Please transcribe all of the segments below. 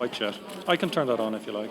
White chat. I can turn that on if you like.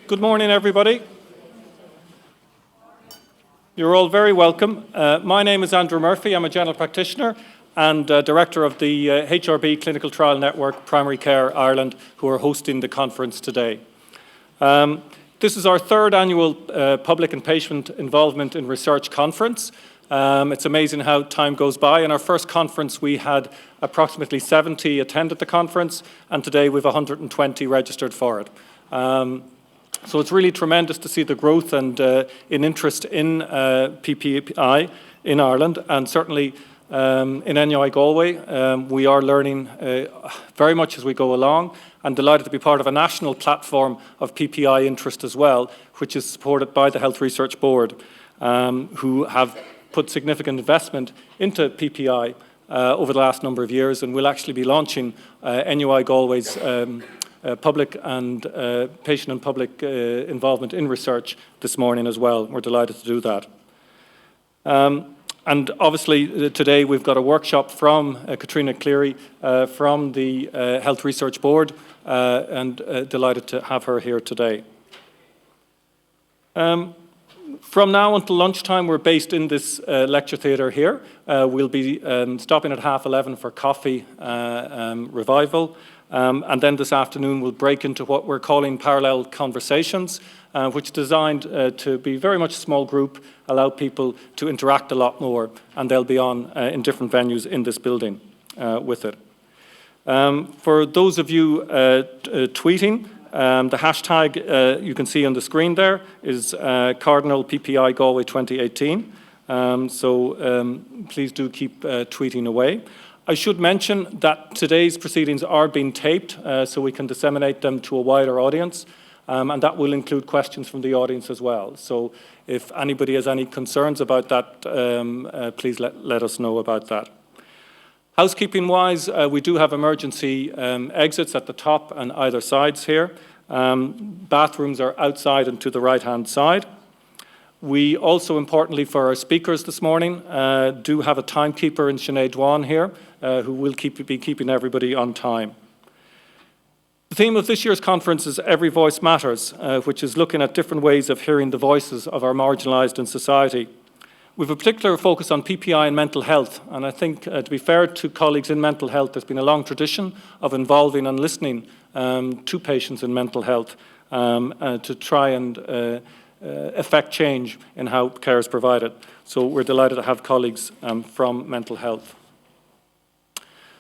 Good morning, everybody. You're all very welcome. My name is Andrew Murphy. I'm a general practitioner and director of the HRB Clinical Trial Network Primary Care Ireland, who are hosting the conference today. This is our third annual Public and Patient Involvement in Research Conference. It's amazing how time goes by. In our first conference, we had approximately 70 attended the conference, and today we have 120 registered for it. So it's really tremendous to see the growth and in interest in PPI in Ireland, and certainly in NUI Galway. We are learning very much as we go along, and delighted to be part of a national platform of PPI interest as well, which is supported by the Health Research Board, who have put significant investment into PPI over the last number of years, and will actually be launching NUI Galway's public and patient and public involvement in research this morning as well. We're delighted to do that. And obviously today we've got a workshop from Katrina Cleary from the Health Research Board, and delighted to have her here today. From now until lunchtime, we're based in this lecture theatre here. We'll be stopping at 11:30 for coffee revival. And then this afternoon we'll break into what we're calling parallel conversations, which is designed to be very much a small group, allow people to interact a lot more, and they'll be on in different venues in this building with it. For those of you tweeting, the hashtag you can see on the screen there is Cardinal PPI Galway 2018. So please do keep tweeting away. I should mention that today's proceedings are being taped, so we can disseminate them to a wider audience, and that will include questions from the audience as well. So if anybody has any concerns about that, please let us know about that. Housekeeping-wise, we do have emergency exits at the top and either sides here. Bathrooms are outside and to the right-hand side. We also, importantly for our speakers this morning, do have a timekeeper in Sinead Dwan here, who will be keeping everybody on time. The theme of this year's conference is Every Voice Matters, which is looking at different ways of hearing the voices of our marginalised in society. We have a particular focus on PPI and mental health, and I think, to be fair to colleagues in mental health, there's been a long tradition of involving and listening to patients in mental health to try and affect change in how care is provided. So we're delighted to have colleagues from mental health.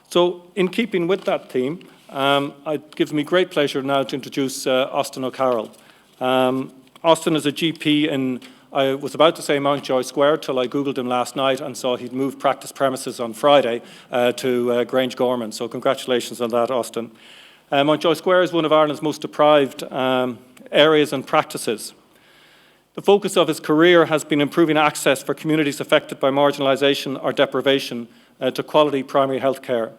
So in keeping with that theme, it gives me great pleasure now to introduce Austin O'Carroll. Austin is a GP in, I was about to say Mountjoy Square till I Googled him last night and saw he'd moved practice premises on Friday to Grange Gorman. So congratulations on that, Austin. Mountjoy Square is one of Ireland's most deprived areas and practices. The focus of his career has been improving access for communities affected by marginalisation or deprivation to quality primary health care.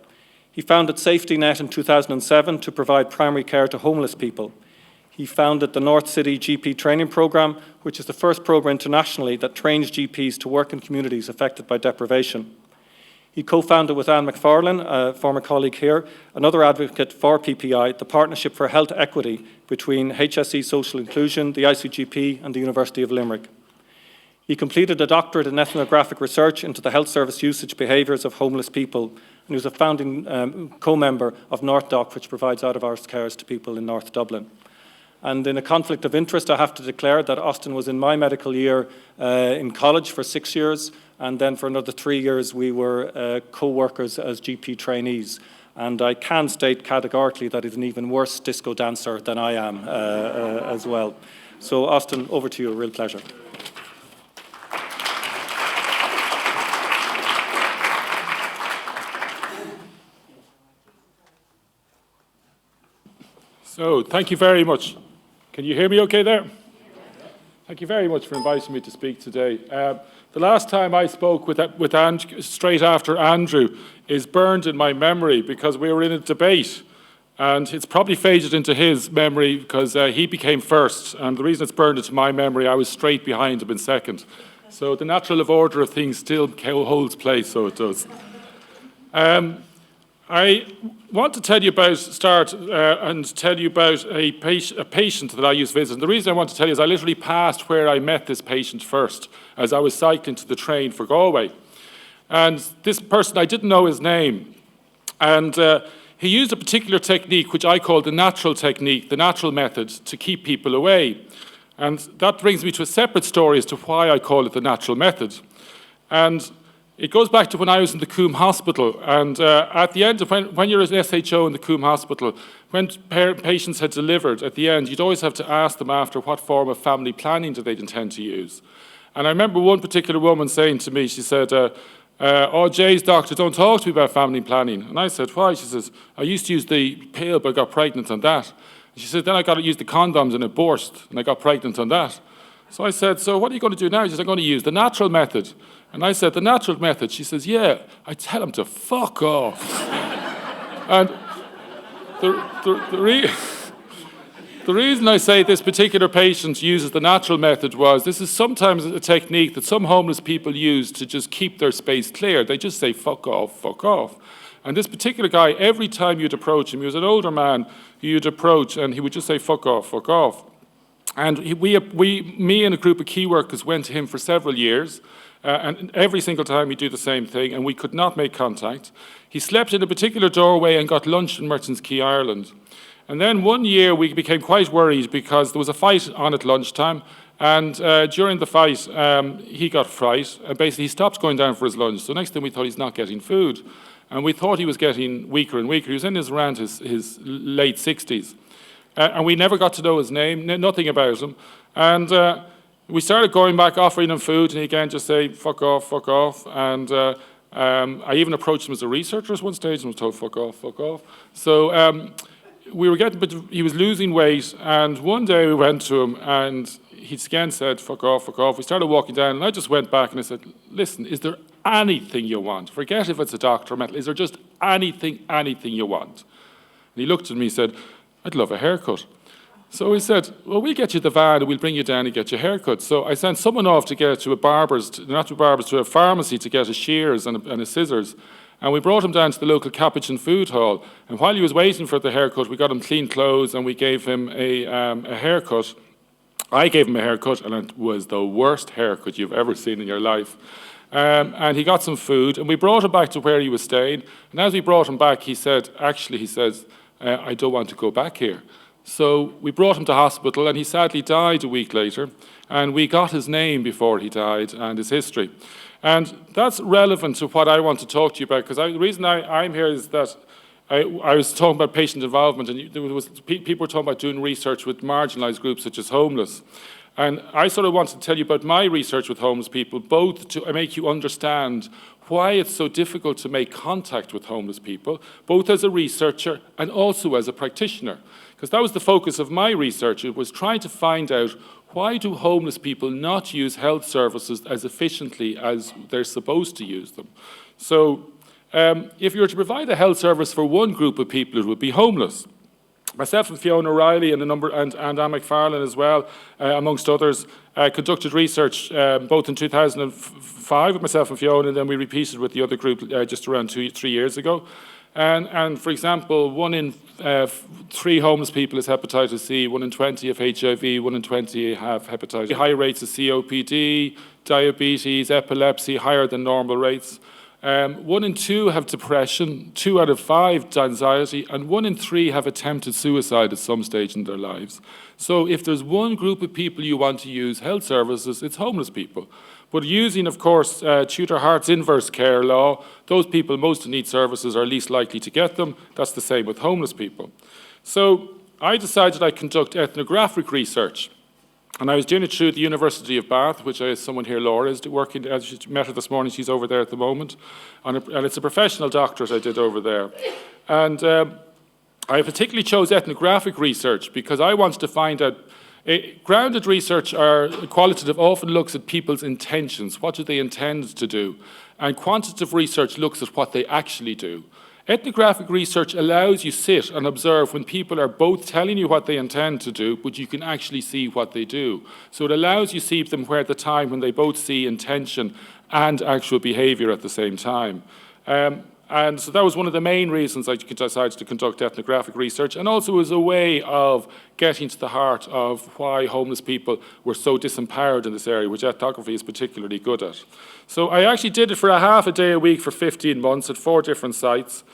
He founded Safety Net in 2007 to provide primary care to homeless people. He founded the North City GP Training Programme, which is the first programme internationally that trains GPs to work in communities affected by deprivation. He co-founded with Anne McFarlane, a former colleague here, another advocate for PPI, the Partnership for Health Equity between HSE Social Inclusion, the ICGP and the University of Limerick. He completed a doctorate in ethnographic research into the health service usage behaviours of homeless people, and he was a founding co-member of North Doc, which provides out-of-hours cares to people in North Dublin. And in a conflict of interest, I have to declare that Austin was in my medical year in college for 6 years, and then for another 3 years we were co-workers as GP trainees. And I can state categorically that he's an even worse disco dancer than I am as well. So Austin, over to you, a real pleasure. So, thank you very much. Can you hear me okay there? Thank you very much for inviting me to speak today. The last time I spoke with Andrew, straight after Andrew, is burned in my memory because we were in a debate, and it's probably faded into his memory because he became first, and the reason it's burned into my memory, I was straight behind him in second. So the natural order of things still holds place, so it does. I want to tell you about, a patient that I used to visit. And the reason I want to tell you is I literally passed where I met this patient first as I was cycling to the train for Galway. And this person, I didn't know his name. And he used a particular technique, which I call the natural technique, the natural method, to keep people away. And that brings me to a separate story as to why I call it the natural method. And it goes back to when I was in the Coombe Hospital, and at the end of when you're an SHO in the Coombe Hospital, when patients had delivered, at the end, you'd always have to ask them after what form of family planning do they intend to use. And I remember one particular woman saying to me, she said, oh, Jay's doctor, don't talk to me about family planning. And I said, why? She says, I used to use the pill, but I got pregnant on that. And she said, then I got to use the condoms and it burst, and I got pregnant on that. So I said, so what are you going to do now? She said, I'm going to use the natural method. And I said, the natural method? She says, yeah, I tell him to fuck off. And the reason I say this particular patient uses the natural method was this is sometimes a technique that some homeless people use to just keep their space clear. They just say, fuck off, fuck off. And this particular guy, every time you'd approach him, he was an older man who you'd approach, and he would just say, fuck off, fuck off. And me and a group of key workers went to him for several years, and every single time he'd do the same thing, and we could not make contact. He slept in a particular doorway and got lunch in Merchants Quay, Ireland. And then one year we became quite worried because there was a fight on at lunchtime, and during the fight he got fright, and basically he stopped going down for his lunch. So next thing we thought he's not getting food, and we thought he was getting weaker and weaker. He was in around his late 60s. And we never got to know his name, nothing about him. And we started going back, offering him food, and he again just say, fuck off, fuck off. And I even approached him as a researcher at one stage and was told, fuck off, fuck off. So we were getting, but he was losing weight, and one day we went to him, and he again said, fuck off, fuck off. We started walking down, and I just went back and I said, listen, is there anything you want? Forget if it's a doctor or mental, is there just anything you want? And he looked at me and said, I'd love a haircut. So he said, well, we'll get you the van and we'll bring you down and get your haircut. So I sent someone off to get to a barber's, not to a barber's, to a pharmacy to get a shears and a scissors. And we brought him down to the local Capuchin food hall. And while he was waiting for the haircut, we got him clean clothes and we gave him a haircut. I gave him a haircut, and it was the worst haircut you've ever seen in your life. And he got some food, and we brought him back to where he was staying. And as we brought him back, he said, I don't want to go back here. So we brought him to hospital, and he sadly died a week later. And we got his name before he died and his history. And that's relevant to what I want to talk to you about, because the reason I'm here is that I was talking about patient involvement, and people were talking about doing research with marginalised groups such as homeless. And I sort of wanted to tell you about my research with homeless people, both to make you understand why it's so difficult to make contact with homeless people, both as a researcher and also as a practitioner. Because that was the focus of my research. It was trying to find out, why do homeless people not use health services as efficiently as they're supposed to use them? So if you were to provide a health service for one group of people, it would be homeless. Myself and Fiona O'Reilly and Anne McFarlane as well, amongst others, conducted research both in 2005 with myself and Fiona, and then we repeated with the other group just around 3 years ago. And for example, 1 in 3 homeless people has hepatitis C, 1 in 20 have HIV, 1 in 20 have hepatitis. High rates of COPD, diabetes, epilepsy, higher than normal rates. 1 in 2 have depression, 2 out of 5 anxiety, and 1 in 3 have attempted suicide at some stage in their lives. So if there's one group of people you want to use health services, it's homeless people. But using, of course, Tudor Hart's inverse care law, those people most need services are least likely to get them. That's the same with homeless people. So I decided I'd conduct ethnographic research. And I was doing it through the University of Bath, which someone here, Laura, is working, as you met her this morning, she's over there at the moment. And it's a professional doctorate I did over there. And I particularly chose ethnographic research because I wanted to find out, grounded research or qualitative often looks at people's intentions. What do they intend to do? And quantitative research looks at what they actually do. Ethnographic research allows you to sit and observe when people are both telling you what they intend to do, but you can actually see what they do. So it allows you to see them where at the time when they both see intention and actual behaviour at the same time. And so that was one of the main reasons I decided to conduct ethnographic research, and also as a way of getting to the heart of why homeless people were so disempowered in this area, which ethnography is particularly good at. So I actually did it for a day a week for 15 months at 4 different sites,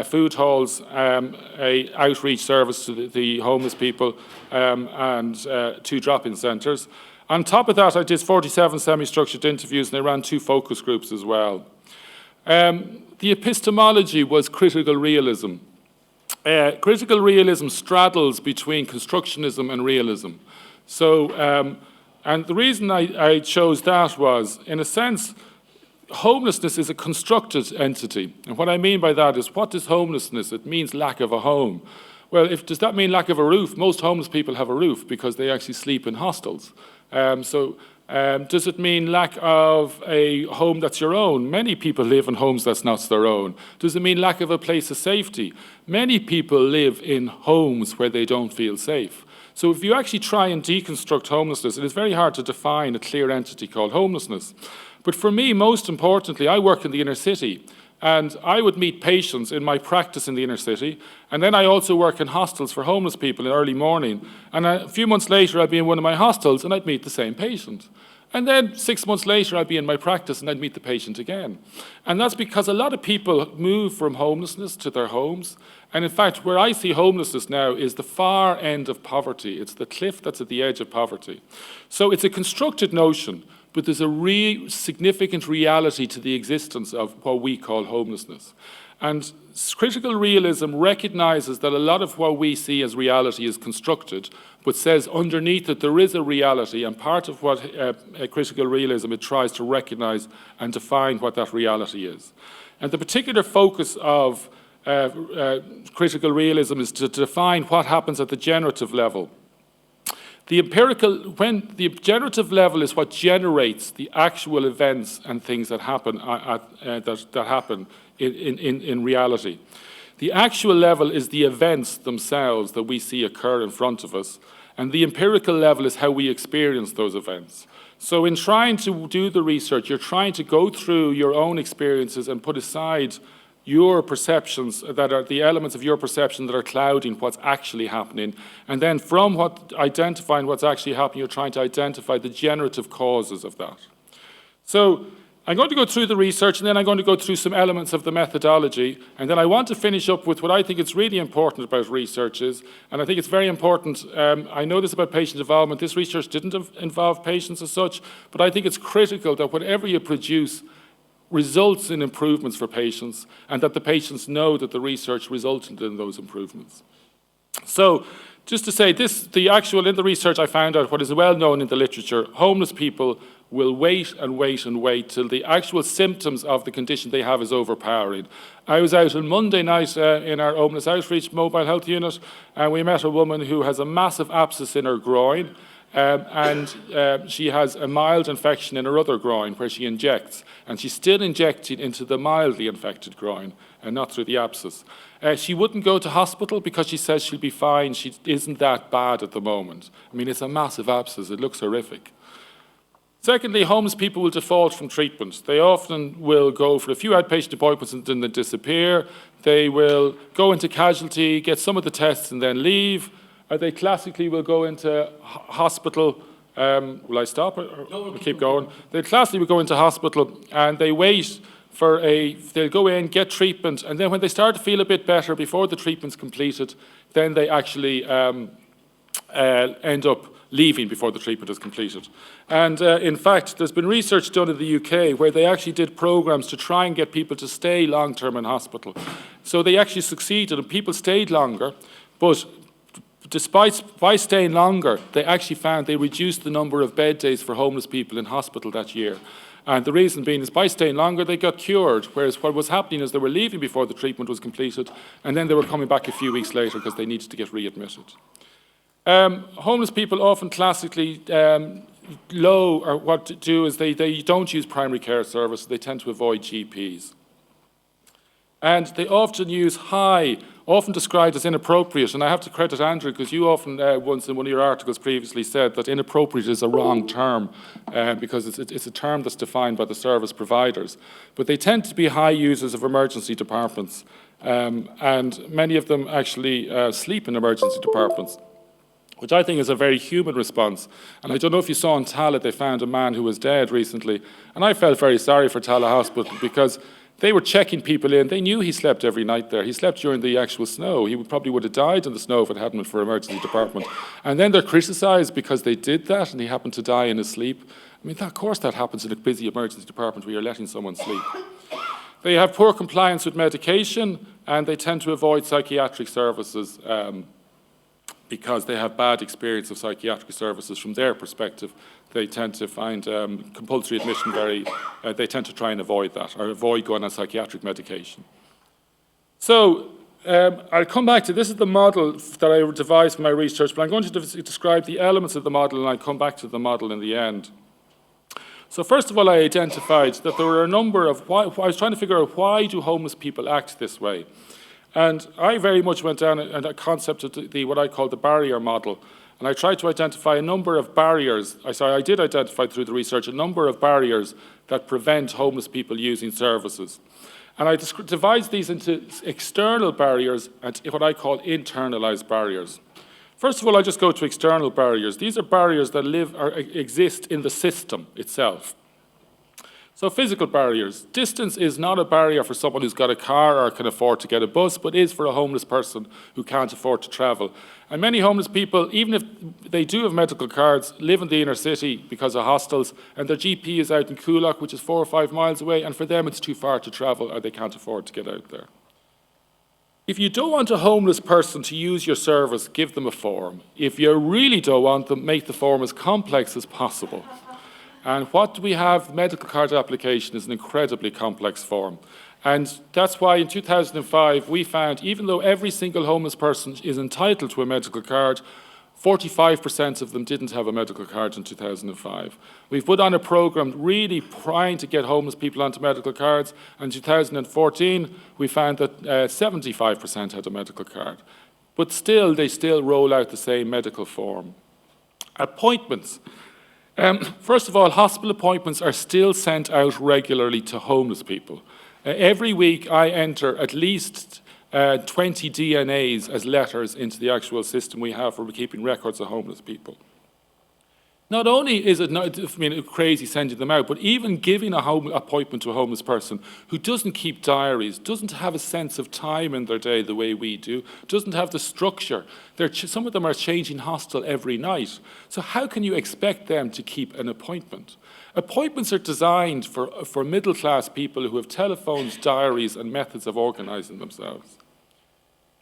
food halls, a outreach service to the homeless people, and 2 drop-in centres. On top of that, I did 47 semi-structured interviews, and I ran 2 focus groups as well. The epistemology was critical realism. Critical realism straddles between constructionism and realism. So, and the reason I chose that was, in a sense, homelessness is a constructed entity. And what I mean by that is, what is homelessness? It means lack of a home. Well, does that mean lack of a roof? Most homeless people have a roof because they actually sleep in hostels. Does it mean lack of a home that's your own? Many people live in homes that's not their own. Does it mean lack of a place of safety? Many people live in homes where they don't feel safe. So if you actually try and deconstruct homelessness, it is very hard to define a clear entity called homelessness. But for me, most importantly, I work in the inner city. And I would meet patients in my practice in the inner city. And then I also work in hostels for homeless people in the early morning. And a few months later, I'd be in one of my hostels and I'd meet the same patient. And then 6 months later, I'd be in my practice and I'd meet the patient again. And that's because a lot of people move from homelessness to their homes. And in fact, where I see homelessness now is the far end of poverty. It's the cliff that's at the edge of poverty. So it's a constructed notion, but there's a significant reality to the existence of what we call homelessness. And critical realism recognizes that a lot of what we see as reality is constructed, but says underneath it there is a reality, and part of what critical realism, it tries to recognize and define what that reality is. And the particular focus of critical realism is to define what happens at the generative level. When the generative level is what generates the actual events and things that happen that happen in reality. The actual level is the events themselves that we see occur in front of us, and the empirical level is how we experience those events. So in trying to do the research, you're trying to go through your own experiences and put aside your perceptions that are the elements of your perception that are clouding what's actually happening. And then from identifying what's actually happening, you're trying to identify the generative causes of that. So I'm going to go through the research, and then I'm going to go through some elements of the methodology, and then I want to finish up with what I think is really important about research is, and I think it's very important, I know this about patient involvement, this research didn't involve patients as such, but I think it's critical that whatever you produce results in improvements for patients, and that the patients know that the research resulted in those improvements. So, just to say, in the research I found out what is well known in the literature, homeless people will wait and wait and wait till the actual symptoms of the condition they have is overpowering. I was out on Monday night in our homeless outreach mobile health unit, and we met a woman who has a massive abscess in her groin, and she has a mild infection in her other groin where she injects, and she's still injecting into the mildly infected groin and not through the abscess. She wouldn't go to hospital because she says she'll be fine. She isn't that bad at the moment. I mean, it's a massive abscess. It looks horrific. Secondly, homeless people will default from treatment. They often will go for a few outpatient appointments and then they disappear. They will go into casualty, get some of the tests and then leave. They classically will go into hospital. Will I stop or no, keep going? They classically will go into hospital and they wait for they'll go in, get treatment, and then when they start to feel a bit better before the treatment's completed, then they actually end up leaving before the treatment is completed. And in fact, there's been research done in the UK where they actually did programs to try and get people to stay long-term in hospital. So they actually succeeded and people stayed longer, but by staying longer, they actually found they reduced the number of bed days for homeless people in hospital that year. And the reason being is by staying longer, they got cured, whereas what was happening is they were leaving before the treatment was completed, and then they were coming back a few weeks later because they needed to get readmitted. Homeless people often classically what to do is they don't use primary care services, they tend to avoid GPs. And they often use often described as inappropriate, and I have to credit Andrew because you often once in one of your articles previously said that inappropriate is a wrong term because it's a term that's defined by the service providers. But they tend to be high users of emergency departments, and many of them actually sleep in emergency departments, which I think is a very human response. And I don't know if you saw in Tala, they found a man who was dead recently, and I felt very sorry for Tala Hospital because they were checking people in. They knew he slept every night there. He slept during the actual snow. He probably would have died in the snow if it hadn't been for emergency department. And then they're criticised because they did that and he happened to die in his sleep. I mean, of course that happens in a busy emergency department where you're letting someone sleep. They have poor compliance with medication and they tend to avoid psychiatric services because they have bad experience of psychiatric services from their perspective. They tend to find compulsory admission they tend to try and avoid that, or avoid going on psychiatric medication. So I'll come back to, this is the model that I devised for my research, but I'm going to describe the elements of the model and I'll come back to the model in the end. So first of all, I identified that there were a number of, I was trying to figure out why do homeless people act this way? And I very much went down a concept of what I call the barrier model. And I tried to identify a number of barriers. I did identify through the research a number of barriers that prevent homeless people using services. And I divided these into external barriers and what I call internalized barriers. First of all, I'll just go to external barriers. These are barriers that exist in the system itself. So physical barriers. Distance is not a barrier for someone who's got a car or can afford to get a bus, but is for a homeless person who can't afford to travel. And many homeless people, even if they do have medical cards, live in the inner city because of hostels, and their GP is out in Coolock, which is 4 or 5 miles away, and for them it's too far to travel or they can't afford to get out there. If you don't want a homeless person to use your service, give them a form. If you really don't want them, make the form as complex as possible. And what do we have? Medical card application is an incredibly complex form. And that's why in 2005 we found, even though every single homeless person is entitled to a medical card, 45% of them didn't have a medical card in 2005. We've put on a program really trying to get homeless people onto medical cards. In 2014, we found that 75% had a medical card. But still, they still roll out the same medical form. Appointments. First of all, hospital appointments are still sent out regularly to homeless people. Every week I enter at least 20 DNAs as letters into the actual system we have for keeping records of homeless people. Not only is it not, crazy sending them out, but even giving a home appointment to a homeless person who doesn't keep diaries, doesn't have a sense of time in their day the way we do, doesn't have the structure. Some of them are changing hostel every night. So how can you expect them to keep an appointment? Appointments are designed for middle-class people who have telephones, diaries, and methods of organising themselves.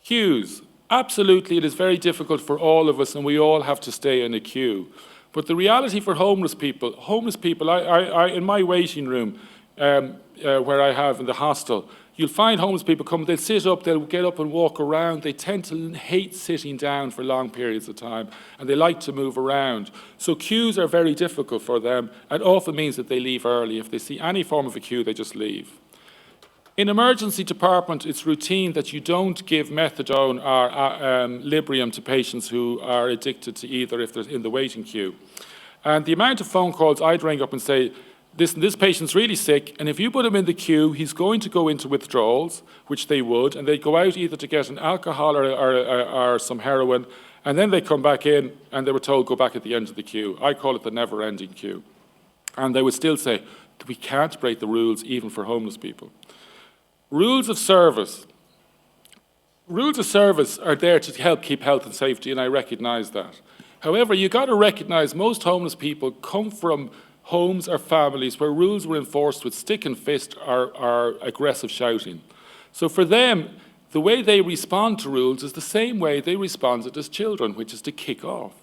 Queues. Absolutely, it is very difficult for all of us, and we all have to stay in a queue. But the reality for homeless people, I in my waiting room, where I have in the hostel, you'll find homeless people come, they'll sit up, they'll get up and walk around. They tend to hate sitting down for long periods of time, and they like to move around. So queues are very difficult for them, and often means that they leave early. If they see any form of a queue, they just leave. In emergency department, it's routine that you don't give methadone or Librium to patients who are addicted to either if they're in the waiting queue. And the amount of phone calls I'd ring up and say, listen, this patient's really sick, and if you put him in the queue, he's going to go into withdrawals, which they would, and they'd go out either to get an alcohol or some heroin, and then they come back in, and they were told, go back at the end of the queue. I call it the never-ending queue. And they would still say, we can't break the rules even for homeless people. Rules of service. Rules of service are there to help keep health and safety, and I recognise that. However, you've got to recognise most homeless people come from homes or families where rules were enforced with stick and fist or aggressive shouting. So for them, the way they respond to rules is the same way they responded as children, which is to kick off.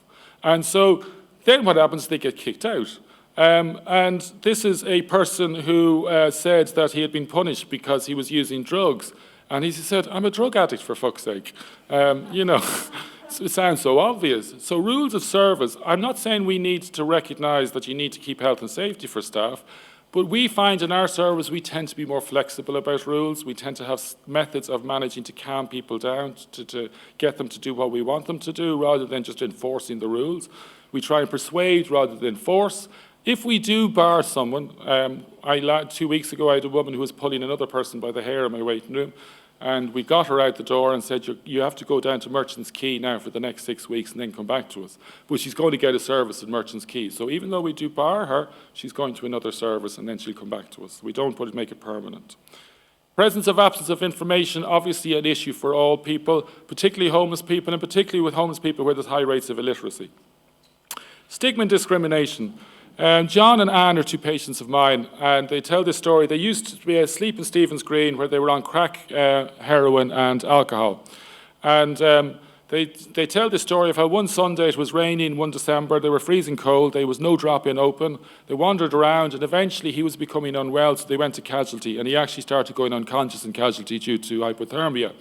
And so then what happens? They get kicked out. And this is a person who said that he had been punished because he was using drugs. And he said, I'm a drug addict, for fuck's sake. It sounds so obvious. So rules of service, I'm not saying we need to recognise that you need to keep health and safety for staff, but we find in our service we tend to be more flexible about rules. We tend to have methods of managing to calm people down, to get them to do what we want them to do, rather than just enforcing the rules. We try and persuade rather than force. If we do bar someone, 2 weeks ago I had a woman who was pulling another person by the hair in my waiting room, and we got her out the door and said, you have to go down to Merchant's Quay now for the next 6 weeks and then come back to us. But she's going to get a service at Merchant's Quay. So even though we do bar her, she's going to another service and then she'll come back to us. We don't make it permanent. Presence of absence of information, obviously an issue for all people, particularly homeless people, and particularly with homeless people where there's high rates of illiteracy. Stigma and discrimination. John and Anne are two patients of mine, and they tell this story. They used to be asleep in Stephen's Green where they were on crack, heroin and alcohol. And they tell this story of how one Sunday it was raining, one December, they were freezing cold, there was no drop-in open, they wandered around, and eventually he was becoming unwell, so they went to casualty, and he actually started going unconscious in casualty due to hypothermia.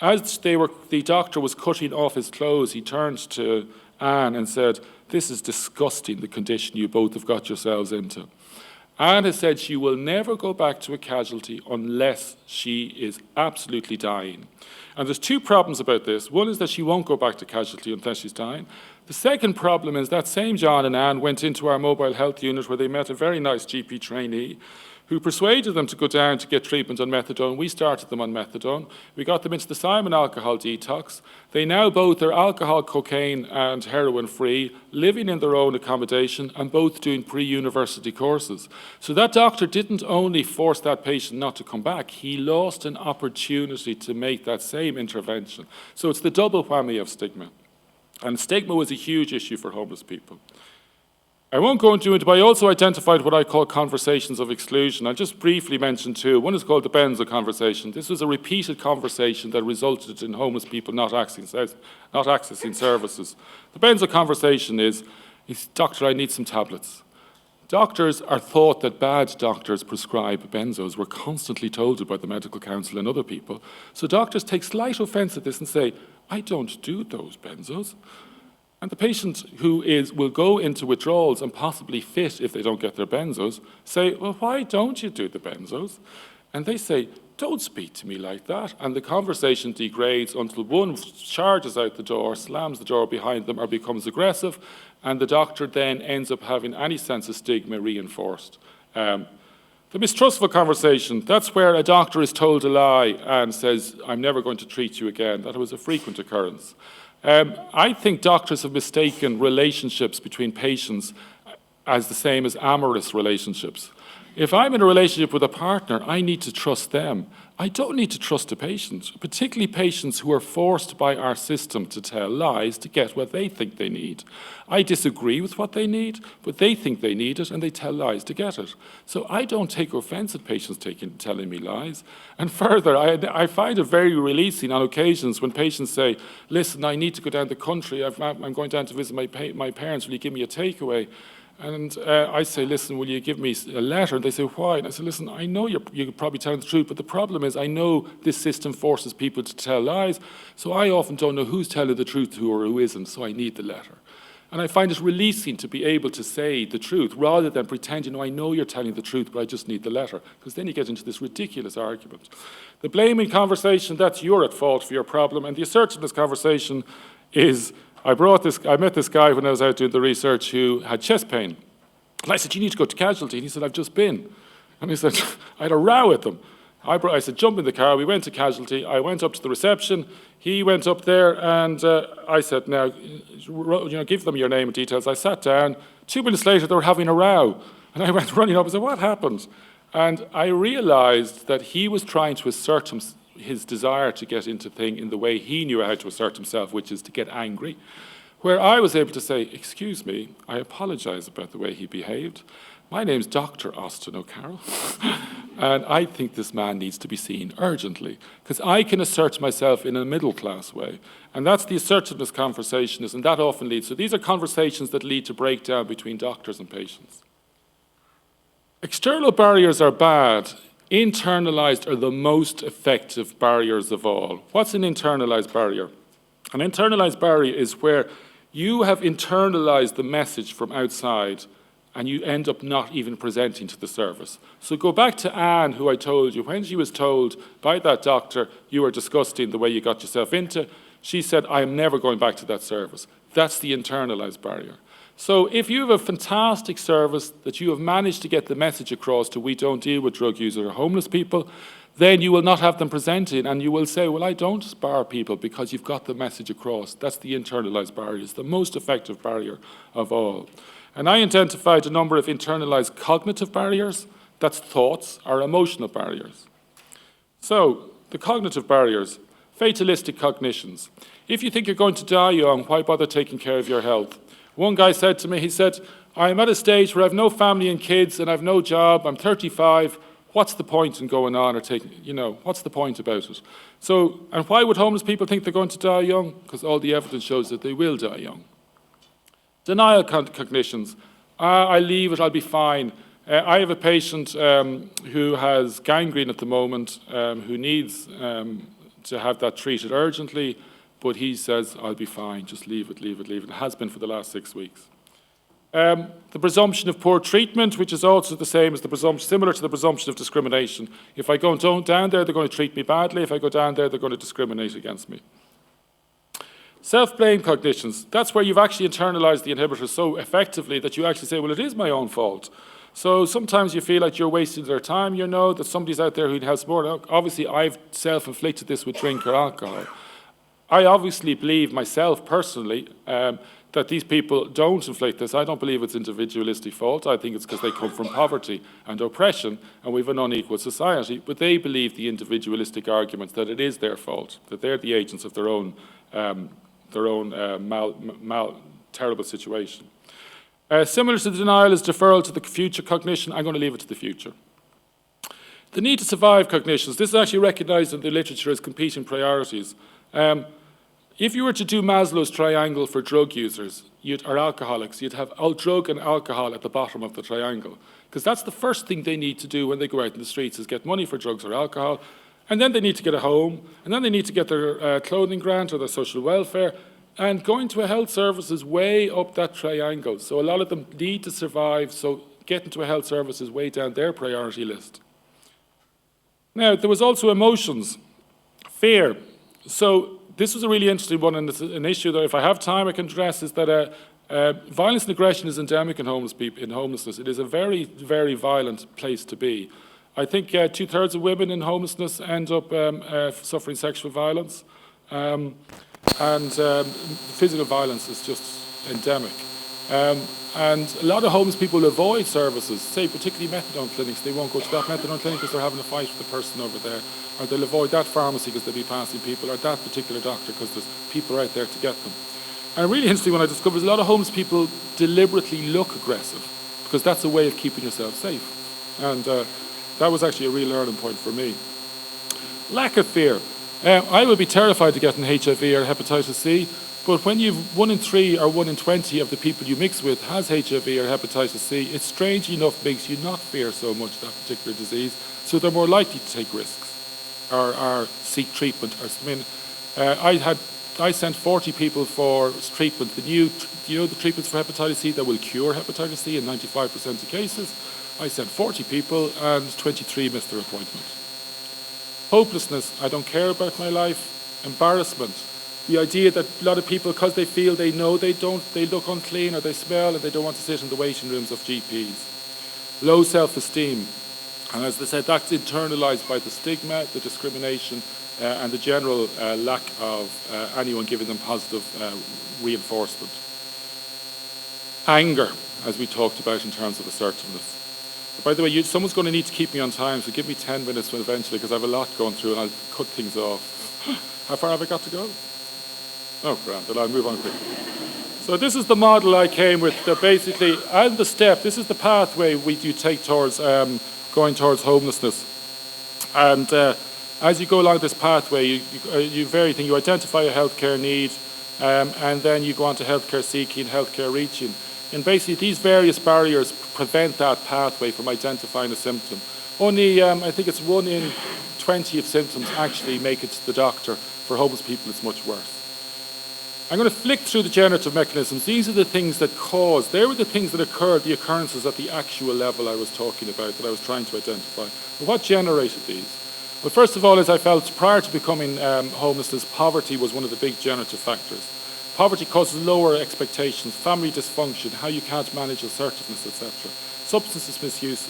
As the doctor was cutting off his clothes, he turned to Anne and said, this is disgusting, the condition you both have got yourselves into. Anne has said she will never go back to a casualty unless she is absolutely dying. And there's two problems about this. One is that she won't go back to casualty unless she's dying. The second problem is that same John and Anne went into our mobile health unit where they met a very nice GP trainee who persuaded them to go down to get treatment on methadone. We started them on methadone. We got them into the Simon alcohol detox. They now both are alcohol, cocaine and heroin free, living in their own accommodation and both doing pre-university courses. So that doctor didn't only force that patient not to come back, he lost an opportunity to make that same intervention. So it's the double whammy of stigma. And stigma was a huge issue for homeless people. I won't go into it, but I also identified what I call conversations of exclusion. I'll just briefly mention two. One is called the Benzo conversation. This was a repeated conversation that resulted in homeless people not accessing services. The Benzo conversation is, doctor, I need some tablets. Doctors are thought that bad doctors prescribe benzos. We're constantly told by the medical council and other people. So doctors take slight offence at this and say, I don't do those benzos. And the patient who will go into withdrawals and possibly fit if they don't get their benzos, say, well, why don't you do the benzos? And they say, don't speak to me like that. And the conversation degrades until one charges out the door, slams the door behind them, or becomes aggressive, and the doctor then ends up having any sense of stigma reinforced. The The mistrustful conversation, that's where a doctor is told a lie and says, I'm never going to treat you again. That was a frequent occurrence. I think doctors have mistaken relationships between patients as the same as amorous relationships. If I'm in a relationship with a partner, I need to trust them. I don't need to trust a patient, particularly patients who are forced by our system to tell lies to get what they think they need. I disagree with what they need, but they think they need it and they tell lies to get it. So I don't take offense at patients telling me lies. And further, I find it very releasing on occasions when patients say, listen, I need to go down the country, I'm going down to visit my parents, will you give me a takeaway? And I say, listen, will you give me a letter? And they say, why? And I say, listen, I know you're probably telling the truth, but the problem is I know this system forces people to tell lies, so I often don't know who's telling the truth or who isn't, so I need the letter. And I find it releasing to be able to say the truth rather than pretending, I know you're telling the truth, but I just need the letter, because then you get into this ridiculous argument. The blaming conversation, that's you're at fault for your problem, and the assertiveness conversation is, I met this guy when I was out doing the research who had chest pain. And I said, you need to go to casualty. And he said, I've just been. And he said, I had a row with them. I said, jump in the car. We went to casualty. I went up to the reception. He went up there and I said, now, give them your name and details. I sat down. 2 minutes later, they were having a row. And I went running up and said, what happened? And I realized that he was trying to assert his desire to get into thing in the way he knew how to assert himself, which is to get angry, where I was able to say, excuse me, I apologize about the way he behaved. My name's Dr. Austin O'Carroll, and I think this man needs to be seen urgently, because I can assert myself in a middle-class way, and that's the assertiveness conversation, and that often leads. So these are conversations that lead to breakdown between doctors and patients. External barriers are bad. Internalized are the most effective barriers of all. What's an internalized barrier? An internalized barrier is where you have internalized the message from outside and you end up not even presenting to the service. So go back to Anne, who I told you, when she was told by that doctor, you are disgusting the way you got yourself into, she said, I am never going back to that service. That's the internalized barrier. So if you have a fantastic service that you have managed to get the message across to we don't deal with drug users or homeless people, then you will not have them presenting and you will say, well, I don't bar people because you've got the message across. That's the internalized barrier. It's the most effective barrier of all. And I identified a number of internalized cognitive barriers. That's thoughts or emotional barriers. So the cognitive barriers, fatalistic cognitions. If you think you're going to die young, why bother taking care of your health? One guy said to me, he said, I'm at a stage where I have no family and kids and I have no job, I'm 35, what's the point in going on or taking, what's the point about it? So, and why would homeless people think they're going to die young? Because all the evidence shows that they will die young. Denial cognitions, I leave it, I'll be fine. I have a patient who has gangrene at the moment, who needs to have that treated urgently, but he says, I'll be fine, just leave it. It has been for the last 6 weeks. The presumption of poor treatment, which is also the same as the presumption, similar to the presumption of discrimination. If I go down there, they're going to treat me badly. If I go down there, they're going to discriminate against me. Self-blame cognitions, that's where you've actually internalized the inhibitor so effectively that you actually say, well, it is my own fault. So sometimes you feel like you're wasting their time, that somebody's out there who has more. Obviously, I've self-inflicted this with drink or alcohol. I obviously believe myself personally that these people don't inflict this. I don't believe it's individualistic fault. I think it's because they come from poverty and oppression and we have an unequal society. But they believe the individualistic arguments that it is their fault, that they're the agents of their own terrible situation. Similar to denial is deferral to the future cognition. I'm going to leave it to the future. The need to survive cognitions. This is actually recognized in the literature as competing priorities. If you were to do Maslow's triangle for drug users or alcoholics, you'd have drug and alcohol at the bottom of the triangle, because that's the first thing they need to do when they go out in the streets is get money for drugs or alcohol, and then they need to get a home, and then they need to get their clothing grant or their social welfare, and going to a health service is way up that triangle. So a lot of them need to survive, so getting to a health service is way down their priority list. Now, there was also emotions, fear. So this was a really interesting one, and it's an issue that if I have time I can address, is that Violence and aggression is endemic in homelessness. It is a very, very violent place to be. I think 2/3 of women in homelessness end up suffering sexual violence, and physical violence is just endemic. And a lot of homeless people avoid services, say particularly methadone clinics. They won't go to that methadone clinic because they're having a fight with the person over there, or they'll avoid that pharmacy because they'll be passing people, or that particular doctor because there's people right there to get them. And really interesting when I discovered is a lot of homeless people deliberately look aggressive because that's a way of keeping yourself safe. And that was actually a real learning point for me. Lack of fear. I would be terrified to get an HIV or hepatitis C, but when you've 1 in 3 or 1 in 20 of the people you mix with has HIV or hepatitis C, it strangely enough makes you not fear so much that particular disease, so they're more likely to take risks or seek treatment. I sent 40 people for treatment. The treatments for hepatitis C that will cure hepatitis C in 95% of cases. I sent 40 people and 23 missed their appointment. Hopelessness, I don't care about my life. Embarrassment, the idea that a lot of people, because they feel they know they look unclean or they smell and they don't want to sit in the waiting rooms of GPs. Low self-esteem, and as I said, that's internalized by the stigma, the discrimination, and the general lack of anyone giving them positive reinforcement. Anger, as we talked about in terms of assertiveness. By the way, someone's going to need to keep me on time, so give me 10 minutes eventually, because I have a lot going through and I'll cut things off. How far have I got to go? Oh, grand, then I'll move on quickly. So this is the model I came with, basically, and the step, this is the pathway you take towards going towards homelessness. And as you go along this pathway, you vary things. You identify a healthcare need, and then you go on to healthcare seeking, healthcare reaching. And basically, these various barriers prevent that pathway from identifying a symptom. Only, I think it's 1 in 20 of symptoms actually make it to the doctor. For homeless people, it's much worse. I'm going to flick through the generative mechanisms. These are the things that cause, they were the things that occurred, the occurrences at the actual level I was talking about, that I was trying to identify. But what generated these? Well, first of all, as I felt, prior to becoming homelessness, poverty was one of the big generative factors. Poverty causes lower expectations, family dysfunction, how you can't manage assertiveness, etc. Substances misuse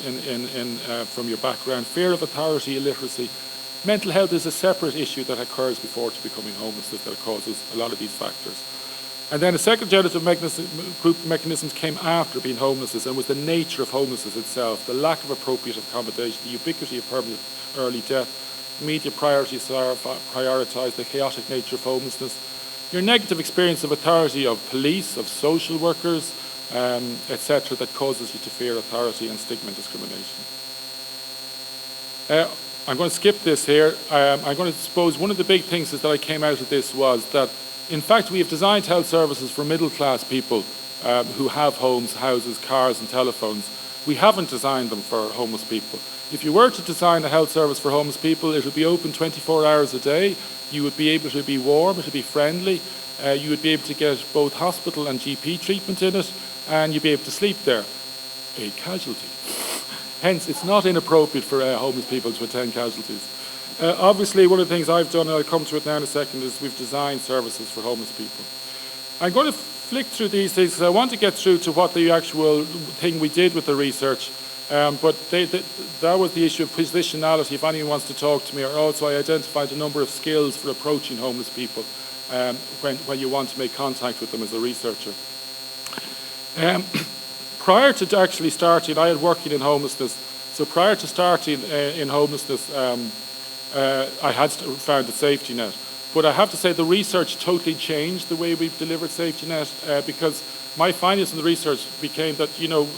from your background, fear of authority, illiteracy. Mental health is a separate issue that occurs before to becoming homelessness that causes a lot of these factors. And then a second generative group of mechanisms came after being homelessness, and was the nature of homelessness itself, the lack of appropriate accommodation, the ubiquity of permanent early death, media priorities prioritise the chaotic nature of homelessness, your negative experience of authority of police, of social workers, etc., that causes you to fear authority and stigma and discrimination. I'm going to skip this here. I'm going to suppose one of the big things is that I came out of this was that, in fact, we have designed health services for middle-class people who have homes, houses, cars and telephones. We haven't designed them for homeless people. If you were to design a health service for homeless people, it would be open 24 hours a day. You would be able to be warm, it would be friendly. You would be able to get both hospital and GP treatment in it, and you'd be able to sleep there. A casualty. Hence, it's not inappropriate for homeless people to attend casualties. Obviously, one of the things I've done, and I'll come to it now in a second, is we've designed services for homeless people. I'm going to flick through these things, because I want to get through to what the actual thing we did with the research. But that was the issue of positionality, if anyone wants to talk to me. Or also, I identified a number of skills for approaching homeless people when you want to make contact with them as a researcher. Prior to actually starting, I had working in homelessness. So prior to starting in homelessness, I had found a safety net. But I have to say the research totally changed the way we've delivered safety net, because my findings in the research became that,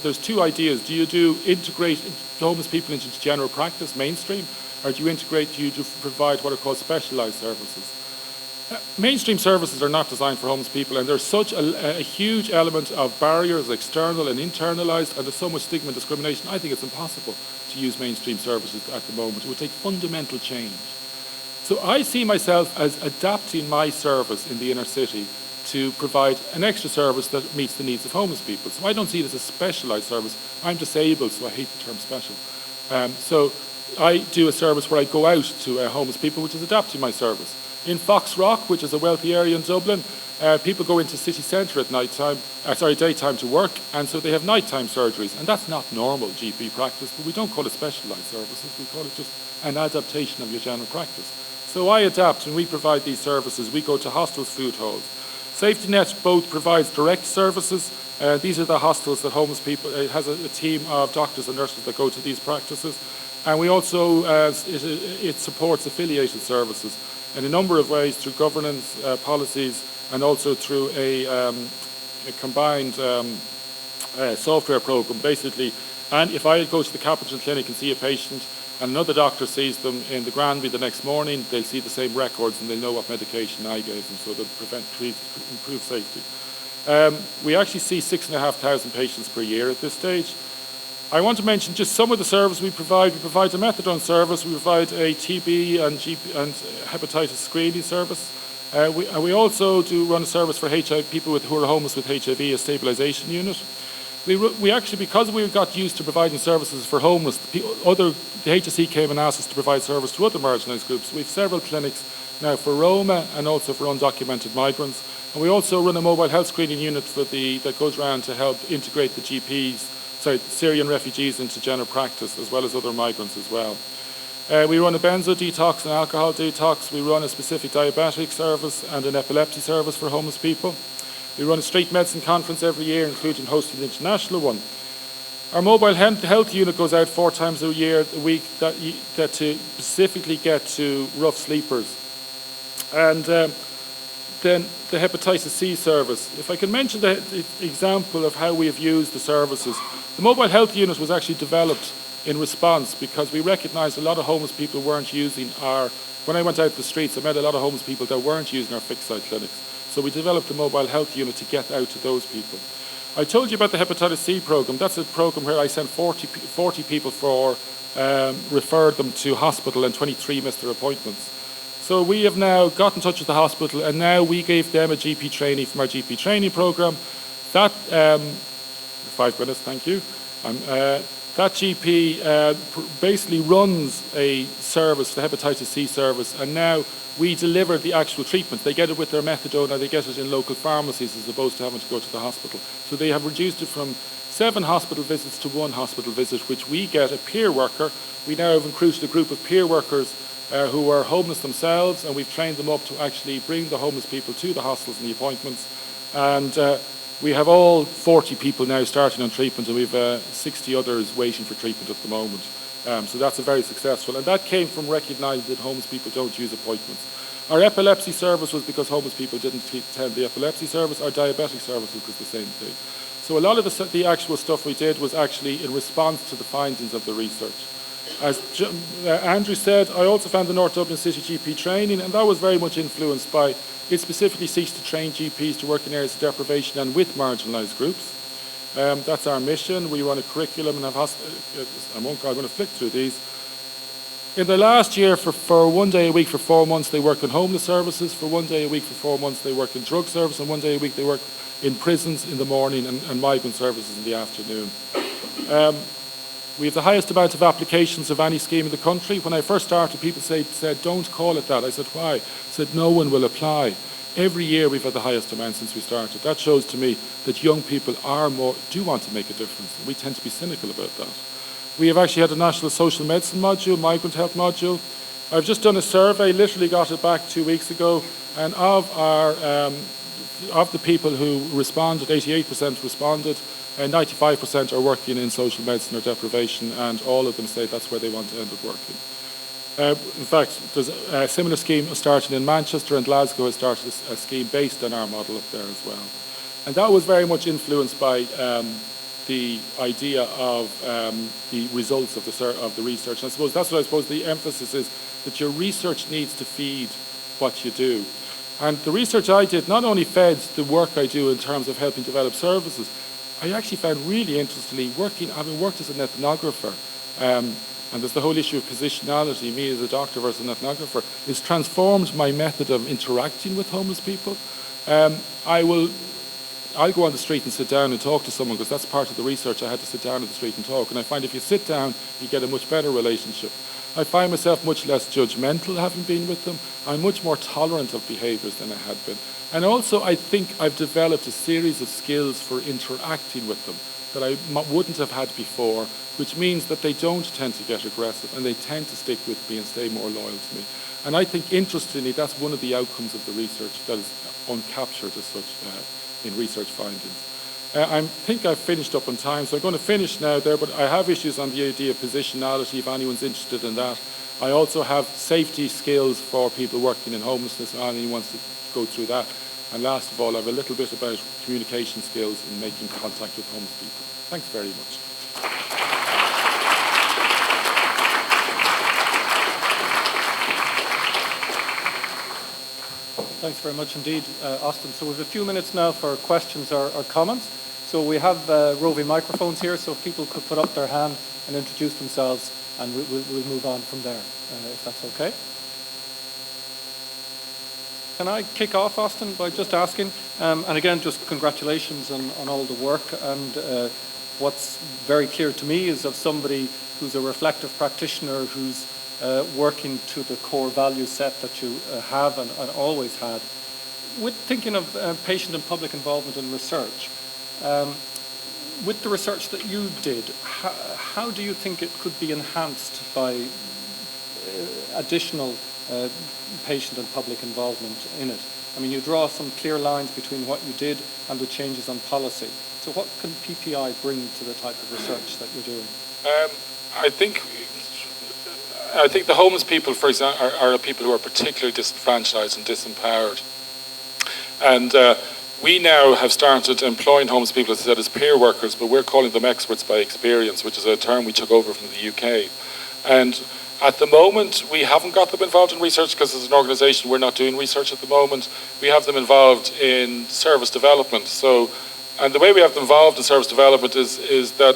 there's two ideas. Do you integrate homeless people into general practice, mainstream, or do you provide what are called specialised services? Mainstream services are not designed for homeless people, and there's such a huge element of barriers, external and internalised, and there's so much stigma and discrimination. I think it's impossible to use mainstream services at the moment. It would take fundamental change. So I see myself as adapting my service in the inner city to provide an extra service that meets the needs of homeless people. So I don't see it as a specialised service. I'm disabled, so I hate the term special. So I do a service where I go out to homeless people, which is adapting my service. In Fox Rock, which is a wealthy area in Dublin, People go into city centre at daytime to work, and so they have nighttime surgeries, and that's not normal GP practice, but we don't call it specialised services, we call it just an adaptation of your general practice. So I adapt, and we provide these services. We go to hostels, food halls. Safety Net both provides direct services. These are the hostels that homeless people, it has a team of doctors and nurses that go to these practices. And we also, it supports affiliated services in a number of ways through governance, policies, and also through a combined software program, basically. And if I go to the Capital Clinic and see a patient, and another doctor sees them in the Granby the next morning, they'll see the same records and they'll know what medication I gave them, so they'll improve safety. We actually see 6,500 patients per year at this stage. I want to mention just some of the services we provide. We provide a methadone service, we provide a TB and hepatitis screening service. We also do run a service for HIV, people who are homeless with HIV, a stabilisation unit. We actually, because we got used to providing services for homeless, the HSE came and asked us to provide service to other marginalised groups. We have several clinics now for Roma and also for undocumented migrants. And we also run a mobile health screening unit that goes around to help integrate the Syrian refugees into general practice, as well as other migrants as well. We run a benzo detox and alcohol detox. We run a specific diabetic service and an epilepsy service for homeless people. We run a street medicine conference every year, including hosting the international one. Our mobile health unit goes out 4 times a week to specifically get to rough sleepers. And then the hepatitis C service. If I can mention the example of how we have used the services. The mobile health unit was actually developed in response because we recognised a lot of homeless people weren't using when I went out to the streets, I met a lot of homeless people that weren't using our fixed site clinics. So we developed a mobile health unit to get out to those people. I told you about the hepatitis C program. That's a program where I sent 40 people referred them to hospital, and 23 missed their appointments. So we have now got in touch with the hospital, and now we gave them a GP trainee from our GP training program. That 5 minutes, thank you. That GP basically runs a service, the hepatitis C service, and now we deliver the actual treatment. They get it with their methadone, or they get it in local pharmacies as opposed to having to go to the hospital. So they have reduced it from 7 hospital visits to 1 hospital visit, which we get a peer worker. We now have recruited a group of peer workers who are homeless themselves, and we've trained them up to actually bring the homeless people to the hostels and the appointments. And we have all 40 people now starting on treatment, and we have 60 others waiting for treatment at the moment. So that's a very successful, and that came from recognising that homeless people don't use appointments. Our epilepsy service was because homeless people didn't attend the epilepsy service. Our diabetic service was the same thing. So a lot of the actual stuff we did was actually in response to the findings of the research. As Andrew said, I also found the North Dublin City GP training, and that was very much influenced by, it specifically seeks to train GPs to work in areas of deprivation and with marginalised groups. That's our mission. We run a curriculum and have I'm going to flick through these. In the last year, for 1 day a week for 4 months, they work in homeless services. For 1 day a week for 4 months, they work in drug service. And 1 day a week, they work in prisons in the morning and migrant services in the afternoon. We have the highest amount of applications of any scheme in the country. When I first started, people said, don't call it that. I said, why? I said, no one will apply. Every year we've had the highest amount since we started. That shows to me that young people do want to make a difference. We tend to be cynical about that. We have actually had a national social medicine module, migrant health module. I've just done a survey, literally got it back 2 weeks ago, and of the people who responded, 88% responded, and 95% are working in social medicine or deprivation, and all of them say that's where they want to end up working. In fact, there's a similar scheme started in Manchester, and Glasgow has started a scheme based on our model up there as well. And that was very much influenced by the idea of the results of the research. And I suppose that's what the emphasis is, that your research needs to feed what you do. And the research I did not only fed the work I do in terms of helping develop services, I actually found really interestingly having worked as an ethnographer, and there's the whole issue of positionality, me as a doctor versus an ethnographer, has transformed my method of interacting with homeless people. I'll go on the street and sit down and talk to someone, because that's part of the research. I had to sit down on the street and talk, and I find if you sit down, you get a much better relationship. I find myself much less judgmental having been with them. I'm much more tolerant of behaviours than I had been. And also, I think I've developed a series of skills for interacting with them that I wouldn't have had before, which means that they don't tend to get aggressive and they tend to stick with me and stay more loyal to me. And I think, interestingly, that's one of the outcomes of the research that is uncaptured as such in research findings. I think I've finished up on time, so I'm going to finish now there, but I have issues on the idea of positionality if anyone's interested in that. I also have safety skills for people working in homelessness, if anyone wants to go through that. And last of all, I have a little bit about communication skills and making contact with homeless people. Thanks very much. Thanks very much indeed, Austin. So we have a few minutes now for questions or comments. So we have roving microphones here, so if people could put up their hand and introduce themselves, and we'll move on from there, if that's okay. Can I kick off, Austin, by just asking, and again, just congratulations on all the work, and what's very clear to me is of somebody who's a reflective practitioner who's working to the core value set that you have and always had. With thinking of patient and public involvement in research, with the research that you did, how do you think it could be enhanced by additional patient and public involvement in it? I mean, you draw some clear lines between what you did and the changes on policy. So what can PPI bring to the type of research that you're doing? I think the homeless people, for example, are people who are particularly disenfranchised and disempowered. And we now have started employing homeless people, as I said, as peer workers, but we're calling them experts by experience, which is a term we took over from the UK. And at the moment, we haven't got them involved in research because as an organisation, we're not doing research at the moment. We have them involved in service development. So, and the way we have them involved in service development is that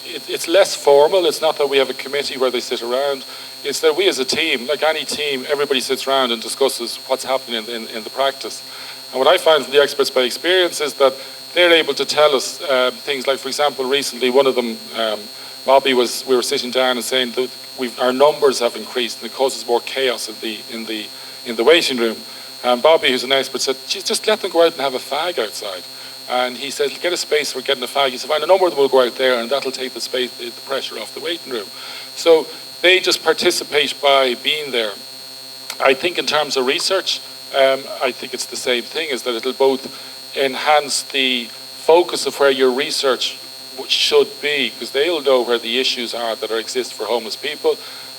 it's less formal. It's not that we have a committee where they sit around. It's that we as a team, like any team, everybody sits around and discusses what's happening in the practice. And what I find from the experts by experience is that they're able to tell us things like, for example, recently one of them, Bobby, we were sitting down and saying that our numbers have increased and it causes more chaos in the waiting room. And Bobby, who's an expert, said, just let them go out and have a fag outside. And he said, get a space for getting a fag. He said, fine, a number of them will go out there and that'll take the pressure off the waiting room. So they just participate by being there. I think in terms of research, I think it's the same thing, is that it'll both enhance the focus of where your research should be, because they'll know where the issues are that exist for homeless people,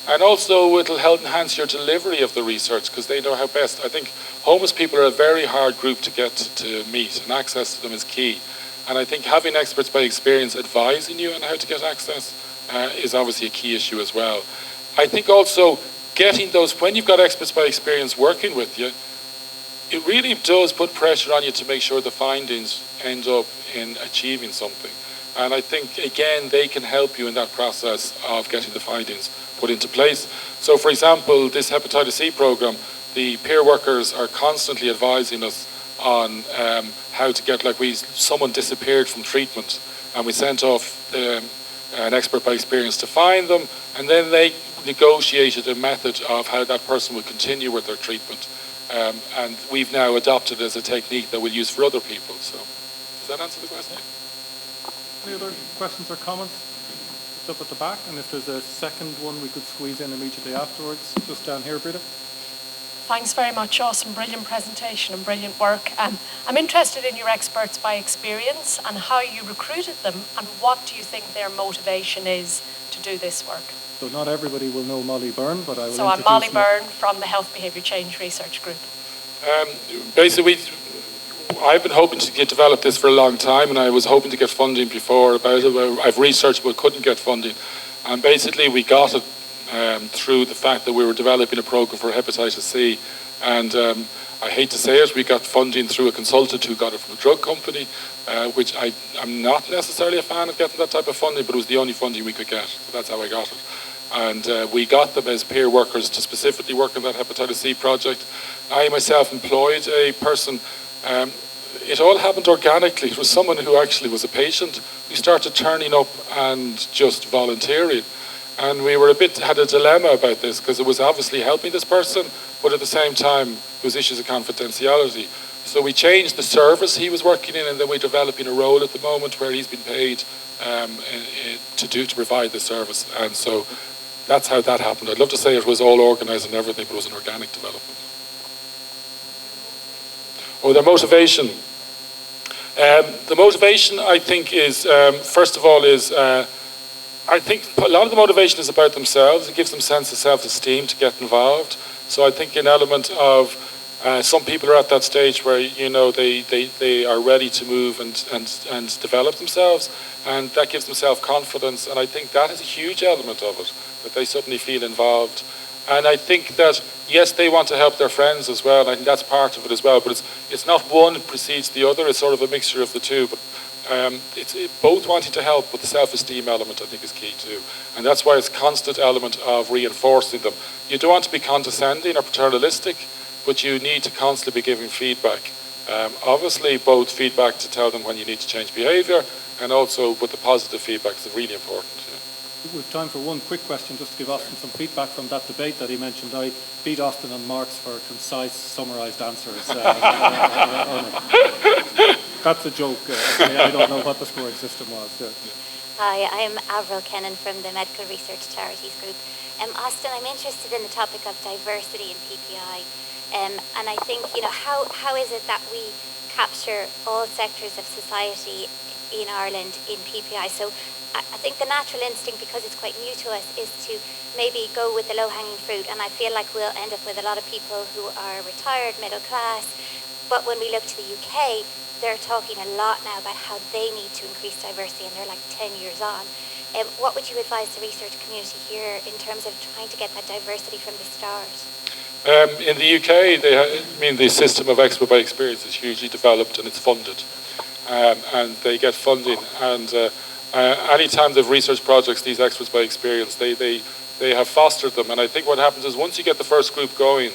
and also it'll help enhance your delivery of the research because they know how best. I think homeless people are a very hard group to get to meet, and access to them is key. And I think having experts by experience advising you on how to get access is obviously a key issue as well. I think also getting those, when you've got experts by experience working with you, it really does put pressure on you to make sure the findings end up in achieving something. And I think, again, they can help you in that process of getting the findings put into place. So, for example, this hepatitis C program, the peer workers are constantly advising us on how to get, someone disappeared from treatment, and we sent off an expert by experience to find them, and then they negotiated a method of how that person would continue with their treatment. And we've now adopted it as a technique that we'll use for other people. So, does that answer the question? Any other questions or comments? It's up at the back, and if there's a second one, we could squeeze in immediately afterwards. Just down here, Brita. Thanks very much. Awesome, brilliant presentation and brilliant work. I'm interested in your experts by experience and how you recruited them, and what do you think their motivation is to do this work? So not everybody will know Molly Byrne, but I will So I'm Molly Byrne from the Health Behaviour Change Research Group. Basically, I've been hoping to develop this for a long time, and I was hoping to get funding before about it. I've researched but couldn't get funding. And basically we got it through the fact that we were developing a program for hepatitis C. And I hate to say it, we got funding through a consultant who got it from a drug company, which I'm not necessarily a fan of getting that type of funding, but it was the only funding we could get. So that's how I got it. And we got them as peer workers to specifically work on that hepatitis C project. I myself employed a person. It all happened organically. It was someone who actually was a patient who started turning up and just volunteering. And we were had a dilemma about this because it was obviously helping this person, but at the same time, there was issues of confidentiality. So we changed the service he was working in, and then we're developing a role at the moment where he's been paid to provide the service. And so that's how that happened. I'd love to say it was all organised and everything, but it was an organic development. Oh, their motivation. The motivation, I think, is, first of all, I think a lot of the motivation is about themselves. It gives them a sense of self-esteem to get involved. So I think an element of some people are at that stage where, you know, they are ready to move and develop themselves, and that gives them self-confidence. And I think that is a huge element of it, that they suddenly feel involved. And I think that, yes, they want to help their friends as well. And I think that's part of it as well. But it's not one precedes the other. It's sort of a mixture of the two. But it's both wanting to help, but the self-esteem element, I think, is key too. And that's why it's a constant element of reinforcing them. You don't want to be condescending or paternalistic, but you need to constantly be giving feedback. Obviously, both feedback to tell them when you need to change behaviour, and also with the positive feedback is really important. We have time for one quick question, just to give Austin some feedback from that debate that he mentioned. I beat Austin on marks for concise, summarised answers. That's a joke. I don't know what the scoring system was. Hi, I'm Avril Kennan from the Medical Research Charities Group. Austin, I'm interested in the topic of diversity in PPI. And I think, you know, how is it that we capture all sectors of society in Ireland in PPI? So I think the natural instinct, because it's quite new to us, is to maybe go with the low-hanging fruit. And I feel like we'll end up with a lot of people who are retired, middle class. But when we look to the UK, they're talking a lot now about how they need to increase diversity, and they're like 10 years on. What would you advise the research community here in terms of trying to get that diversity from the start? In the UK, the system of expert by experience is hugely developed and it's funded. And they get funding. And anytime they've research projects, these experts by experience, they have fostered them. And I think what happens is once you get the first group going,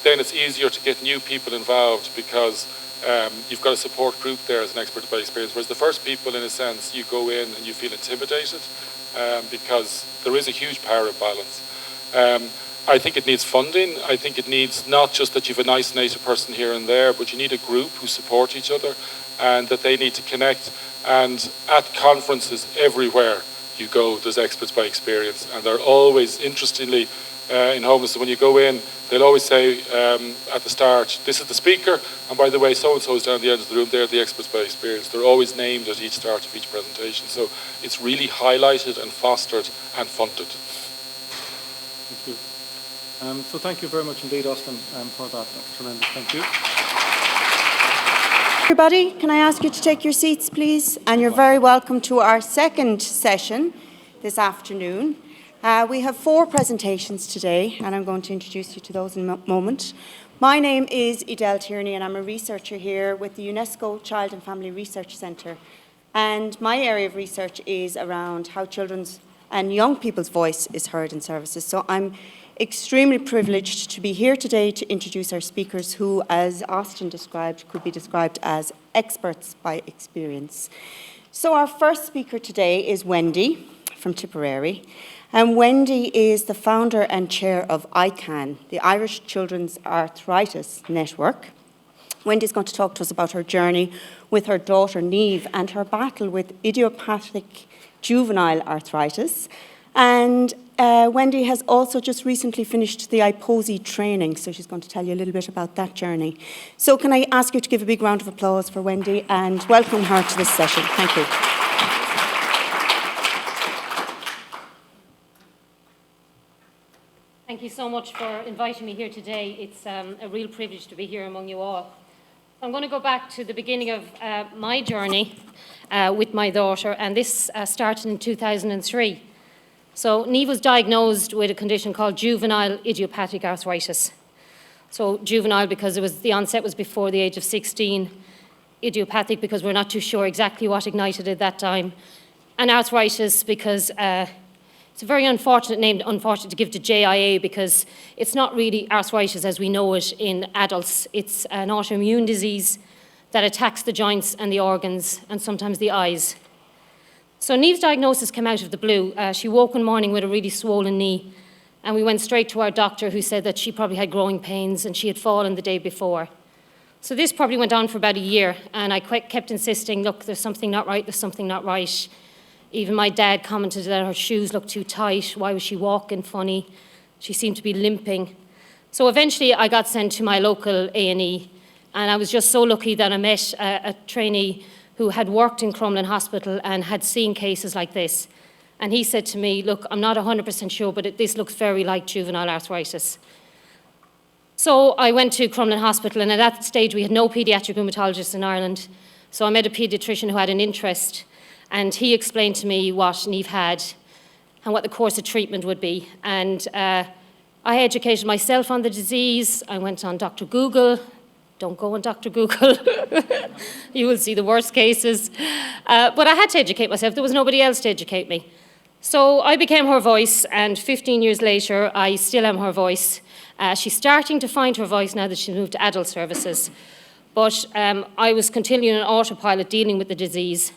then it's easier to get new people involved because you've got a support group there as an expert by experience. Whereas the first people, in a sense, you go in and you feel intimidated because there is a huge power imbalance. I think it needs funding. I think it needs not just that you have a nice native person here and there, but you need a group who support each other and that they need to connect. And at conferences everywhere you go, there's experts by experience. And they're always, interestingly, in homelessness, when you go in, they'll always say at the start, this is the speaker, and by the way, so-and-so is down the end of the room, they're the experts by experience. They're always named at each start of each presentation. So it's really highlighted and fostered and funded. Thank you. So thank you very much indeed, Austin, for that. That's tremendous. Thank you. Everybody, can I ask you to take your seats, please? And you're very welcome to our second session this afternoon. We have 4 presentations today, and I'm going to introduce you to those in a moment. My name is Edel Tierney, and I'm a researcher here with the UNESCO Child and Family Research Centre. And my area of research is around how children's and young people's voice is heard in services. So I'm extremely privileged to be here today to introduce our speakers who, as Austin described, could be described as experts by experience. So our first speaker today is Wendy from Tipperary. And Wendy is the founder and chair of ICAN, the Irish Children's Arthritis Network. Wendy's going to talk to us about her journey with her daughter Niamh and her battle with idiopathic juvenile arthritis. And Wendy has also just recently finished the IPOSI training, so she's going to tell you a little bit about that journey. So can I ask you to give a big round of applause for Wendy and welcome her to this session. Thank you. Thank you so much for inviting me here today. It's a real privilege to be here among you all. I'm going to go back to the beginning of my journey with my daughter, and this started in 2003. So Niamh was diagnosed with a condition called juvenile idiopathic arthritis. So juvenile because the onset was before the age of 16, idiopathic because we're not too sure exactly what ignited it at that time, and arthritis because it's a very unfortunate name, unfortunate to give to JIA because it's not really arthritis as we know it in adults. It's an autoimmune disease that attacks the joints and the organs and sometimes the eyes. So Neve's diagnosis came out of the blue. She woke one morning with a really swollen knee, and we went straight to our doctor, who said that she probably had growing pains and she had fallen the day before. So this probably went on for about a year, and I kept insisting, look, there's something not right, there's something not right. Even my dad commented that her shoes looked too tight. Why was she walking funny? She seemed to be limping. So eventually I got sent to my local A&E, and I was just so lucky that I met a trainee who had worked in Crumlin Hospital and had seen cases like this. And he said to me, look, I'm not 100% sure, but this looks very like juvenile arthritis. So I went to Crumlin Hospital, and at that stage we had no paediatric rheumatologists in Ireland. So I met a paediatrician who had an interest, and he explained to me what Neve had and what the course of treatment would be. And I educated myself on the disease. I went on Dr. Google. Don't go on Dr. Google. You will see the worst cases. But I had to educate myself. There was nobody else to educate me. So I became her voice, and 15 years later, I still am her voice. She's starting to find her voice now that she's moved to adult services. But I was continuing on autopilot dealing with the disease.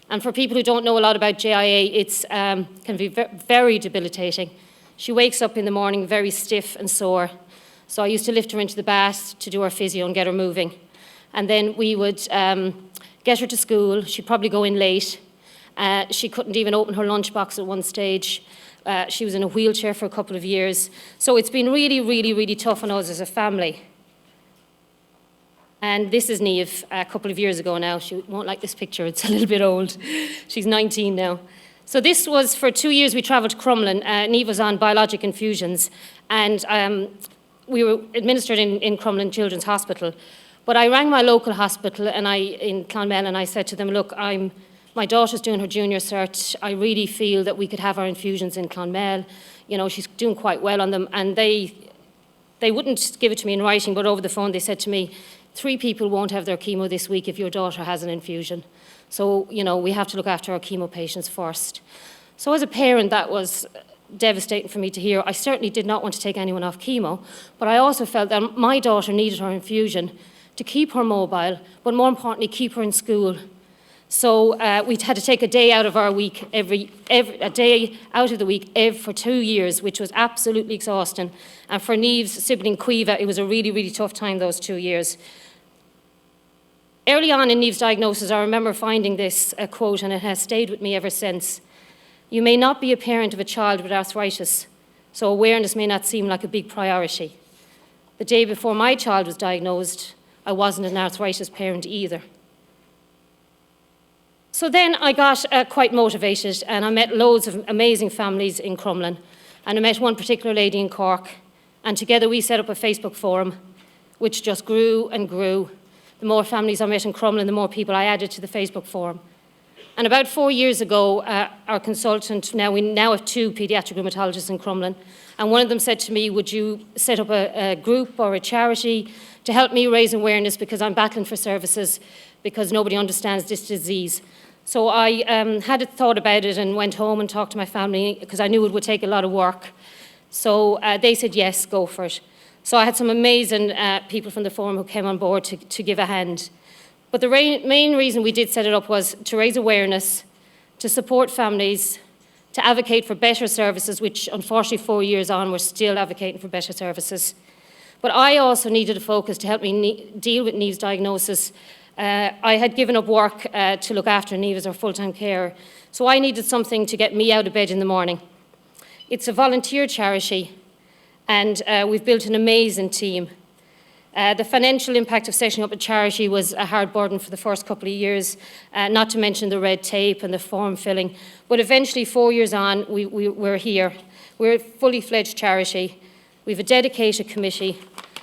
And for people who don't know a lot about JIA, it can be very debilitating. She wakes up in the morning very stiff and sore. So I used to lift her into the bath to do her physio and get her moving. And then we would get her to school. She'd probably go in late. She couldn't even open her lunchbox at one stage. She was in a wheelchair for a couple of years. So it's been really, really, really tough on us as a family. And this is Neve a couple of years ago now. She won't like this picture, it's a little bit old. She's 19 now. So this was, for 2 years we travelled to Crumlin. Neve was on biologic infusions, and we were administered in Crumlin Children's Hospital. But I rang my local hospital in Clonmel, and I said to them, look, my daughter's doing her junior cert. I really feel that we could have our infusions in Clonmel. You know, she's doing quite well on them. And they wouldn't give it to me in writing, but over the phone they said to me, 3 people won't have their chemo this week if your daughter has an infusion. So, you know, we have to look after our chemo patients first. So as a parent, that was devastating for me to hear. I certainly did not want to take anyone off chemo, but I also felt that my daughter needed her infusion to keep her mobile, but more importantly, keep her in school. So we had to take a day out of our week, a day out of the week for 2 years, which was absolutely exhausting. And for Neve's sibling Quiva, it was a really, really tough time, those 2 years. Early on in Neve's diagnosis, I remember finding this quote, and it has stayed with me ever since. You may not be a parent of a child with arthritis, so awareness may not seem like a big priority. The day before my child was diagnosed, I wasn't an arthritis parent either. So then I got quite motivated, and I met loads of amazing families in Crumlin, and I met one particular lady in Cork, and together we set up a Facebook forum, which just grew and grew. The more families I met in Crumlin, the more people I added to the Facebook forum. And about 4 years ago, our consultant, we now have 2 paediatric rheumatologists in Crumlin, and one of them said to me, would you set up a group or a charity to help me raise awareness, because I'm battling for services because nobody understands this disease. So I had a thought about it and went home and talked to my family, because I knew it would take a lot of work. So they said, yes, go for it. So I had some amazing people from the forum who came on board to give a hand. But the main reason we did set it up was to raise awareness, to support families, to advocate for better services, which unfortunately 4 years on, we're still advocating for better services. But I also needed a focus to help me deal with Neve's diagnosis. I had given up work to look after Neve as our full-time carer, so I needed something to get me out of bed in the morning. It's a volunteer charity, and we've built an amazing team. The financial impact of setting up a charity was a hard burden for the first couple of years, not to mention the red tape and the form filling. But eventually, 4 years on, we're here. We're a fully fledged charity. We have a dedicated committee,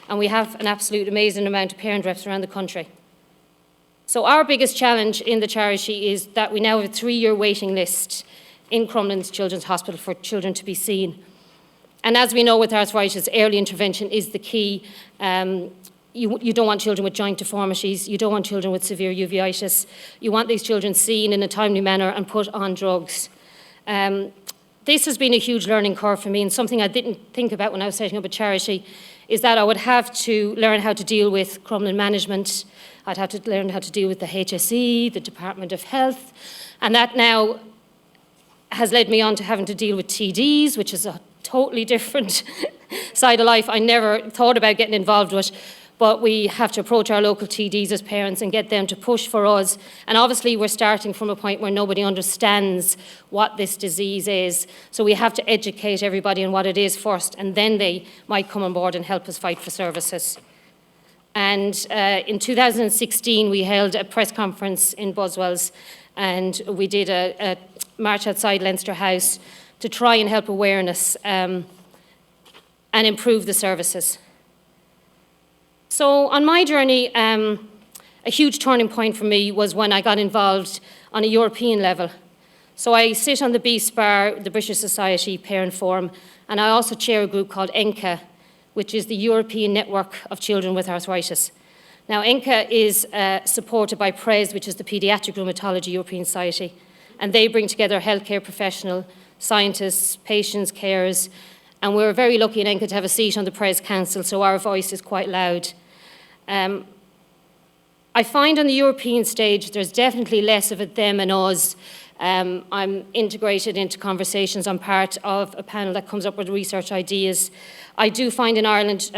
and we have an absolute amazing amount of parent reps around the country. So our biggest challenge in the charity is that we now have a 3-year waiting list in Crumlin's Children's Hospital for children to be seen. And as we know with arthritis, early intervention is the key. You don't want children with joint deformities. You don't want children with severe uveitis. You want these children seen in a timely manner and put on drugs. This has been a huge learning curve for me, and something I didn't think about when I was setting up a charity is that I would have to learn how to deal with Crumlin management. I'd have to learn how to deal with the HSE, the Department of Health, and that now has led me on to having to deal with TDs, which is a totally different side of life I never thought about getting involved with. But we have to approach our local TDs as parents and get them to push for us. And obviously we're starting from a point where nobody understands what this disease is. So we have to educate everybody on what it is first, and then they might come on board and help us fight for services. And in 2016, we held a press conference in Buswells, and we did a march outside Leinster House to try and help awareness and improve the services. So on my journey, a huge turning point for me was when I got involved on a European level. So I sit on the BSPAR, the British Society Parent Forum, and I also chair a group called ENCA, which is the European Network of Children with Arthritis. Now, ENCA is supported by PRES, which is the Paediatric Rheumatology European Society, and they bring together healthcare professionals, scientists, patients, carers, and we're very lucky in ENCA to have a seat on the PRES Council, so our voice is quite loud. I find on the European stage there's definitely less of a them and us. I'm integrated into conversations. I'm part of a panel that comes up with research ideas. I do find in Ireland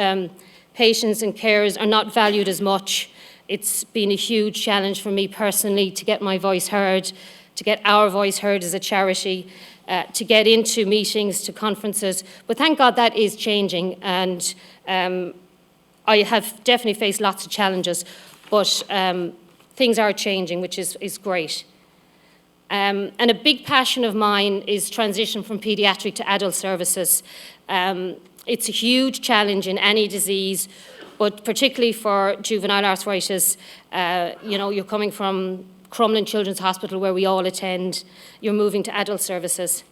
patients and carers are not valued as much. It's been a huge challenge for me personally to get my voice heard, to get our voice heard as a charity, to get into meetings, to conferences. But thank God that is changing, and I have definitely faced lots of challenges, but things are changing, which is great. And a big passion of mine is transition from paediatric to adult services. It's a huge challenge in any disease, but particularly for juvenile arthritis. You know, you're coming from Crumlin Children's Hospital, where we all attend, you're moving to adult services.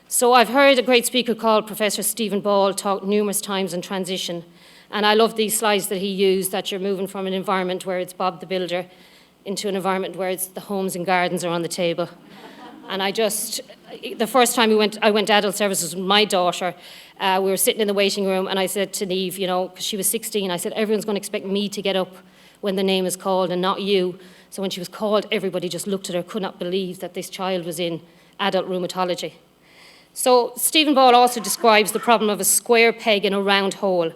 So I've heard a great speaker called Professor Stephen Ball talk numerous times on transition, and I love these slides that he used, that you're moving from an environment where it's Bob the Builder into an environment where it's the homes and gardens are on the table. And the first time I went to adult services with my daughter, we were sitting in the waiting room, and I said to Niamh, you know, because she was 16, I said, everyone's going to expect me to get up when the name is called and not you. So when she was called, everybody just looked at her, could not believe that this child was in adult rheumatology. So Stephen Ball also describes the problem of a square peg in a round hole.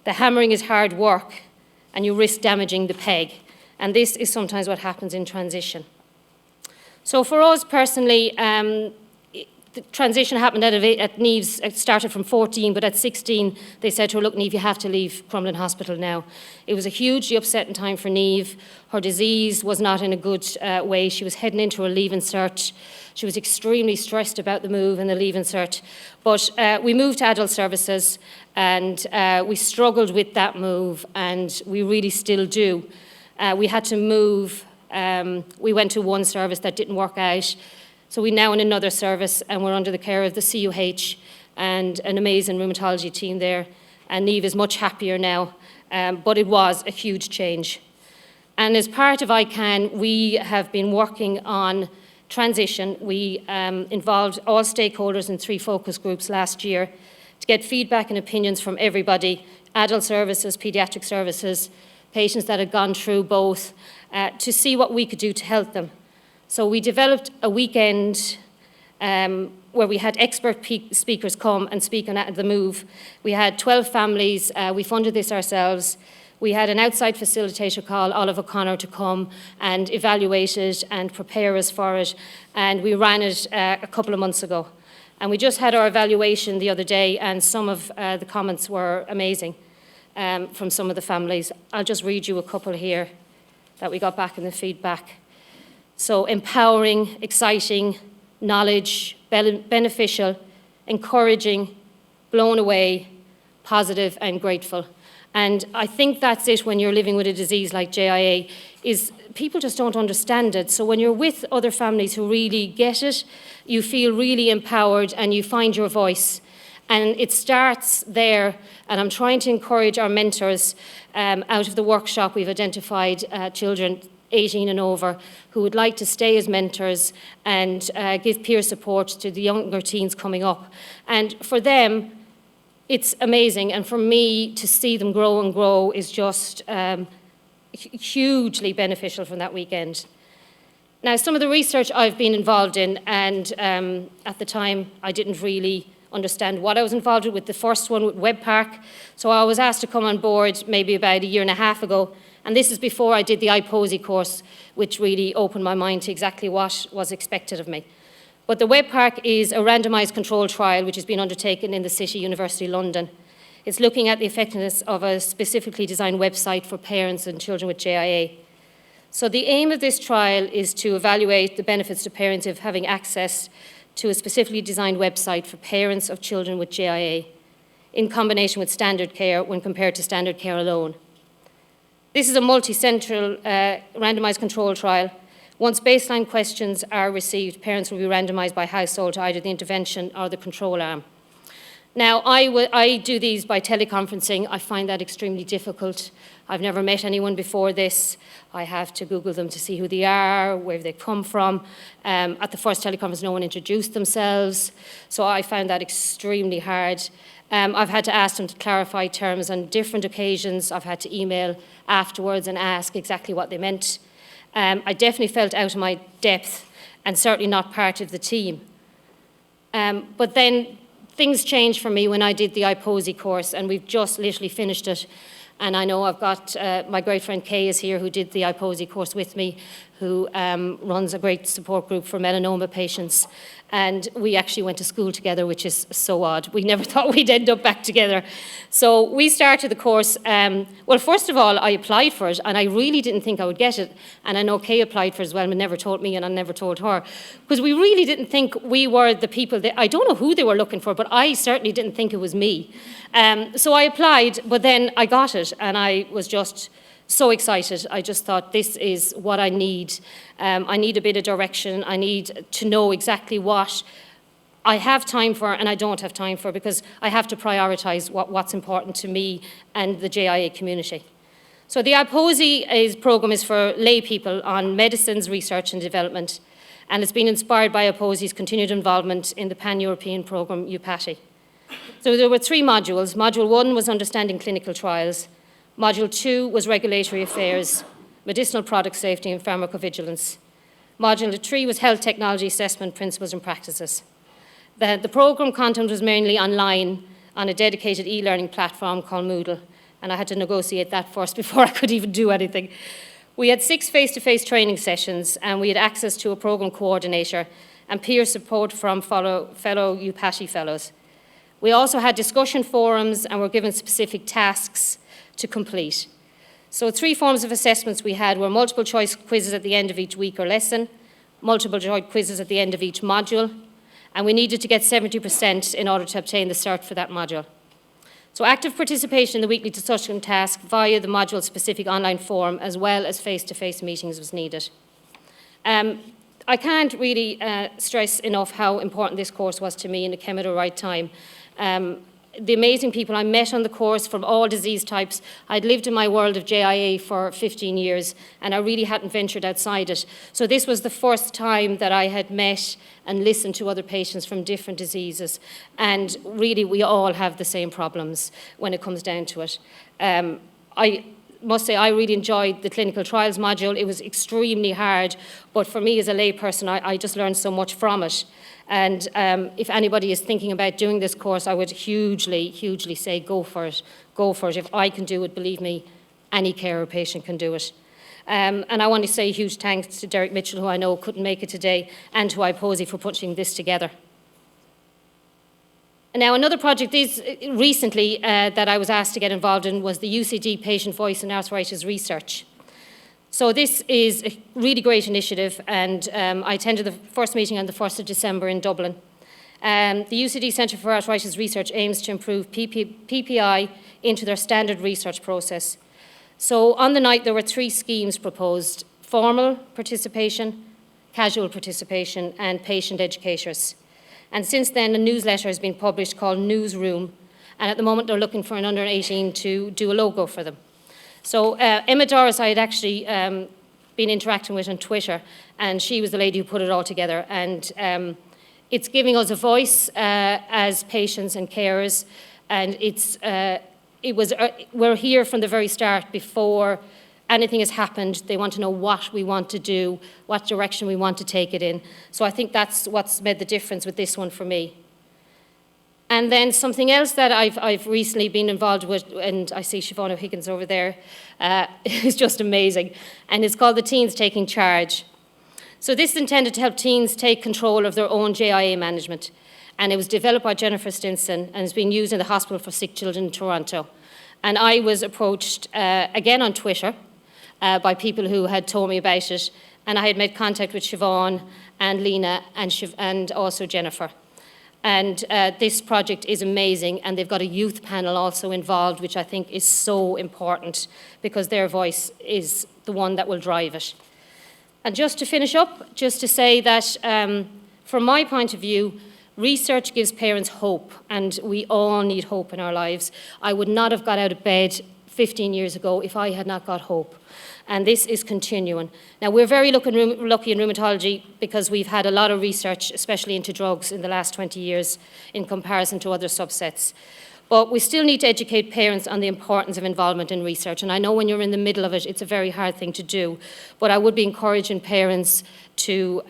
The hammering is hard work, and you risk damaging the peg. And this is sometimes what happens in transition. So for us personally, the transition happened at Niamh's, it started from 14, but at 16, they said to her, look, Niamh, you have to leave Crumlin Hospital now. It was a hugely upsetting time for Niamh. Her disease was not in a good way. She was heading into a leaving cert. She was extremely stressed about the move and the leaving cert. But we moved to adult services, and we struggled with that move, and we really still do. We had to move. We went to one service that didn't work out. So we're now in another service, and we're under the care of the CUH and an amazing rheumatology team there. And Niamh is much happier now, but it was a huge change. And as part of ICANN, we have been working on transition. We involved all stakeholders in 3 focus groups last year to get feedback and opinions from everybody, adult services, paediatric services, patients that had gone through both, to see what we could do to help them. So we developed a weekend where we had expert speakers come and speak on the move. We had 12 families. We funded this ourselves. We had an outside facilitator called Olive O'Connor to come and evaluate it and prepare us for it. And we ran it a couple of months ago. And we just had our evaluation the other day, and some of the comments were amazing from some of the families. I'll just read you a couple here that we got back in the feedback. So empowering, exciting, knowledge, beneficial, encouraging, blown away, positive and grateful. And I think that's it when you're living with a disease like JIA, is people just don't understand it. So when you're with other families who really get it, you feel really empowered and you find your voice. And it starts there, and I'm trying to encourage our mentors. Out of the workshop, we've identified children 18 and over who would like to stay as mentors and give peer support to the younger teens coming up. And for them, it's amazing. And for me, to see them grow and grow is just hugely beneficial from that weekend. Now, some of the research I've been involved in, and at the time I didn't really understand what I was involved with the first one with WebPark. So I was asked to come on board maybe about a year and a half ago. And this is before I did the IPOSI course, which really opened my mind to exactly what was expected of me. But the WebPark is a randomised control trial which has been undertaken in the City University London. It's looking at the effectiveness of a specifically designed website for parents and children with JIA. So the aim of this trial is to evaluate the benefits to parents of having access to a specifically designed website for parents of children with JIA in combination with standard care when compared to standard care alone. This is a multi-central randomised control trial. Once baseline questions are received, parents will be randomised by household to either the intervention or the control arm. Now, I do these by teleconferencing. I find that extremely difficult. I've never met anyone before this. I have to Google them to see who they are, where they come from. At the first teleconference, no one introduced themselves, so I found that extremely hard. I've had to ask them to clarify terms on different occasions. I've had to email afterwards and ask exactly what they meant. I definitely felt out of my depth and certainly not part of the team. But then things changed for me when I did the IPOSI course, and we've just literally finished it. And I know I've got my great friend Kay is here, who did the IPOSI course with me, who runs a great support group for melanoma patients. And we actually went to school together, which is so odd. We never thought we'd end up back together. So we started the course. Well, first of all, I applied for it, and I really didn't think I would get it. And I know Kay applied for it as well, but never told me, and I never told her. Because we really didn't think we were the people that, I don't know who they were looking for, but I certainly didn't think it was me. So I applied, but then I got it, and I was just so excited. I just thought, this is what I need. I need a bit of direction. I need to know exactly what I have time for and I don't have time for, because I have to prioritise what's important to me and the JIA community. So the IPOSI programme is for lay people on medicines, research and development, and it's been inspired by IPOSI's continued involvement in the pan-European programme UPATI. So there were 3 modules. Module 1 was understanding clinical trials. Module 2 was regulatory affairs, medicinal product safety and pharmacovigilance. Module 3 was health technology assessment principles and practices. The programme content was mainly online on a dedicated e-learning platform called Moodle, and I had to negotiate that first before I could even do anything. We had 6 face-to-face training sessions, and we had access to a programme coordinator and peer support from fellow UPATI fellows. We also had discussion forums and were given specific tasks to complete. So 3 forms of assessments we had were multiple choice quizzes at the end of each week or lesson, multiple choice quizzes at the end of each module, and we needed to get 70% in order to obtain the cert for that module. So active participation in the weekly discussion task via the module-specific online forum as well as face-to-face meetings was needed. I can't really stress enough how important this course was to me, and it came at the right time. The amazing people I met on the course from all disease types. I'd lived in my world of JIA for 15 years, and I really hadn't ventured outside it. So this was the first time that I had met and listened to other patients from different diseases. And really, we all have the same problems when it comes down to it. I must say I really enjoyed the clinical trials module. It was extremely hard, but for me as a layperson, I just learned so much from it. And if anybody is thinking about doing this course, I would hugely, hugely say go for it. Go for it. If I can do it, believe me, any carer patient can do it. And I want to say a huge thanks to Derek Mitchell, who I know couldn't make it today, and to IPOSI for putting this together. And now another project recently that I was asked to get involved in was the UCD Patient Voice and Arthritis Research. So this is a really great initiative, and I attended the first meeting on the 1st of December in Dublin. The UCD Centre for Arthritis Research aims to improve PPI into their standard research process. So on the night there were 3 schemes proposed: formal participation, casual participation and patient educators. And since then a newsletter has been published called Newsroom, and at the moment they're looking for an under 18 to do a logo for them. So Emma Doris I had actually been interacting with on Twitter, and she was the lady who put it all together. And it's giving us a voice as patients and carers, and we're here from the very start before anything has happened, they want to know what we want to do, what direction we want to take it in. So I think that's what's made the difference with this one for me. And then something else that I've recently been involved with, and I see Siobhan O'Higgins over there, is just amazing. And it's called the Teens Taking Charge. So this is intended to help teens take control of their own JIA management. And it was developed by Jennifer Stinson and is being used in the Hospital for Sick Children in Toronto. And I was approached again on Twitter by people who had told me about it. And I had made contact with Siobhan and Lena and also Jennifer. And this project is amazing, and they've got a youth panel also involved, which I think is so important because their voice is the one that will drive it. And just to finish up, just to say that from my point of view, research gives parents hope, and we all need hope in our lives. I would not have got out of bed 15 years ago if I had not got hope. And this is continuing. Now, we're very lucky in rheumatology because we've had a lot of research, especially into drugs, in the last 20 years in comparison to other subsets. But we still need to educate parents on the importance of involvement in research. And I know when you're in the middle of it, it's a very hard thing to do. But I would be encouraging parents to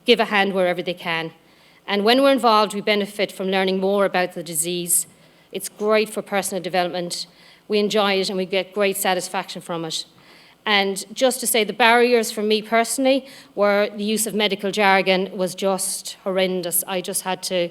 give a hand wherever they can. And when we're involved, we benefit from learning more about the disease. It's great for personal development. We enjoy it and we get great satisfaction from it. And just to say, the barriers for me personally were the use of medical jargon was just horrendous. I just had to,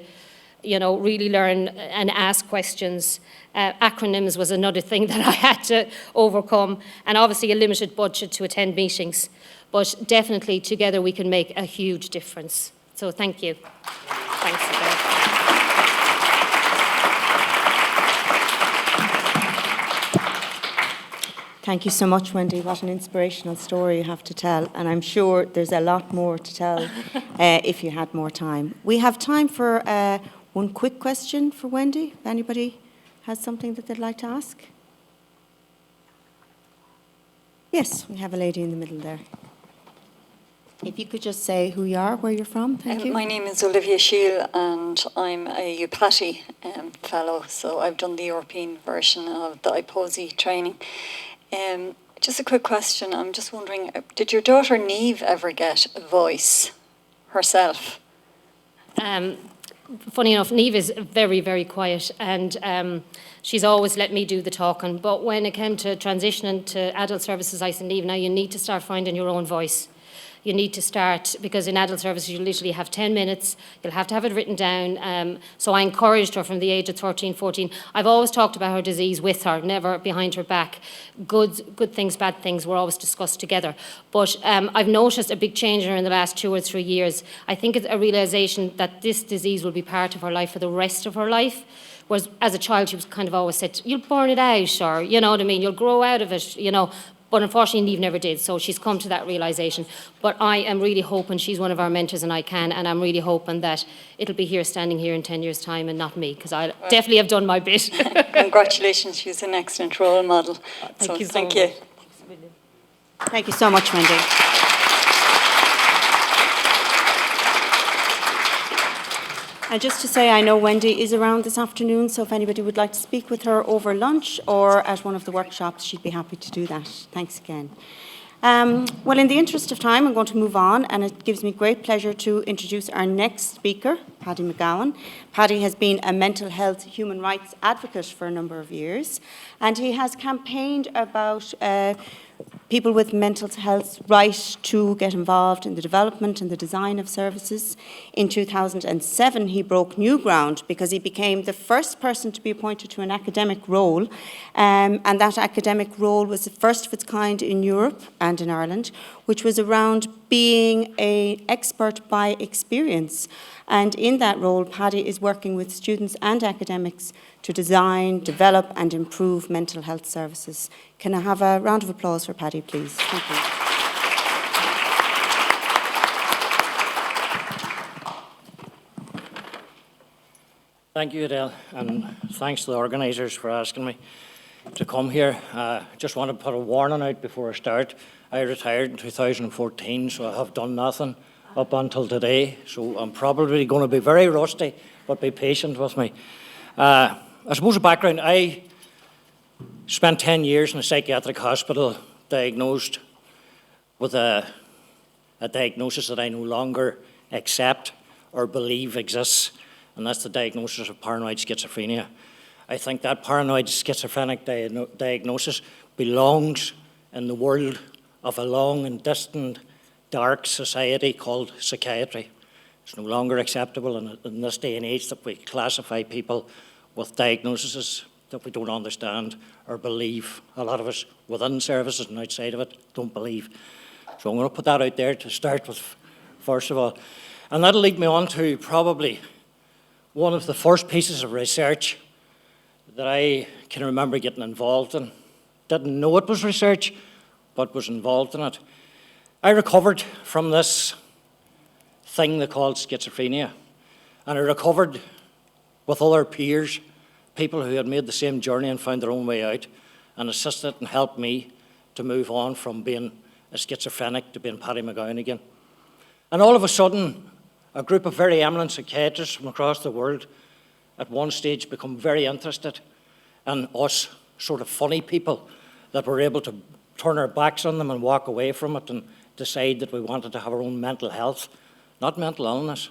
really learn and ask questions. Acronyms was another thing that I had to overcome, and obviously a limited budget to attend meetings. But definitely together we can make a huge difference. So thank you. Thanks again. Thank you so much, Wendy. What an inspirational story you have to tell. And I'm sure there's a lot more to tell if you had more time. We have time for one quick question for Wendy. If anybody has something that they'd like to ask. Yes, we have a lady in the middle there. If you could just say who you are, where you're from, thank you. My name is Olivia Shiel and I'm a UPATI fellow, so I've done the European version of the IPOSI training. Just a quick question, I'm just wondering, did your daughter Niamh ever get a voice herself? Funny enough, Niamh is very, very quiet, and she's always let me do the talking. But when it came to transitioning to adult services, I said, Niamh, now you need to start finding your own voice. You need to start, because in adult services you literally have 10 minutes, you'll have to have it written down. So I encouraged her from the age of 13, 14. I've always talked about her disease with her, never behind her back. Good things, bad things were always discussed together. But I've noticed a big change in her in the last 2 or 3 years. I think it's a realisation that this disease will be part of her life for the rest of her life. Whereas as a child, she was kind of always said, you'll burn it out, or, you know what I mean, you'll grow out of it, But unfortunately, Niamh never did, so she's come to that realisation. But I am really hoping she's one of our mentors, and and I'm really hoping that it'll be here, standing here in 10 years' time, and not me, because I definitely have done my bit. Congratulations, she's an excellent role model. Thank you so thank much. you. Thank you so much, Wendy. And just to say, I know Wendy is around this afternoon, so if anybody would like to speak with her over lunch or at one of the workshops, she'd be happy to do that. Thanks again. Well, in the interest of time, I'm going to move on, and it gives me great pleasure to introduce our next speaker, Paddy McGowan. Paddy has been a mental health human rights advocate for a number of years, and he has campaigned about people with mental health right to get involved in the development and the design of services. In 2007, he broke new ground because he became the first person to be appointed to an academic role, and that academic role was the first of its kind in Europe and in Ireland, which was around being an expert by experience. And in that role, Paddy is working with students and academics to design, develop and improve mental health services. Can I have a round of applause for Paddy, please? Thank you. Thank you, Adele, and thanks to the organisers for asking me to come here. Just want to put a warning out before I start. I retired in 2014, so I have done nothing up until today, so I'm probably going to be very rusty, but be patient with me. I suppose the background, I spent 10 years in a psychiatric hospital diagnosed with a diagnosis that I no longer accept or believe exists, and that's the diagnosis of paranoid schizophrenia. I think that paranoid schizophrenic diagnosis belongs in the world of a long and distant, dark society called psychiatry. It's no longer acceptable in this day and age that we classify people with diagnoses that we don't understand or believe. A lot of us within services and outside of it don't believe. So I'm going to put that out there to start with, first of all. And that'll lead me on to probably one of the first pieces of research that I can remember getting involved in. Didn't know it was research, but was involved in it. I recovered from this thing they called schizophrenia, and I recovered with other peers, people who had made the same journey and found their own way out, and assisted and helped me to move on from being a schizophrenic to being Paddy McGowan again. And all of a sudden, a group of very eminent psychiatrists from across the world at one stage become very interested in us sort of funny people that were able to turn our backs on them and walk away from it and decide that we wanted to have our own mental health, not mental illness,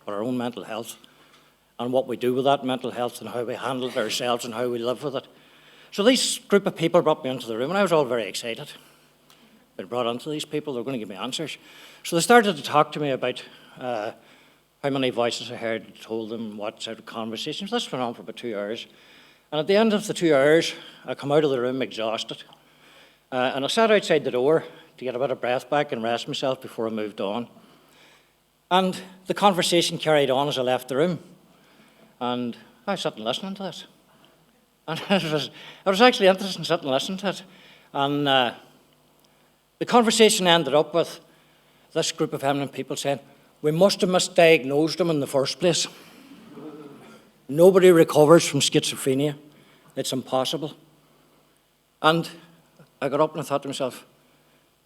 but our own mental health, and what we do with that mental health and how we handle it ourselves and how we live with it. So this group of people brought me into the room, and I was all very excited. Been brought into these people, they were going to give me answers. So they started to talk to me about how many voices I heard, told them what sort of conversations. This went on for about 2 hours. And at the end of the 2 hours, I come out of the room exhausted. And I sat outside the door to get a bit of breath back and rest myself before I moved on. And the conversation carried on as I left the room. And I was sitting listening to this. And I was actually interested in sitting listening to it. And the conversation ended up with this group of eminent people saying, we must have misdiagnosed him in the first place. Nobody recovers from schizophrenia. It's impossible. And I got up and I thought to myself,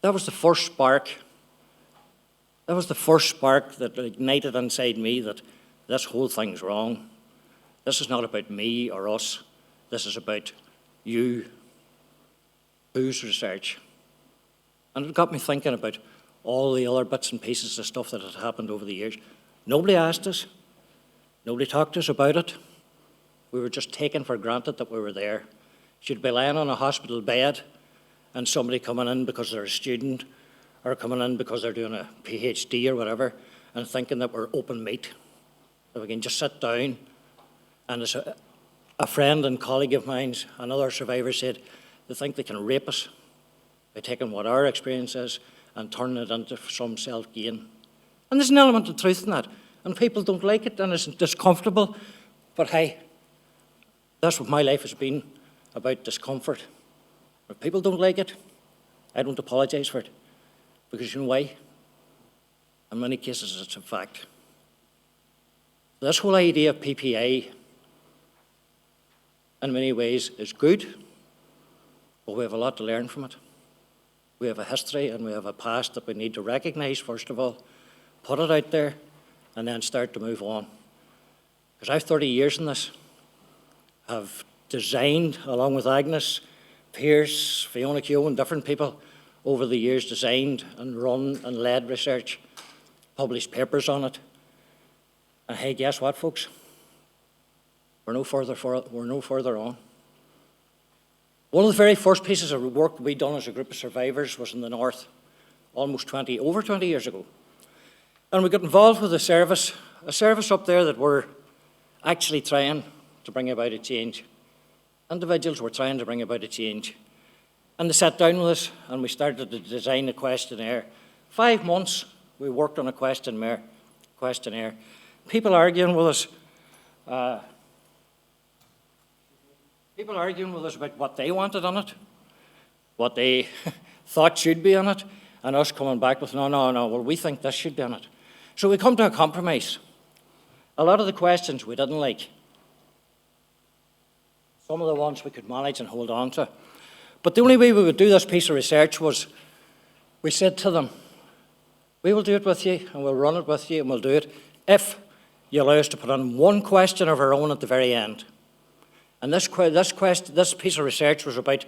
that was the first spark. That was the first spark that ignited inside me that this whole thing's wrong. This is not about me or us. This is about you. Whose research? And it got me thinking about all the other bits and pieces of stuff that had happened over the years. Nobody asked us. Nobody talked to us about it. We were just taken for granted that we were there. You'd be lying on a hospital bed and somebody coming in because they're a student or coming in because they're doing a PhD or whatever and thinking that we're open meat, that we can just sit down. And as a friend and colleague of mine, another survivor, said, they think they can rape us by taking what our experience is and turning it into some self-gain. And there's an element of truth in that. And people don't like it and it's discomfortable. But hey, that's what my life has been about, discomfort. If people don't like it, I don't apologise for it. Because you know why? In many cases, it's a fact. This whole idea of PPI, in many ways, is good, but we have a lot to learn from it. We have a history and we have a past that we need to recognise, first of all, put it out there, and then start to move on. Because I've 30 years in this. I've designed, along with Agnes, Pierce, Fiona Keogh, and different people over the years, designed and run and led research, published papers on it. And hey, guess what, folks? We're no further on. One of the very first pieces of work we done as a group of survivors was in the north, over 20 years ago. And we got involved with a service up there that were actually trying to bring about a change. Individuals were trying to bring about a change. And they sat down with us and we started to design a questionnaire. 5 months we worked on a questionnaire. People arguing with us. People arguing with us about what they wanted on it, what they thought should be on it, and us coming back with, no, well, we think this should be on it. So we come to a compromise. A lot of the questions we didn't like. Some of the ones we could manage and hold on to. But the only way we would do this piece of research was, we said to them, we will do it with you, and we'll run it with you, and we'll do it if you allow us to put on one question of our own at the very end. And this piece of research was about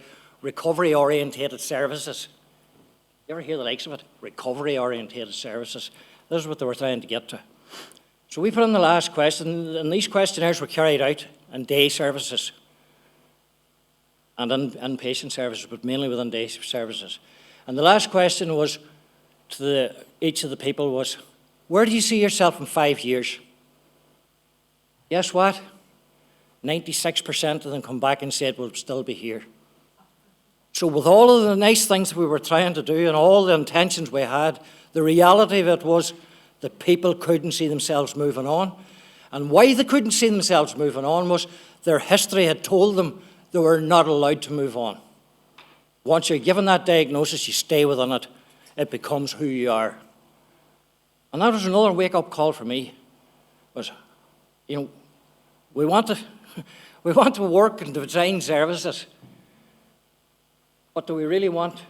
recovery-orientated services. You ever hear the likes of it? Recovery-orientated services. This is what they were trying to get to. So we put in the last question, and these questionnaires were carried out in day services and inpatient services, but mainly within day services. And the last question was to each of the people was, where do you see yourself in 5 years? Guess what? 96% of them come back and said, we'll still be here. So with all of the nice things we were trying to do and all the intentions we had, the reality of it was that people couldn't see themselves moving on. And why they couldn't see themselves moving on was their history had told them they were not allowed to move on. Once you're given that diagnosis, you stay within it. It becomes who you are. And that was another wake-up call for me. Was, you know, we want to work and design services, but do we really want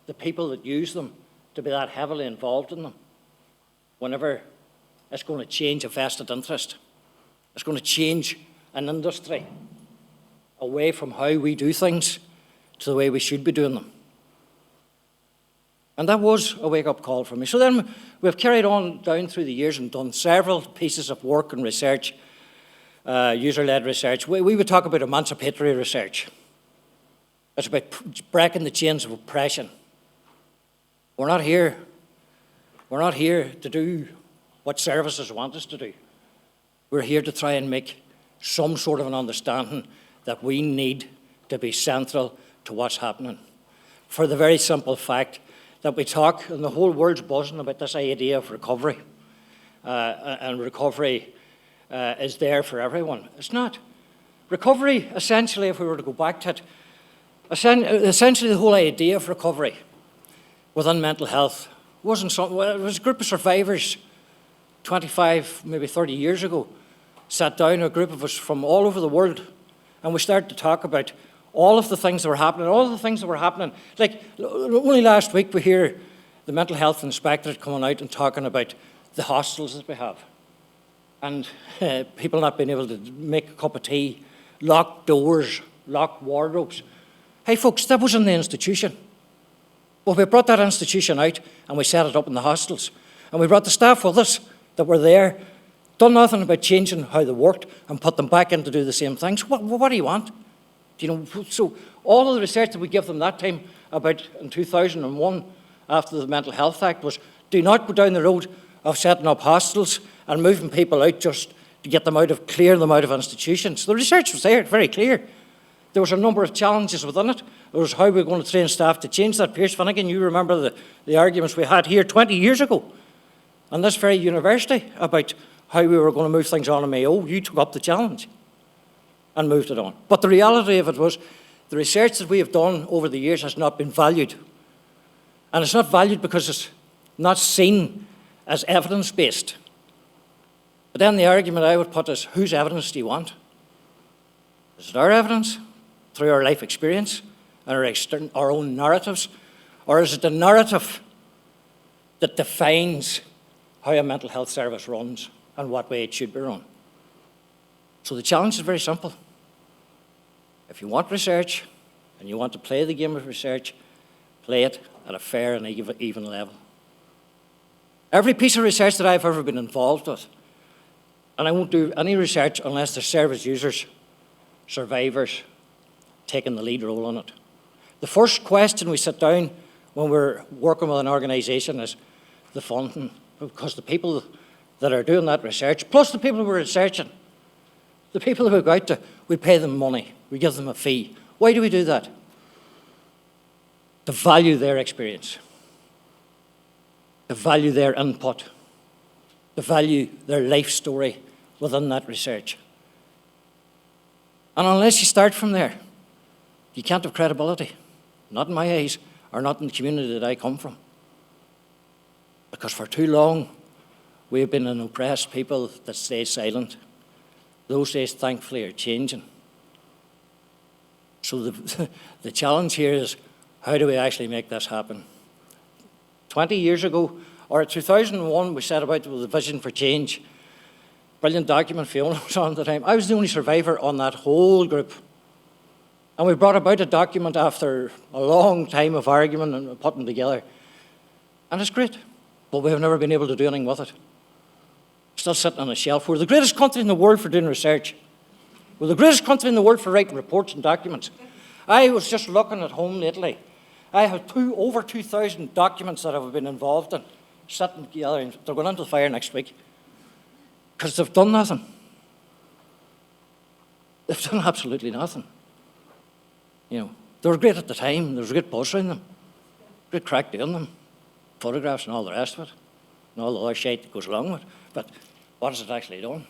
the people that use them to be that heavily involved in them whenever it's going to change a vested interest? It's going to change an industry away from how we do things to the way we should be doing them. And that was a wake-up call for me. So then we've carried on down through the years and done several pieces of work and research, user-led research. We would talk about emancipatory research. It's about breaking the chains of oppression. We're not here to do what services want us to do. We're here to try and make some sort of an understanding that we need to be central to what's happening. For the very simple fact that we talk, and the whole world's buzzing about this idea of recovery. And recovery is there for everyone. It's not. Recovery, essentially, if we were to go back to it, essentially the whole idea of recovery within mental health wasn't something, well, it was a group of survivors 25, maybe 30 years ago, sat down, a group of us from all over the world, and we started to talk about all of the things that were happening, Like, only last week we hear the mental health inspectorate coming out and talking about the hostels that we have. And people not being able to make a cup of tea, locked doors, locked wardrobes. Hey folks, that was in the institution. Well, we brought that institution out and we set it up in the hostels. And we brought the staff with us that were there, done nothing about changing how they worked and put them back in to do the same things. What do you want? You know, so all of the research that we give them that time about in 2001 after the Mental Health Act was do not go down the road of setting up hostels and moving people out just to get them clear them out of institutions. The research was there, very clear. There was a number of challenges within it. There was how we were going to train staff to change that. Pierce Finnegan, you remember the arguments we had here 20 years ago on this very university about how we were going to move things on in Mayo. You took up the challenge and moved it on. But the reality of it was the research that we have done over the years has not been valued. And it's not valued because it's not seen as evidence-based. But then the argument I would put is, whose evidence do you want? Is it our evidence through our life experience and our own narratives? Or is it the narrative that defines how a mental health service runs and what way it should be run? So the challenge is very simple. If you want research and you want to play the game of research, play it at a fair and even level. Every piece of research that I've ever been involved with, and I won't do any research unless there's service users, survivors, taking the lead role in it. The first question we sit down when we're working with an organisation is the funding, because the people that are doing that research, plus the people who are researching, the people who go out to, we pay them money, we give them a fee. Why do we do that? To value their experience, to value their input, to value their life story within that research. And unless you start from there, you can't have credibility, not in my eyes, or not in the community that I come from. Because for too long, we have been an oppressed people that stay silent. Those days, thankfully, are changing. So the challenge here is, how do we actually make this happen? 20 years ago, or 2001, we set about with a vision for change. Brilliant document, Fiona was on at the time. I was the only survivor on that whole group. And we brought about a document after a long time of argument and putting together. And it's great, but we have never been able to do anything with it. Still sitting on a shelf. We're the greatest country in the world for doing research. We're the greatest country in the world for writing reports and documents. I was just looking at home lately. I have over 2,000 documents that I've been involved in, sitting together, and they're going into the fire next week. Because they've done nothing. They've done absolutely nothing. You know, they were great at the time. There was a great buzz around them. Great crack doing them. Photographs and all the rest of it. And all the other shit that goes along with it. But what has it actually done?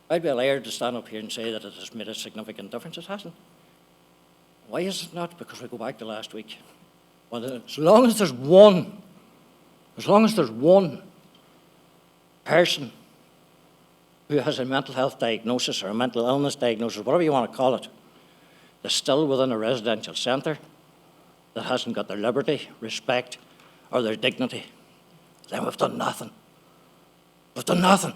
I'd be a liar to stand up here and say that it has made a significant difference. It hasn't. Why is it not? Because we go back to last week. Well, as long as there's one person who has a mental health diagnosis or a mental illness diagnosis, whatever you want to call it, that's still within a residential centre, that hasn't got their liberty, respect, or their dignity, then we've done nothing. We've done nothing.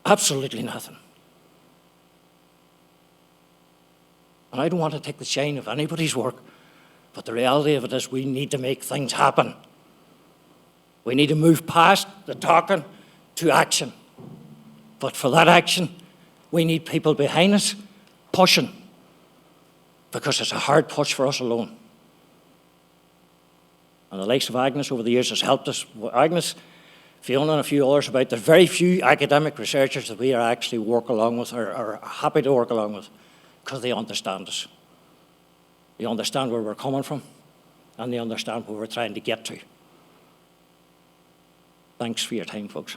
Absolutely nothing. And I don't want to take the shine of anybody's work, but the reality of it is we need to make things happen. We need to move past the talking to action. But for that action, we need people behind us pushing, because it's a hard push for us alone. And the likes of Agnes over the years has helped us. Agnes, Fiona and a few others about, there's very few academic researchers that we are actually work along with or are happy to work along with, because they understand us. They understand where we're coming from, and they understand where we're trying to get to. Thanks for your time, folks.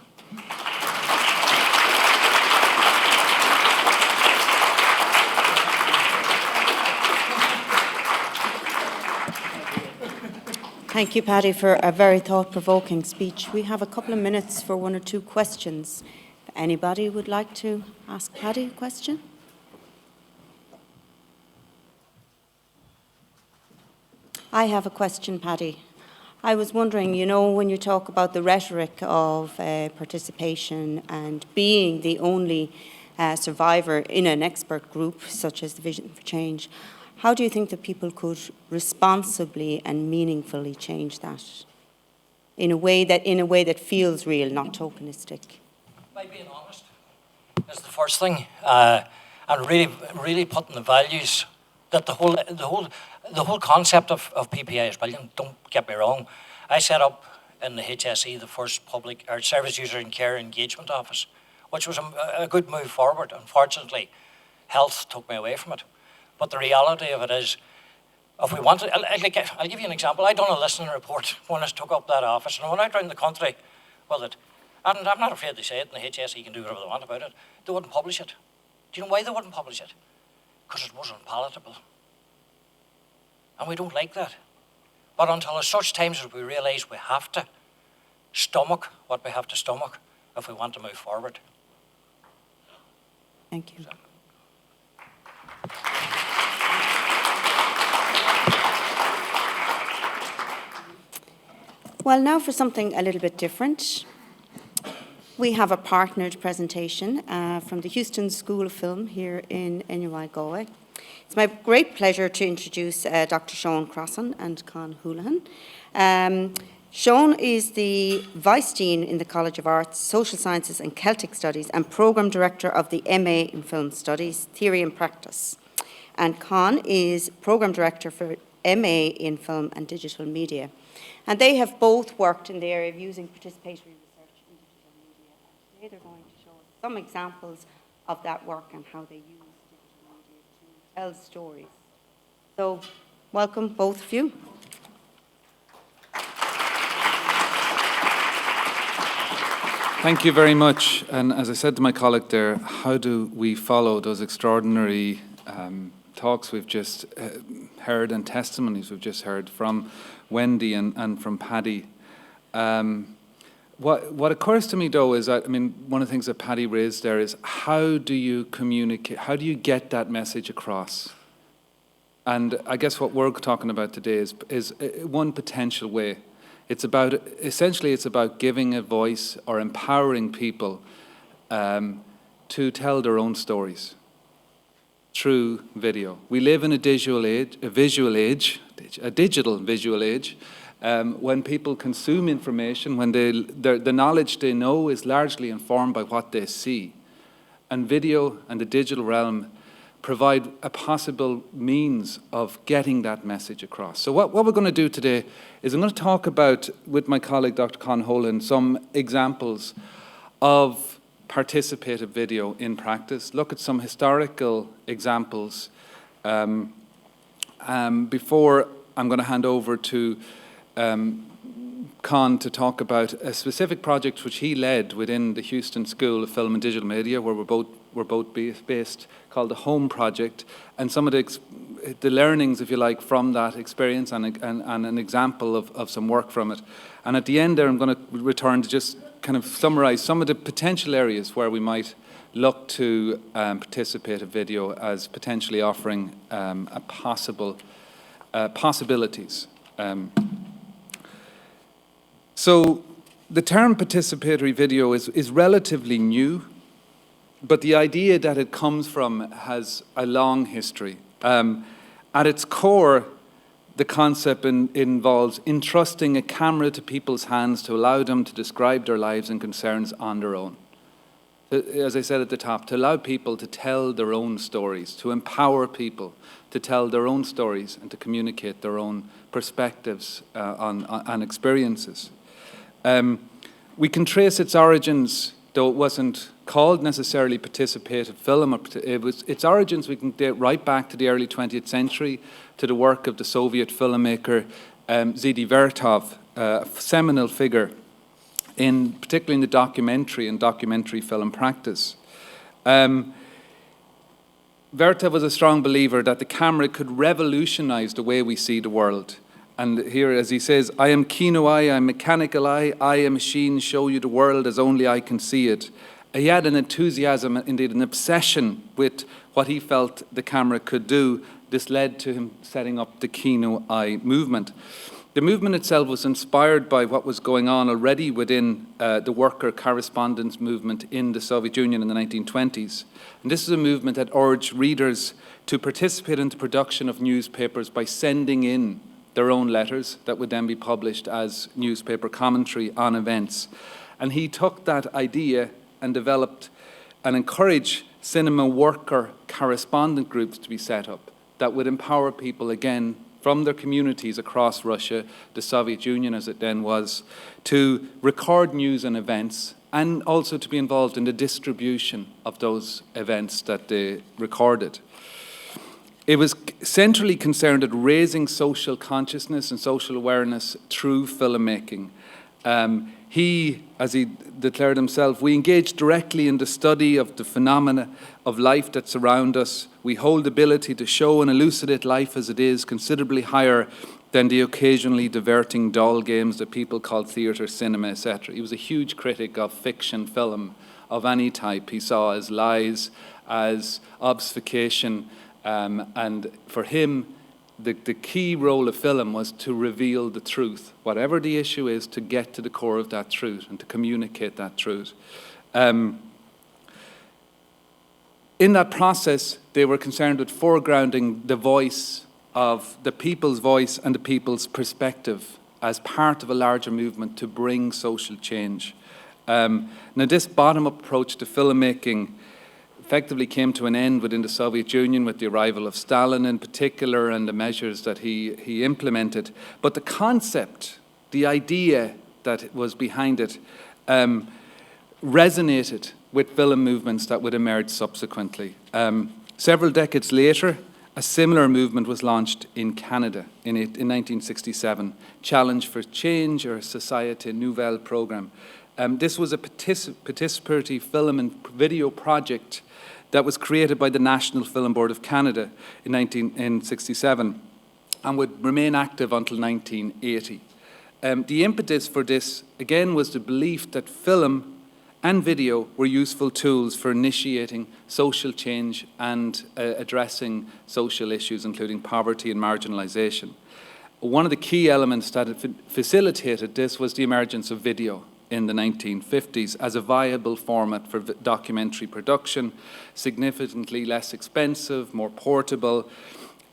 Thank you, Paddy, for a very thought-provoking speech. We have a couple of minutes for one or two questions. If anybody would like to ask Paddy a question? I have a question, Paddy. I was wondering, you know, when you talk about the rhetoric of participation and being the only survivor in an expert group, such as the Vision for Change, how do you think that people could responsibly and meaningfully change that in a way that feels real, not tokenistic? By being honest is the first thing, and really putting the values that the whole concept of PPI is brilliant. Don't get me wrong. I set up in the HSE the first public or service user and care engagement office, which was a good move forward. Unfortunately, health took me away from it. But the reality of it is, if we want to, I'll give you an example. I done a listening report when I took up that office, and I went out around the country with it. And I'm not afraid to say it, and the HSE can do whatever they want about it. They wouldn't publish it. Do you know why they wouldn't publish it? Because it wasn't palatable. And we don't like that. But until at such times as we realise we have to stomach what we have to stomach if we want to move forward. Thank you. Well, now for something a little bit different. We have a partnered presentation from the Houston School of Film here in NUI Galway. It's my great pleasure to introduce Dr. Sean Crossan and Con Houlihan. Sean is the Vice Dean in the College of Arts, Social Sciences and Celtic Studies and Programme Director of the MA in Film Studies, Theory and Practice. And Con is Programme Director for MA in Film and Digital Media. And they have both worked in the area of using participatory research in digital media. And today they're going to show us some examples of that work and how they use digital media to tell stories. So, welcome both of you. Thank you very much. And as I said to my colleague there, how do we follow those extraordinary talks we've just heard and testimonies we've just heard from Wendy and from Paddy? What occurs to me, though, is that, I mean, one of the things that Paddy raised there is how do you communicate, how do you get that message across? And I guess what we're talking about today is one potential way. It's about, essentially, it's about giving a voice or empowering people to tell their own stories. through video. We live in a digital visual age, when people consume information, when the knowledge they know is largely informed by what they see. And video and the digital realm provide a possible means of getting that message across. So what we're going to do today is I'm going to talk about, with my colleague Dr. Con Holan, some examples of participative video in practice, look at some historical examples before I'm going to hand over to Con to talk about a specific project which he led within the Houston School of Film and Digital Media, where we're both based, called the Home Project, and some of the learnings, if you like, from that experience and an example of some work from it. And at the end there, I'm going to return to just kind of summarize some of the potential areas where we might look to participative video as potentially offering possibilities. So the term participatory video is relatively new, but the idea that it comes from has a long history. At its core, the concept involves entrusting a camera to people's hands to allow them to describe their lives and concerns on their own. As I said at the top, to allow people to tell their own stories, to empower people to tell their own stories and to communicate their own perspectives on experiences. We can trace its origins, though it wasn't called necessarily participative film. Its origins we can date right back to the early 20th century, to the work of the Soviet filmmaker Zidi Vertov, a seminal figure, particularly in the documentary and documentary film practice. Vertov was a strong believer that the camera could revolutionize the way we see the world. And here, as he says, I am kino eye, I am mechanical eye, I am machine, show you the world as only I can see it. He had an enthusiasm, indeed an obsession with what he felt the camera could do. This led to him setting up the kino eye movement. The movement itself was inspired by what was going on already within the worker correspondence movement in the Soviet Union in the 1920s. And this is a movement that urged readers to participate in the production of newspapers by sending in their own letters that would then be published as newspaper commentary on events. And he took that idea and developed and encouraged cinema worker correspondent groups to be set up that would empower people, again, from their communities across Russia, the Soviet Union as it then was, to record news and events, and also to be involved in the distribution of those events that they recorded. It was centrally concerned at raising social consciousness and social awareness through filmmaking. He, as he declared himself, we engage directly in the study of the phenomena of life that surround us. We hold the ability to show and elucidate life as it is considerably higher than the occasionally diverting doll games that people call theatre, cinema, etc. He was a huge critic of fiction film of any type. He saw as lies, as obfuscation, and for him, the key role of film was to reveal the truth, whatever the issue is, to get to the core of that truth and to communicate that truth. In that process, they were concerned with foregrounding the voice of the people's voice and the people's perspective as part of a larger movement to bring social change. Now, this bottom-up approach to filmmaking effectively came to an end within the Soviet Union with the arrival of Stalin in particular and the measures that he implemented. But the concept, the idea that was behind it, resonated with film movements that would emerge subsequently. Several decades later, a similar movement was launched in Canada in 1967, Challenge for Change, or Société Nouvelle program. This was a participatory film and video project that was created by the National Film Board of Canada in 1967 and would remain active until 1980. The impetus for this, again, was the belief that film and video were useful tools for initiating social change and addressing social issues, including poverty and marginalization. One of the key elements that facilitated this was the emergence of video. in the 1950s as a viable format for documentary production, significantly less expensive, more portable,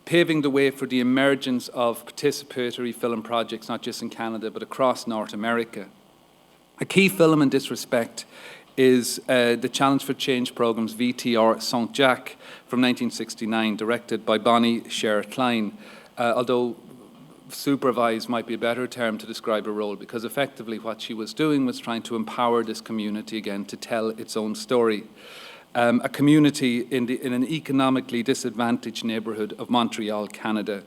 paving the way for the emergence of participatory film projects, not just in Canada, but across North America. A key film in this respect is the Challenge for Change program's VTR Saint-Jacques from 1969, directed by Bonnie Sher-Klein, although supervise might be a better term to describe her role, because effectively what she was doing was trying to empower this community again to tell its own story. A community in an economically disadvantaged neighbourhood of Montreal, Canada,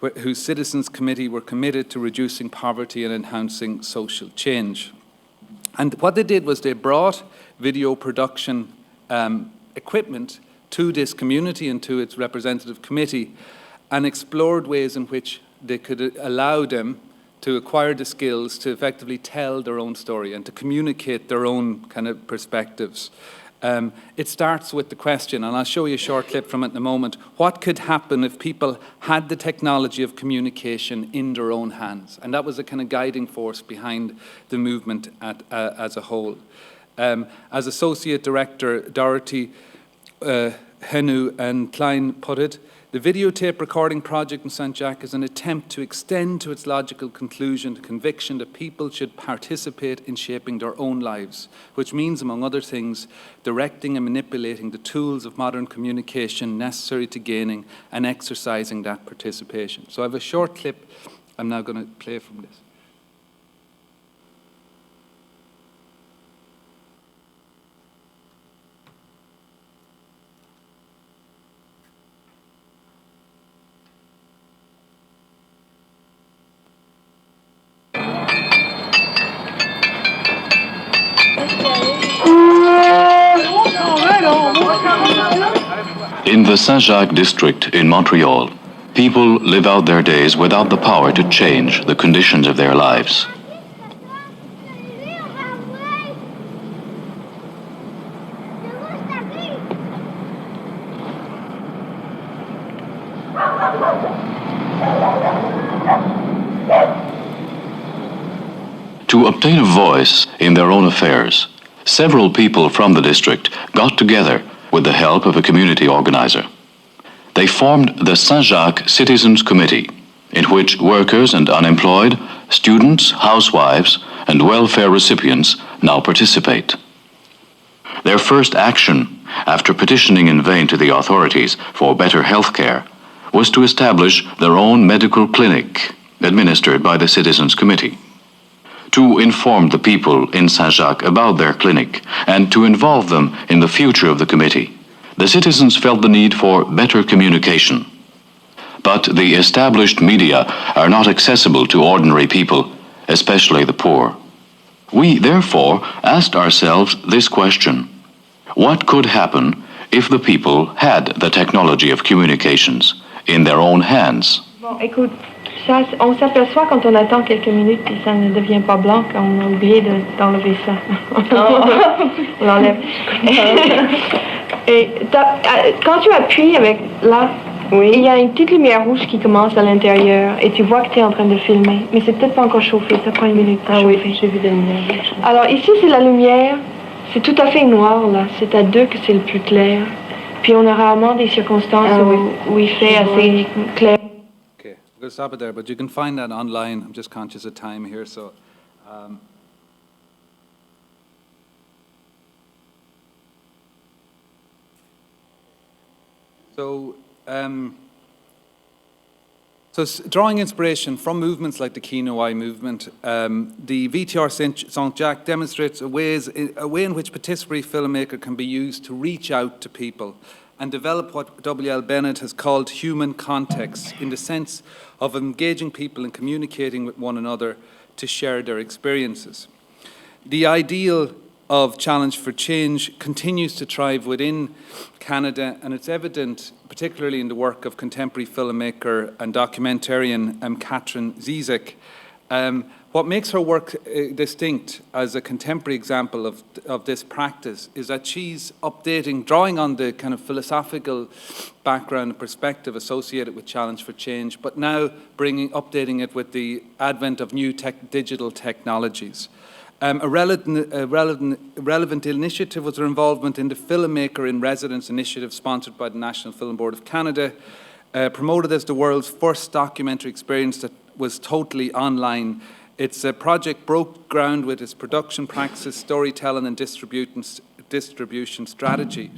whose citizens' committee were committed to reducing poverty and enhancing social change. And what they did was they brought video production equipment to this community and to its representative committee and explored ways in which they could allow them to acquire the skills to effectively tell their own story and to communicate their own kind of perspectives. It starts with the question, and I'll show you a short clip from it in a moment, what could happen if people had the technology of communication in their own hands? And that was a kind of guiding force behind the movement as a whole. As Associate Director Dorothy Henu and Klein put it, the videotape recording project in Saint-Jacques is an attempt to extend to its logical conclusion the conviction that people should participate in shaping their own lives, which means, among other things, directing and manipulating the tools of modern communication necessary to gaining and exercising that participation. So I have a short clip I'm now going to play from this. In the Saint-Jacques district in Montreal, people live out their days without the power to change the conditions of their lives. To obtain a voice in their own affairs, several people from the district got together with the help of a community organizer. They formed the Saint-Jacques Citizens Committee, in which workers and unemployed, students, housewives, and welfare recipients now participate. Their first action, after petitioning in vain to the authorities for better health care, was to establish their own medical clinic, administered by the Citizens Committee. To inform the people in Saint-Jacques about their clinic and to involve them in the future of the committee, the citizens felt the need for better communication. But the established media are not accessible to ordinary people, especially the poor. We, therefore, asked ourselves this question: what could happen if the people had the technology of communications in their own hands? Bon, écoute, on s'aperçoit quand on attend quelques minutes et ça ne devient pas blanc qu'on a oublié d'enlever ça. On l'enlève. Et quand tu appuies avec là, oui, il y a une petite lumière rouge qui commence à l'intérieur et tu vois que tu es en train de filmer. Mais c'est peut-être pas encore chauffé, ça prend une minute pour chauffer. Oui, j'ai vu des lumières rouges. Alors ici c'est la lumière, c'est tout à fait noir là, c'est à 2 que c'est le plus clair. Puis on a rarement des circonstances où il fait assez clair. We'll stop it there, but you can find that online. I'm just conscious of time here, so. Drawing inspiration from movements like the NUI movement, the VTR Saint-Jacques demonstrates a way in which participatory filmmaker can be used to reach out to people and develop what W.L. Bennett has called human context, in the sense of engaging people and communicating with one another to share their experiences. The ideal of Challenge for Change continues to thrive within Canada, and it's evident particularly in the work of contemporary filmmaker and documentarian Katrin Zizek. What makes her work distinct as a contemporary example of this practice is that she's updating, drawing on the kind of philosophical background and perspective associated with Challenge for Change, but now updating it with the advent of new digital technologies. A relevant initiative was her involvement in the Filmmaker in Residence initiative sponsored by the National Film Board of Canada, promoted as the world's first documentary experience that was totally online. Its project broke ground with its production practices, storytelling and distribution strategy.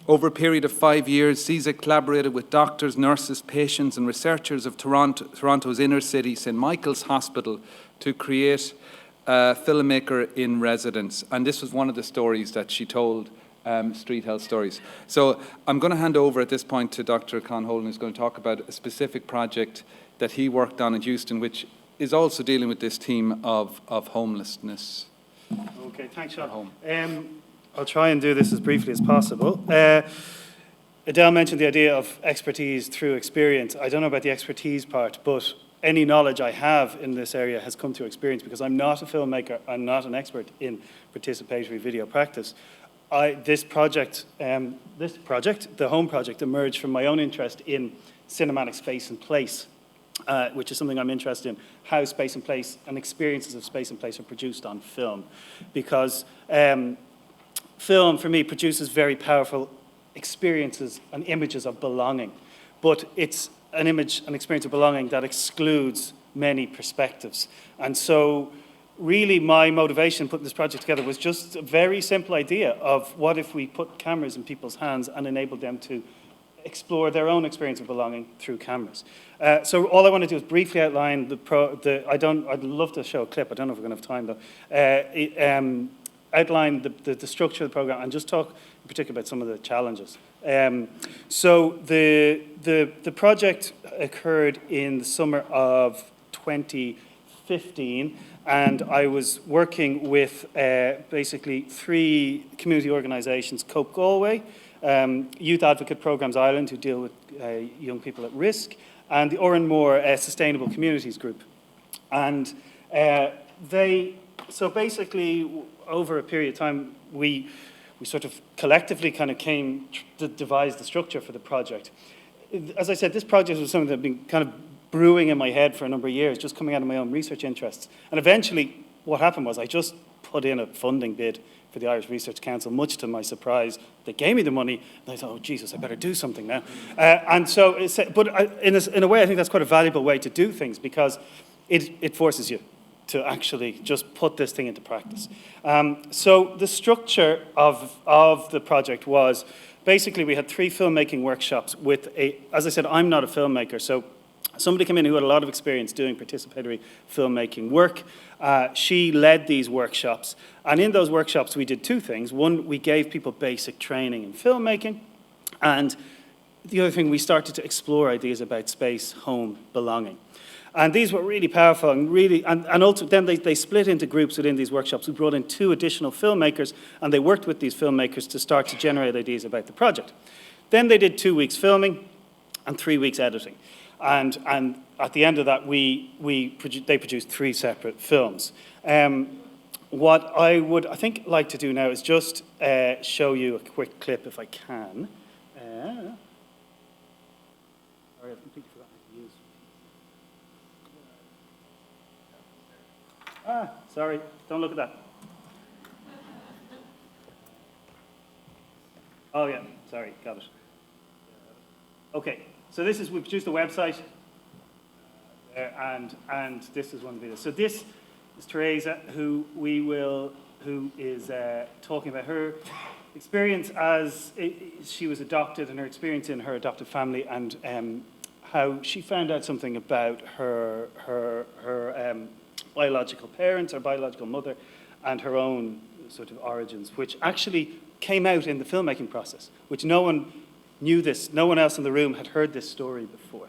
Over a period of 5 years, CISA collaborated with doctors, nurses, patients and researchers of Toronto's inner city, St. Michael's Hospital, to create Filmmaker in Residence. And this was one of the stories that she told, Street Health Stories. So I'm going to hand over at this point to Dr. Con Holden, who's going to talk about a specific project that he worked on in Houston, which is also dealing with this theme of homelessness. Okay, thanks, Sean. I'll try and do this as briefly as possible. Adele mentioned the idea of expertise through experience. I don't know about the expertise part, but any knowledge I have in this area has come through experience because I'm not a filmmaker, I'm not an expert in participatory video practice. This project, the Home Project, emerged from my own interest in cinematic space and place, which is something I'm interested in, how space and place and experiences of space and place are produced on film. Because film, for me, produces very powerful experiences and images of belonging. But it's an experience of belonging that excludes many perspectives. And so really my motivation putting this project together was just a very simple idea of what if we put cameras in people's hands and enabled them to explore their own experience of belonging through cameras. So all I want to do is briefly outline I'd love to show a clip, I don't know if we're going to have time though, outline the structure of the program and just talk in particular about some of the challenges. So the project occurred in the summer of 2015, and I was working with basically 3 community organisations: Cope Galway, Youth Advocate Programs Ireland, who deal with young people at risk, and the Oranmore Sustainable Communities Group. And so basically, over a period of time, we sort of collectively kind of came to devise the structure for the project. As I said, this project was something that had been kind of brewing in my head for a number of years, just coming out of my own research interests. And eventually, what happened was I just put in a funding bid for the Irish Research Council, much to my surprise. They gave me the money, and I thought, oh, Jesus, I better do something now. In a way, I think that's quite a valuable way to do things, because it forces you to actually just put this thing into practice. So the structure of the project was, basically we had 3 filmmaking workshops with as I said, I'm not a filmmaker, so somebody came in who had a lot of experience doing participatory filmmaking work. She led these workshops, and in those workshops we did 2 things. One, we gave people basic training in filmmaking, and the other thing, we started to explore ideas about space, home, belonging. And these were really powerful and really, and also then they split into groups within these workshops. We brought in 2 additional filmmakers, and they worked with these filmmakers to start to generate ideas about the project. Then they did 2 weeks filming and 3 weeks editing. And at the end of that, they produced 3 separate films. What I would, I think, like to do now is just show you a quick clip, if I can. Sorry, I've completely forgotten to use. Sorry, don't look at that. Oh yeah, sorry, got it. Okay, so this is, we produced a website, and this is one of the videos. So this is Teresa, who is talking about her experience as she was adopted and her experience in her adoptive family, and how she found out something about her biological parents, her biological mother, and her own sort of origins, which actually came out in the filmmaking process, which no one knew this, no one else in the room had heard this story before.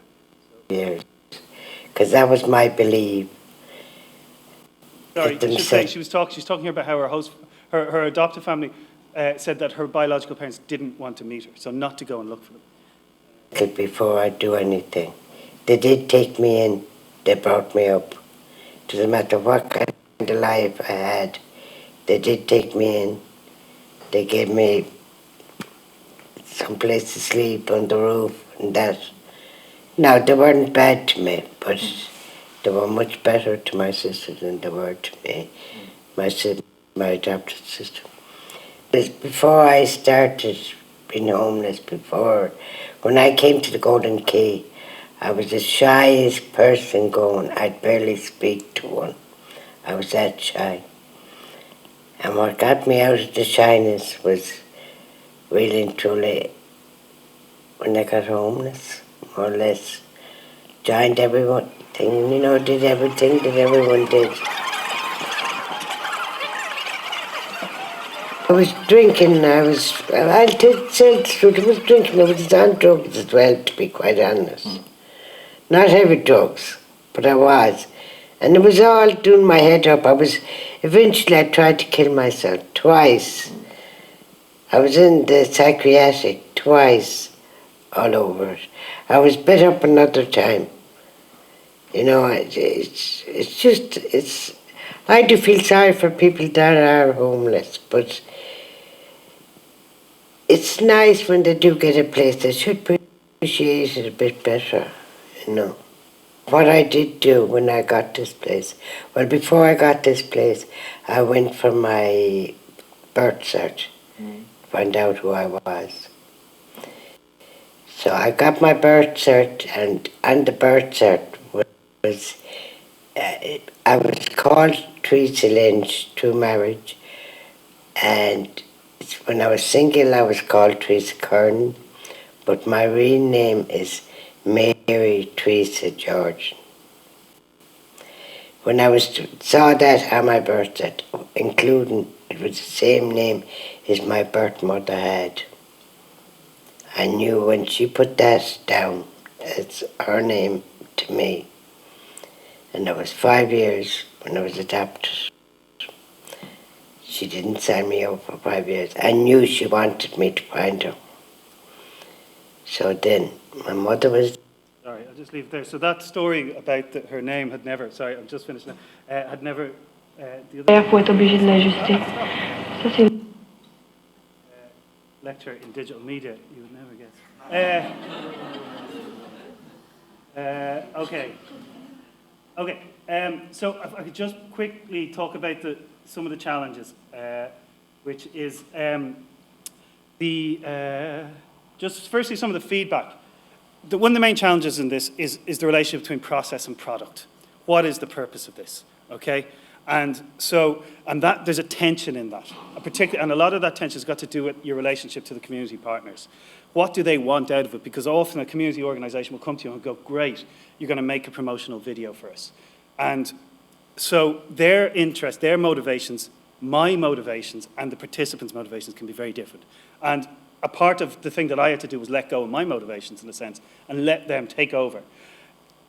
Years, because that was my belief. Sorry, I should say, she's talking about how her adoptive family said that her biological parents didn't want to meet her, so not to go and look for them. Before I do anything, they did take me in, they brought me up. Doesn't matter what kind of life I had, they did take me in. They gave me some place to sleep on the roof and that. Now, they weren't bad to me, but they were much better to my sister than they were to me. my adopted sister. Before I started being homeless, when I came to the Golden Key, I was the shyest person going. I'd barely speak to one. I was that shy. And what got me out of the shyness was really and truly when I got homeless, more or less. Joined everyone, did everything that everyone did. I was drinking, I was drinking, I was on drugs as well, to be quite honest. Not heavy drugs, but I was. And it was all doing my head up. Eventually I tried to kill myself twice. I was in the psychiatric twice, all over it. I was bit up another time. I do feel sorry for people that are homeless, but it's nice when they do get a place. They should appreciate it a bit better, What I did do when I got this place, well, before I got this place, I went for my birth cert, find out who I was. So I got my birth cert, and on the birth cert was, I was called Teresa Lynch through marriage, and when I was single I was called Teresa Kern, but my real name is Mary Teresa George. When I saw that on my birth cert, including it was the same name as my birth mother had, I knew when she put that down, it's her name to me. And I was 5 years when I was adopted. She didn't sign me up for 5 years. I knew she wanted me to find her. So then, my mother was... Sorry, I'll just leave it there. So that story about her name had never... Sorry, I'm just finished now. Had never... Faut être obligé de l'ajuster. Ça, c'est... Lecture in digital media, you would never guess. Okay. So I could just quickly talk about some of the challenges, which is just firstly some of the feedback. One of the main challenges in this is the relationship between process and product. What is the purpose of this? Okay. And that there's a tension in that, and a lot of that tension has got to do with your relationship to the community partners. What do they want out of it? Because often a community organisation will come to you and go, great, you're going to make a promotional video for us. And so their interest, their motivations, my motivations, and the participants' motivations can be very different. And a part of the thing that I had to do was let go of my motivations, in a sense, and let them take over.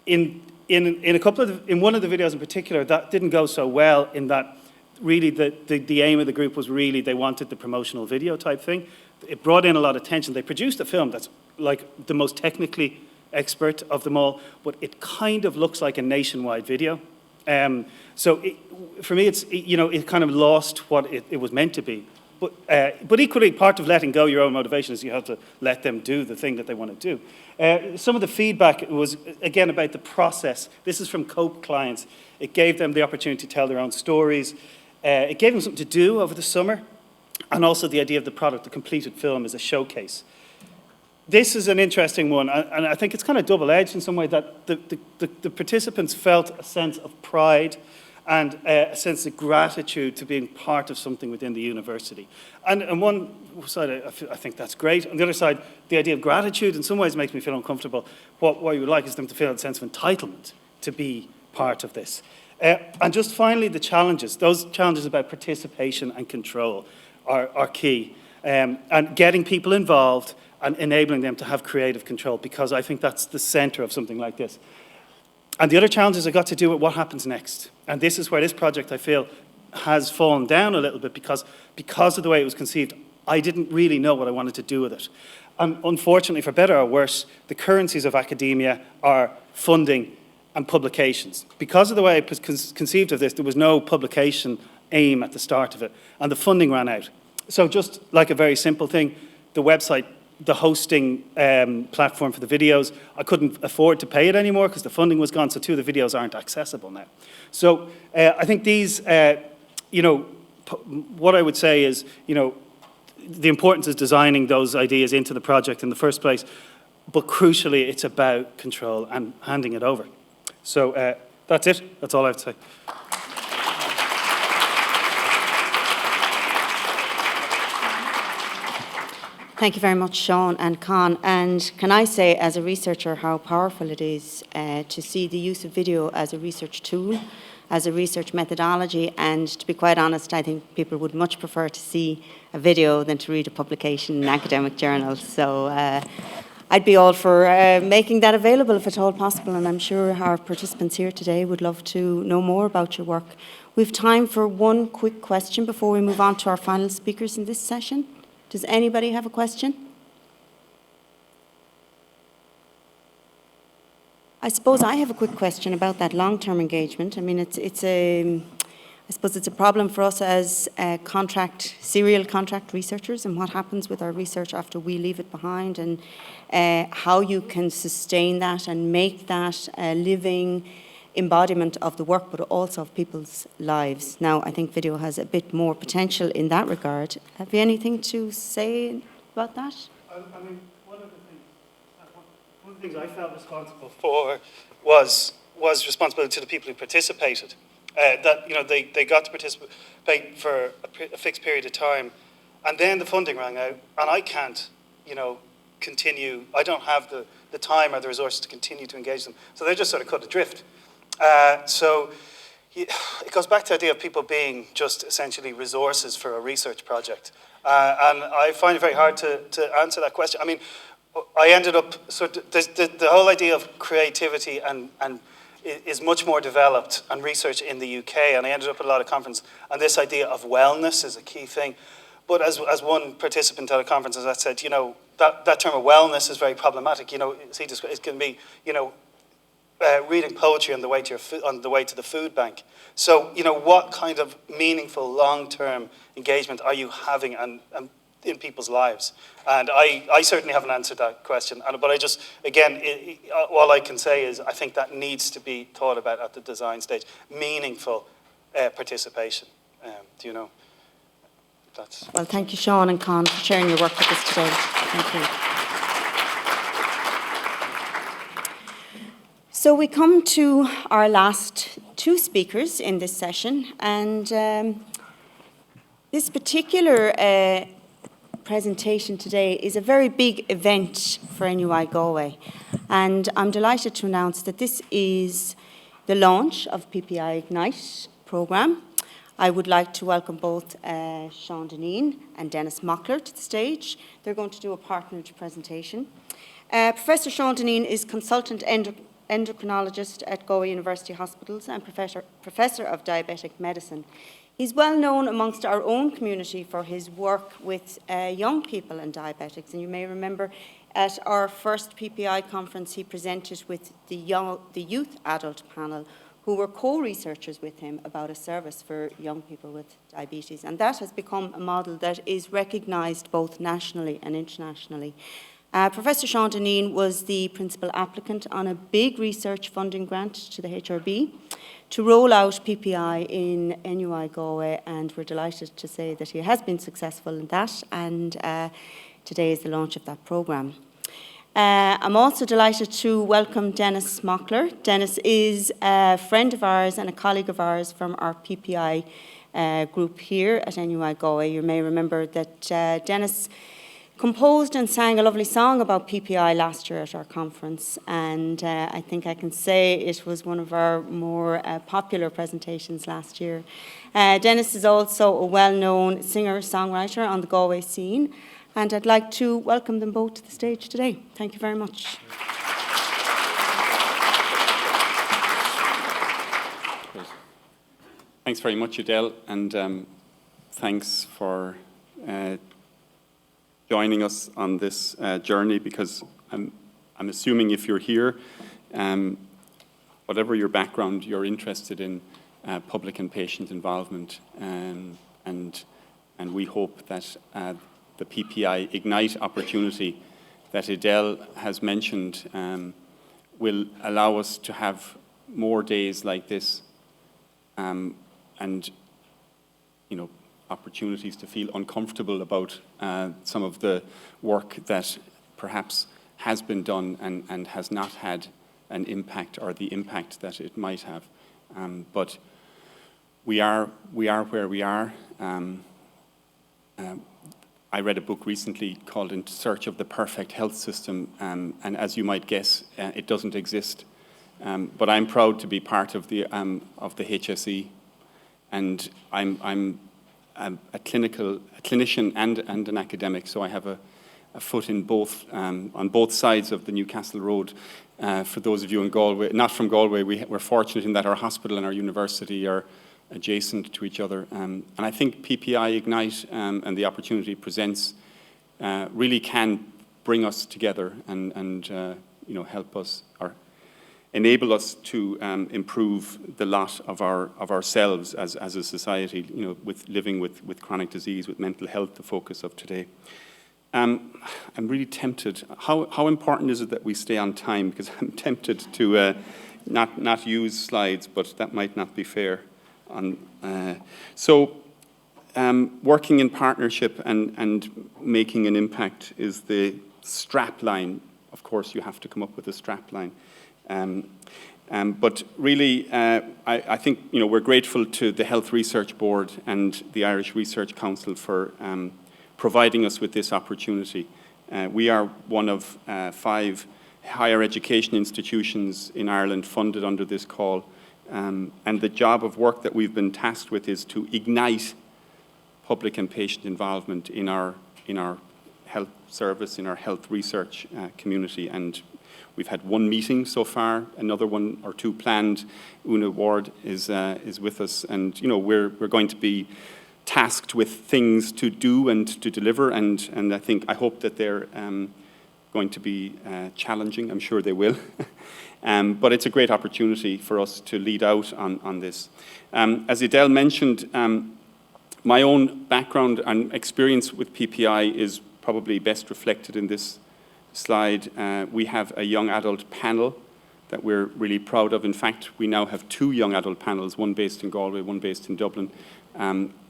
In one of the videos in particular, that didn't go so well, in that really the aim of the group was really they wanted the promotional video type thing. It brought in a lot of tension. They produced a film that's like the most technically expert of them all, but it kind of looks like a nationwide video. For me, it kind of lost what it was meant to be. But equally, part of letting go your own motivation is you have to let them do the thing that they want to do. Some of the feedback was, again, about the process. This is from COPE clients. It gave them the opportunity to tell their own stories. It gave them something to do over the summer, and also the idea of the product, the completed film, as a showcase. This is an interesting one, and I think it's kind of double-edged in some way, that the participants felt a sense of pride and a sense of gratitude to being part of something within the university. And on one side, I think that's great. On the other side, the idea of gratitude in some ways makes me feel uncomfortable. What you would like is them to feel a sense of entitlement to be part of this. And just finally, the challenges. Those challenges about participation and control are key. And getting people involved and enabling them to have creative control, because I think that's the center of something like this. And the other challenges have got to do with what happens next. And this is where this project, I feel, has fallen down a little bit, because of the way it was conceived, I didn't really know what I wanted to do with it. And unfortunately, for better or worse, the currencies of academia are funding and publications. Because of the way it was conceived of this, there was no publication aim at the start of it, and the funding ran out. So just like a very simple thing, the website, the hosting platform for the videos, I couldn't afford to pay it anymore because the funding was gone, so two of the videos aren't accessible now. So I think these what I would say is, the importance is designing those ideas into the project in the first place, but crucially, it's about control and handing it over. So that's it. That's all I have to say. Thank you very much, Sean and Con. And can I say, as a researcher, how powerful it is to see the use of video as a research tool, as a research methodology. And to be quite honest, I think people would much prefer to see a video than to read a publication in academic journals. So I'd be all for making that available if at all possible. And I'm sure our participants here today would love to know more about your work. We've time for one quick question before we move on to our final speakers in this session. Does anybody have a question? I suppose I have a quick question about that long-term engagement. I mean, I suppose it's a problem for us as serial contract researchers, and what happens with our research after we leave it behind, and how you can sustain that and make that a living embodiment of the work, but also of people's lives. Now, I think video has a bit more potential in that regard. Have you anything to say about that? I mean, one of the things I felt responsible for was responsibility to the people who participated. That they got to participate for a fixed period of time, and then the funding ran out, and I can't, continue. I don't have the time or the resources to continue to engage them, so they're just sort of cut adrift. So it goes back to the idea of people being just essentially resources for a research project. And I find it very hard to answer that question. I mean, I ended up, the whole idea of creativity and is much more developed and research in the UK, and I ended up at a lot of conferences, and this idea of wellness is a key thing. But as one participant at a conference, as I said, that term of wellness is very problematic. It can be, reading poetry on the way to the food bank. So, what kind of meaningful long-term engagement are you having and in people's lives? And I certainly haven't answered that question. But I just, again, all I can say is I think that needs to be thought about at the design stage. Meaningful participation. That's. Well, thank you, Sean and Con, for sharing your work with us today. Thank you. So we come to our last two speakers in this session, and this particular presentation today is a very big event for NUI Galway, and I'm delighted to announce that this is the launch of PPI Ignite programme. I would like to welcome both Sean Deneen and Dennis Mockler to the stage. They're going to do a partnered presentation. Professor Sean Deneen is consultant endocrinologist at Galway University Hospitals and professor of diabetic medicine. He's well known amongst our own community for his work with young people and diabetics. And you may remember at our first PPI conference, he presented with the youth adult panel, who were co-researchers with him about a service for young people with diabetes. And that has become a model that is recognised both nationally and internationally. Professor Sean Deneen was the principal applicant on a big research funding grant to the HRB to roll out PPI in NUI Galway, and we're delighted to say that he has been successful in that, and today is the launch of that programme. I'm also delighted to welcome Dennis Mockler. Dennis is a friend of ours and a colleague of ours from our PPI group here at NUI Galway. You may remember that Dennis composed and sang a lovely song about PPI last year at our conference, and I think I can say it was one of our more popular presentations last year. Dennis is also a well-known singer-songwriter on the Galway scene, and I'd like to welcome them both to the stage today. Thank you very much. Great. Thanks very much, Adele, and thanks for joining us on this journey, because I'm assuming if you're here, whatever your background, you're interested in public and patient involvement, and we hope that the PPI Ignite opportunity that Adele has mentioned will allow us to have more days like this, and opportunities to feel uncomfortable about some of the work that perhaps has been done and has not had an impact or the impact that it might have. But we are where we are. I read a book recently called In Search of the Perfect Health System, and as you might guess, it doesn't exist. But I'm proud to be part of the HSE, and I'm a clinician and an academic, so I have a foot in both, on both sides of the Newcastle Road. For those of you in Galway, not from Galway, we're fortunate in that our hospital and our university are adjacent to each other. And I think PPI Ignite and the opportunity it presents really can bring us together and help us or enable us to improve the lot of ourselves as a society, with living with chronic disease, with mental health, the focus of today. I'm really tempted. How important is it that we stay on time? Because I'm tempted to not use slides, but that might not be fair. Working in partnership and making an impact is the strap line. Of course, you have to come up with a strap line. But really, I think we're grateful to the Health Research Board and the Irish Research Council for providing us with this opportunity. We are one of 5 higher education institutions in Ireland funded under this call. And the job of work that we've been tasked with is to ignite public and patient involvement in our health service, in our health research community. And we've had 1 meeting so far, another 1 or 2 planned. Una Ward is with us, and we're going to be tasked with things to do and to deliver. And I hope that they're going to be challenging. I'm sure they will. But it's a great opportunity for us to lead out on this. As Adele mentioned, my own background and experience with PPI is probably best reflected in this slide. We have a young adult panel that we're really proud of. In fact, we now have 2 young adult panels, one based in Galway, one based in Dublin,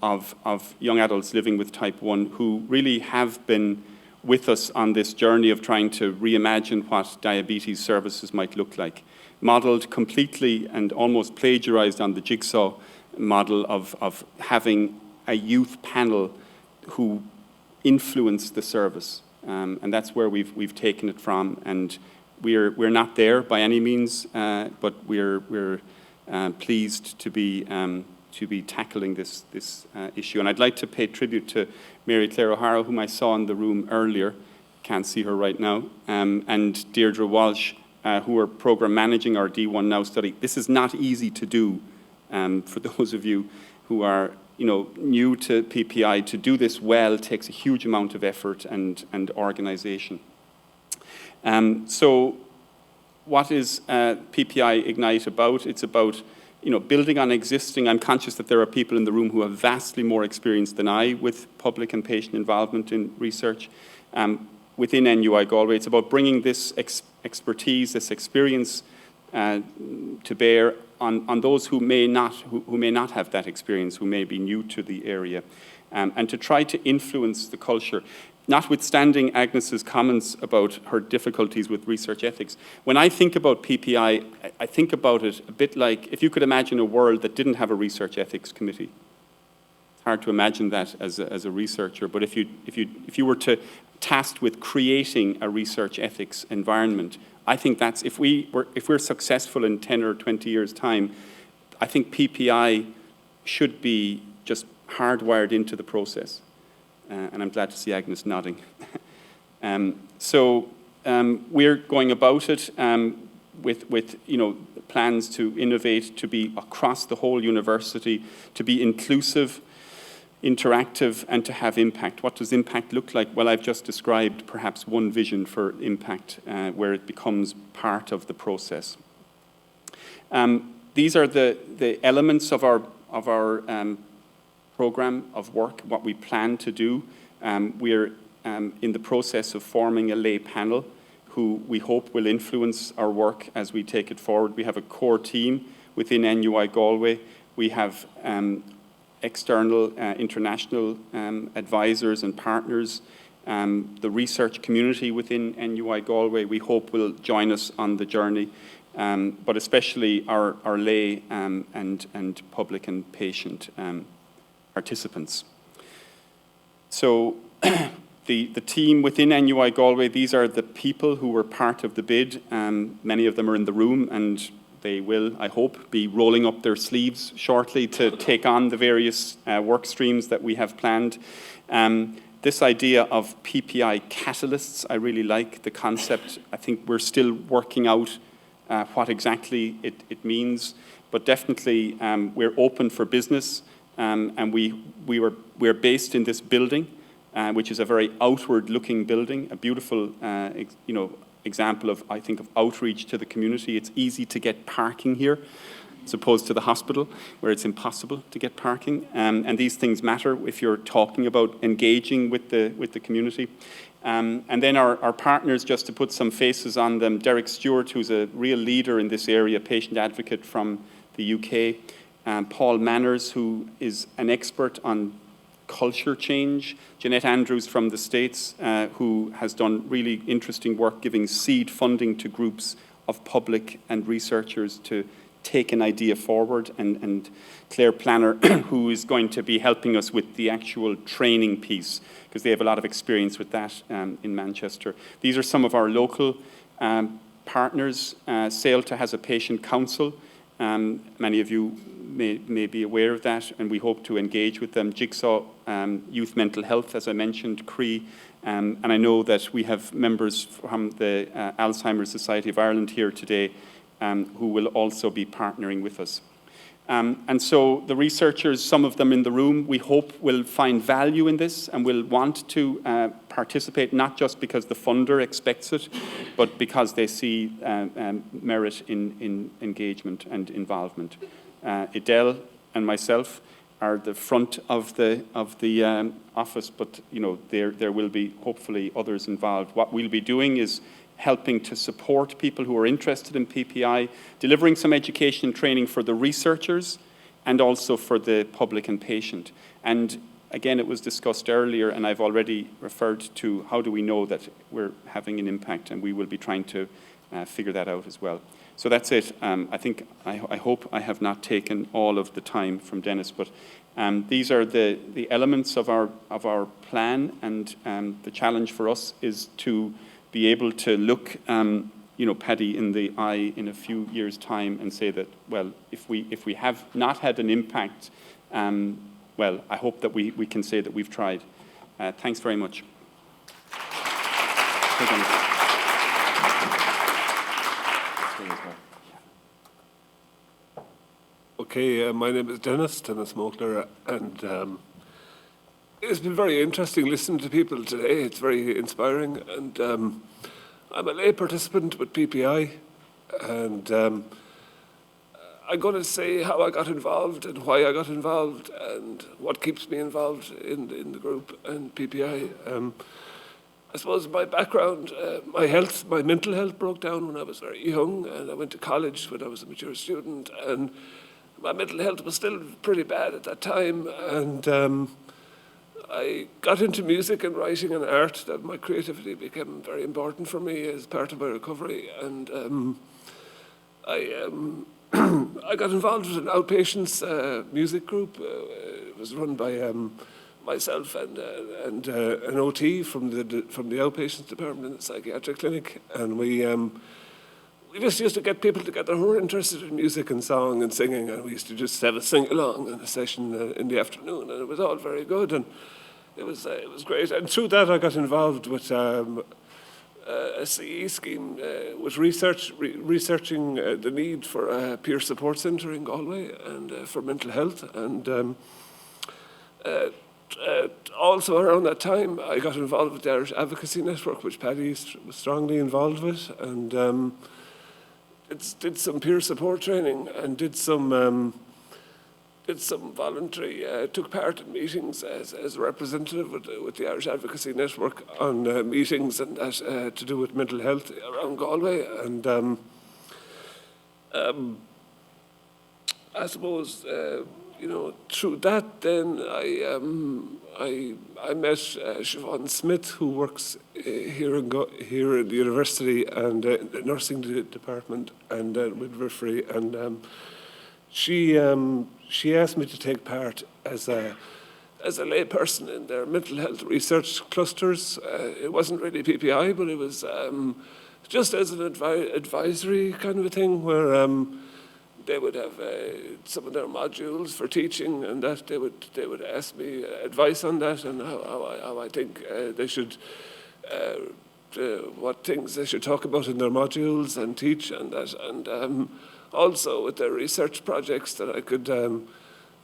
of young adults living with type 1 who really have been with us on this journey of trying to reimagine what diabetes services might look like, modelled completely and almost plagiarised on the Jigsaw model of having a youth panel who influence the service. And that's where we've taken it from. And we're not there by any means, but we're pleased to be tackling this issue. And I'd like to pay tribute to Mary Claire O'Hara, whom I saw in the room earlier. Can't see her right now. And Deirdre Walsh, who are program managing our D1 Now study. This is not easy to do for those of you who are new to PPI. To do this well takes a huge amount of effort and organisation. So what is PPI Ignite about? It's about building on existing. I'm conscious that there are people in the room who have vastly more experience than I with public and patient involvement in research. Within NUI Galway, it's about bringing this expertise, this experience to bear on those who may not have that experience, who may be new to the area, and to try to influence the culture. Notwithstanding Agnes's comments about her difficulties with research ethics, when I think about PPI, I think about it a bit like if you could imagine a world that didn't have a research ethics committee. It's hard to imagine that as a researcher, but if you were to tasked with creating a research ethics environment, I think that's if we're successful in 10 or 20 years' time, I think PPI should be just hardwired into the process. And I'm glad to see Agnes nodding. We're going about it with plans to innovate, to be across the whole university, to be inclusive, interactive, and to have impact. What does impact look like? Well, I've just described perhaps one vision for impact where it becomes part of the process. These are the elements of our program of work, what we plan to do. We're in the process of forming a lay panel who we hope will influence our work as we take it forward. We have a core team within NUI Galway. We have external international advisors and partners, the research community within NUI Galway, we hope will join us on the journey, but especially our lay and public and patient participants. So the team within NUI Galway, these are the people who were part of the bid. Many of them are in the room, and they will, I hope, be rolling up their sleeves shortly to take on the various work streams that we have planned. This idea of PPI catalysts, I really like the concept. I think we're still working out what exactly it means, but definitely we're open for business, and we're based in this building, which is a very outward-looking building, a beautiful, example of, I think, of outreach to the community. It's easy to get parking here, as opposed to the hospital, where it's impossible to get parking. And these things matter if you're talking about engaging with the community. And then our partners, just to put some faces on them, Derek Stewart, who's a real leader in this area, patient advocate from the UK, Paul Manners, who is an expert on culture change, Jeanette Andrews from the States, who has done really interesting work giving seed funding to groups of public and researchers to take an idea forward, and Claire Planner, who is going to be helping us with the actual training piece, because they have a lot of experience with that in Manchester. These are some of our local partners. SAILTA has a patient council. Many of you may be aware of that, and we hope to engage with them. Jigsaw Youth Mental Health, as I mentioned, CRE, and I know that we have members from the Alzheimer's Society of Ireland here today who will also be partnering with us. And so the researchers, some of them in the room, we hope will find value in this and will want to participate, not just because the funder expects it, but because they see merit in engagement and involvement. Edel and myself are the front of the office, but there will be hopefully others involved. What we'll be doing is helping to support people who are interested in PPI, delivering some education and training for the researchers and also for the public and patient. And again, it was discussed earlier, and I've already referred to how do we know that we're having an impact, and we will be trying to figure that out as well. So that's it. I hope I have not taken all of the time from Dennis, but these are the elements of our plan, and the challenge for us is to be able to look, Paddy in the eye in a few years' time and say that, well, if we have not had an impact, well, I hope that we can say that we've tried. Thanks very much. Okay, my name is Dennis Mokler, and it's been very interesting listening to people today. It's very inspiring, and I'm a lay participant with PPI, and I'm going to say how I got involved and why I got involved and what keeps me involved in the group and PPI. I suppose my background, my mental health broke down when I was very young, and I went to college when I was a mature student, and my mental health was still pretty bad at that time, and I got into music and writing and art. That my creativity became very important for me as part of my recovery, and I got involved with an outpatients music group. It was run by myself and an OT from the outpatients department in the psychiatric clinic, and we just used to get people together who were interested in music and song and singing, and we used to just have a sing-along in a session in the afternoon, and it was all very good, and it was great. And through that, I got involved with a CE scheme with researching the need for a peer support centre in Galway and for mental health. And also around that time, I got involved with the Irish Advocacy Network, which Paddy was strongly involved with, and did some peer support training and did some voluntary, took part in meetings as a representative with the Irish Advocacy Network on meetings and that to do with mental health around Galway. And I suppose, through that, then I met Siobhan Smith, who works here in the university and in the nursing department and midwifery, and she asked me to take part as a layperson in their mental health research clusters. It wasn't really PPI, but it was just as an advisory kind of a thing where they would have some of their modules for teaching, and that they would ask me advice on that and how I think they should, what things they should talk about in their modules and teach and that, and also with their research projects that I could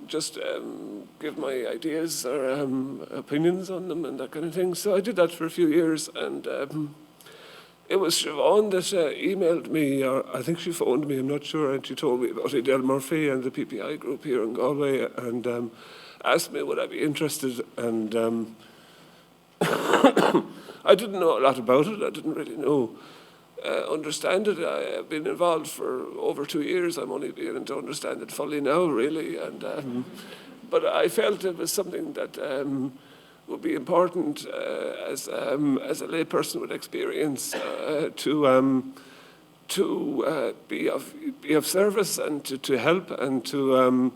just give my ideas or opinions on them and that kind of thing. So I did that for a few years, and it was Siobhan that emailed me, or I think she phoned me, I'm not sure, and she told me about Adele Murphy and the PPI group here in Galway, and asked me would I be interested, and I didn't know a lot about it. I didn't really understand it. I have been involved for over 2 years. I'm only beginning to understand it fully now, really, and but I felt it was something that would be important as a layperson with experience to be of service and to help and to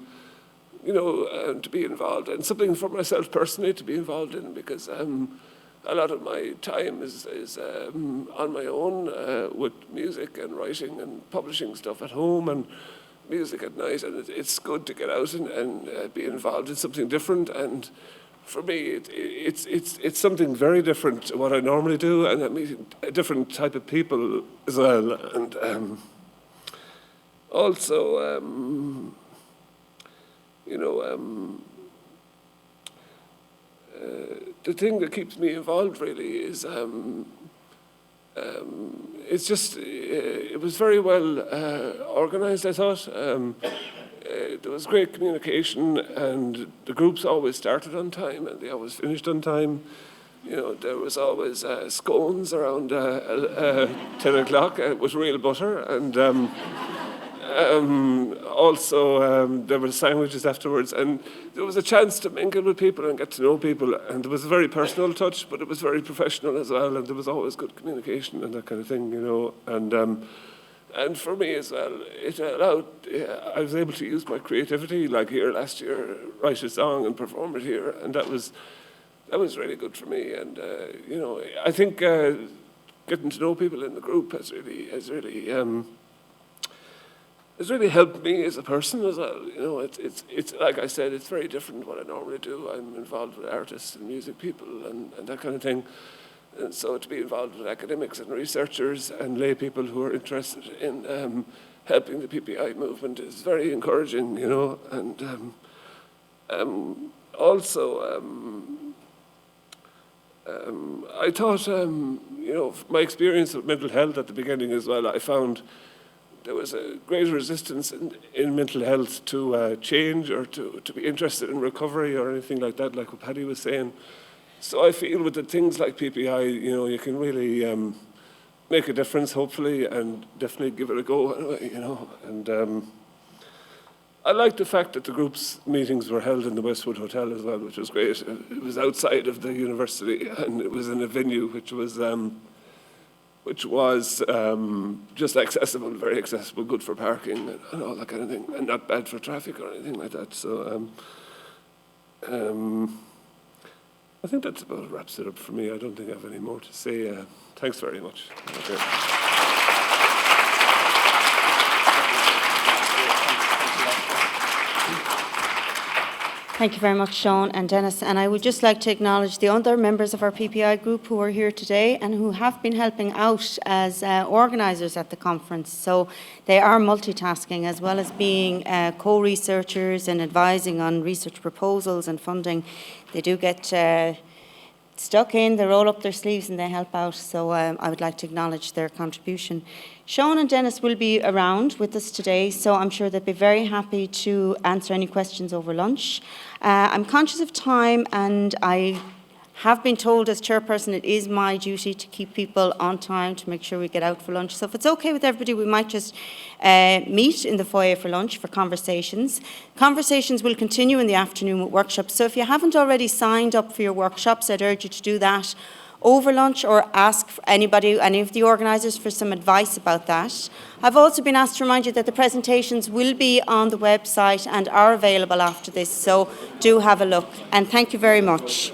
to be involved, and something for myself personally to be involved in, because a lot of my time is on my own with music and writing and publishing stuff at home and music at night, and it's good to get out and be involved in something different. And for me, it's something very different to what I normally do, and I'm meeting a different type of people as well. And also, the thing that keeps me involved really is it's just it was very well organised, I thought. There was great communication, and the groups always started on time and they always finished on time. There was always scones around 10 o'clock with real butter, and also there were sandwiches afterwards, and there was a chance to mingle with people and get to know people, and there was a very personal touch, but it was very professional as well, and there was always good communication and that kind of thing, and for me as well, it allowed, I was able to use my creativity, like here last year, write a song and perform it here, and that was really good for me. And I think getting to know people in the group has really helped me as a person as well. It's like I said, it's very different what I normally do. I'm involved with artists and music people and that kind of thing. And so to be involved with academics and researchers and lay people who are interested in helping the PPI movement is very encouraging, and also I thought, my experience of mental health at the beginning as well, I found there was a great resistance in mental health to change or to be interested in recovery or anything like that, like what Paddy was saying. So I feel with the things like PPI, you can really make a difference, hopefully, and definitely give it a go, And I like the fact that the group's meetings were held in the Westwood Hotel as well, which was great. It was outside of the university, and it was in a venue which was just accessible, very accessible, good for parking and all that kind of thing, and not bad for traffic or anything like that. So I think that's about wraps it up for me. I don't think I have any more to say. Thanks very much. Okay. Thank you very much, Sean and Dennis. And I would just like to acknowledge the other members of our PPI group who are here today and who have been helping out as organisers at the conference. So they are multitasking as well as being co-researchers and advising on research proposals and funding. They do get stuck in, they roll up their sleeves and they help out. So I would like to acknowledge their contribution. Sean and Dennis will be around with us today, so I'm sure they'll be very happy to answer any questions over lunch. I'm conscious of time, and I Have been told as chairperson it is my duty to keep people on time to make sure we get out for lunch. So if it's okay with everybody, we might just meet in the foyer for lunch for conversations. Conversations will continue in the afternoon with workshops. So if you haven't already signed up for your workshops, I'd urge you to do that over lunch or ask anybody, any of the organisers, for some advice about that. I've also been asked to remind you that the presentations will be on the website and are available after this, so do have a look. And thank you very much.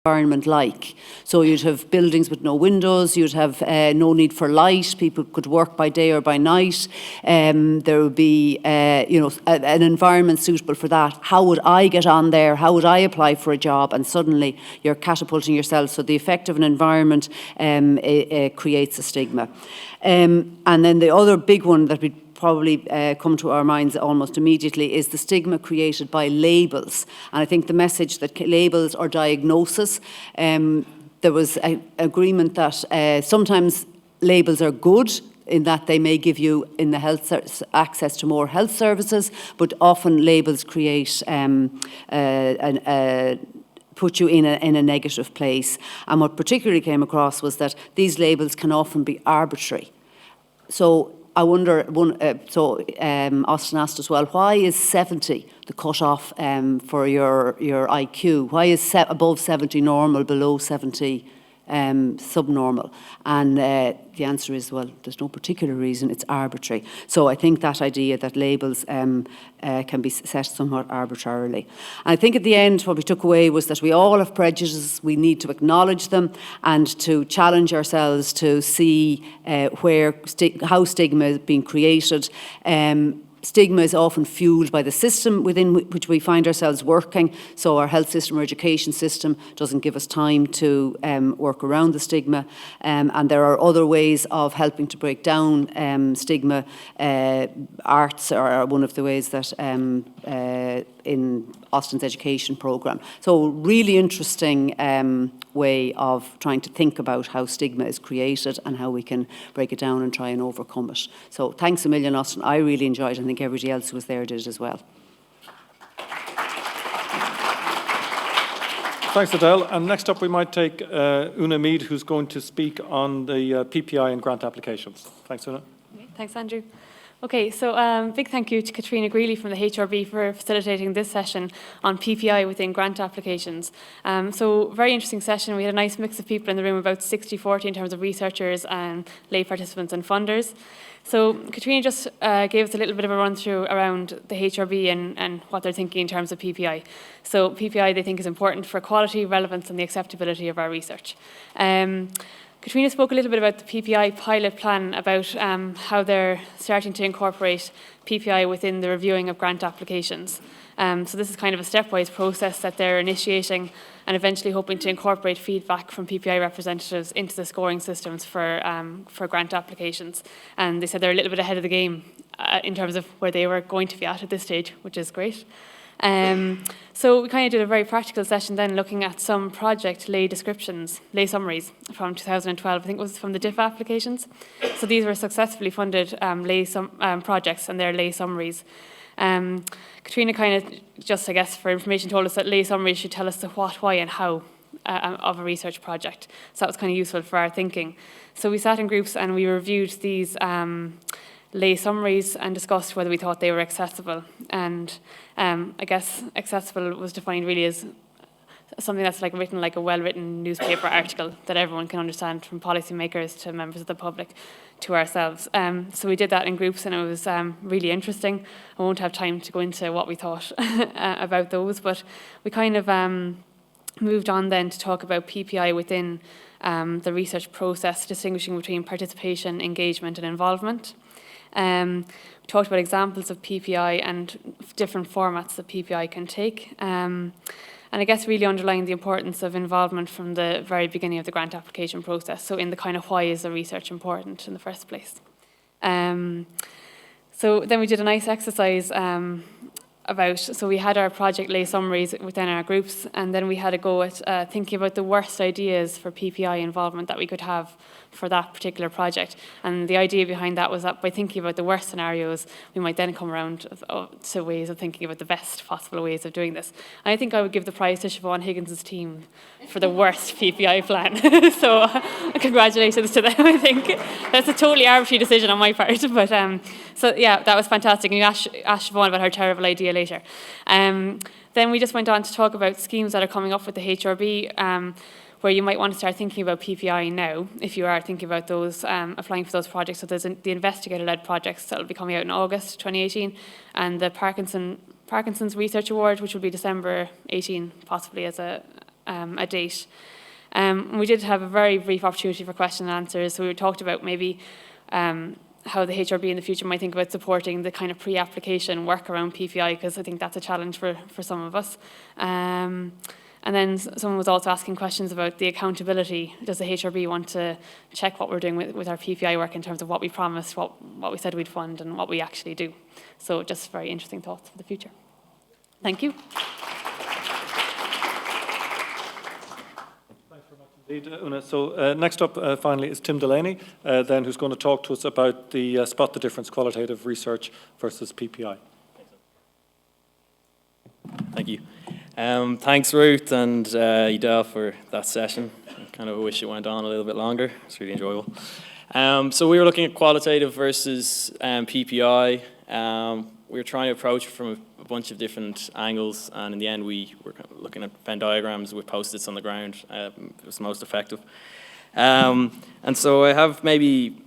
environment like? So you'd have buildings with no windows, you'd have no need for light, people could work by day or by night, there would be an environment suitable for that. How would I get on there? How would I apply for a job? And suddenly you're catapulting yourself. So the effect of an environment creates a stigma. And then the other big one that we probably come to our minds almost immediately is the stigma created by labels. And I think the message that labels or diagnosis, there was an agreement that sometimes labels are good in that they may give you in the health access to more health services, but often labels create put you in a negative place. And what particularly came across was that these labels can often be arbitrary. So I wonder, Austin asked as well, why is 70 the cut-off for your IQ? Why is above 70 normal, below 70 subnormal? And the answer is, well, there's no particular reason, it's arbitrary. So I think that idea that labels can be set somewhat arbitrarily. And I think at the end what we took away was that we all have prejudices, we need to acknowledge them and to challenge ourselves to see how stigma is being created. Stigma is often fueled by the system within which we find ourselves working. So our health system or education system doesn't give us time to work around the stigma. And there are other ways of helping to break down stigma. Arts are one of the ways that in Austin's education programme. So really interesting way of trying to think about how stigma is created and how we can break it down and try and overcome it. So thanks a million, Austin. I really enjoyed it. I think everybody else who was there did as well. Thanks, Adele. And next up we might take Una Mead, who's going to speak on the PPI and grant applications. Thanks, Una. Thanks, Andrew. Okay, so big thank you to Katrina Greeley from the HRB for facilitating this session on PPI within grant applications. So very interesting session. We had a nice mix of people in the room, about 60-40 in terms of researchers and lay participants and funders. So Katrina just gave us a little bit of a run through around the HRB and what they're thinking in terms of PPI. So PPI they think is important for quality, relevance and the acceptability of our research. Katrina spoke a little bit about the PPI pilot plan, about how they're starting to incorporate PPI within the reviewing of grant applications. So this is kind of a stepwise process that they're initiating and eventually hoping to incorporate feedback from PPI representatives into the scoring systems for grant applications. And they said they're a little bit ahead of the game in terms of where they were going to be at this stage, which is great. So we kind of did a very practical session then looking at some project lay descriptions, lay summaries from 2012, I think it was from the DIF applications. So these were successfully funded projects and their lay summaries. Katrina kind of just, I guess, for information told us that lay summaries should tell us the what, why and how of a research project. So that was kind of useful for our thinking. So we sat in groups and we reviewed these lay summaries and discussed whether we thought they were accessible. And I guess accessible was defined really as something that's like written like a well-written newspaper article that everyone can understand, from policymakers to members of the public to ourselves. So we did that in groups and it was really interesting. I won't have time to go into what we thought about those, but we kind of moved on then to talk about PPI within the research process, distinguishing between participation, engagement and involvement. We talked about examples of PPI and different formats that PPI can take. And I guess really underlying the importance of involvement from the very beginning of the grant application process. So in the kind of why is the research important in the first place. So then we did a nice exercise so we had our project lay summaries within our groups, and then we had a go at thinking about the worst ideas for PPI involvement that we could have for that particular project. And the idea behind that was that by thinking about the worst scenarios, we might then come around to ways of thinking about the best possible ways of doing this. And I think I would give the prize to Siobhan Higgins' team for the worst PPI plan. So congratulations to them, I think. That's a totally arbitrary decision on my part. But so yeah, that was fantastic. And you asked Siobhan about her terrible idea later. Then we just went on to talk about schemes that are coming up with the HRB, where you might want to start thinking about PPI now, if you are thinking about those, applying for those projects. So there's the investigator-led projects that will be coming out in August 2018, and the Parkinson's Research Award, which will be December 18, possibly as a a date. We did have a very brief opportunity for question and answers, so we talked about maybe how the HRB in the future might think about supporting the kind of pre-application work around PPI, because I think that's a challenge for some of us. And then someone was also asking questions about the accountability. Does the HRB want to check what we're doing with our PPI work in terms of what we promised, what we said we'd fund, and what we actually do? So just very interesting thoughts for the future. Thank you. Indeed, Una. So next up, finally, is Tim Delaney, then who's going to talk to us about the Spot the Difference qualitative research versus PPI. Thank you. Thanks, Ruth and Edel, for that session. I kind of wish it went on a little bit longer. It's really enjoyable. So we were looking at qualitative versus PPI. We were trying to approach it from a bunch of different angles, and in the end we were kind of looking at Venn diagrams with post-its on the ground. It was the most effective. And so I have maybe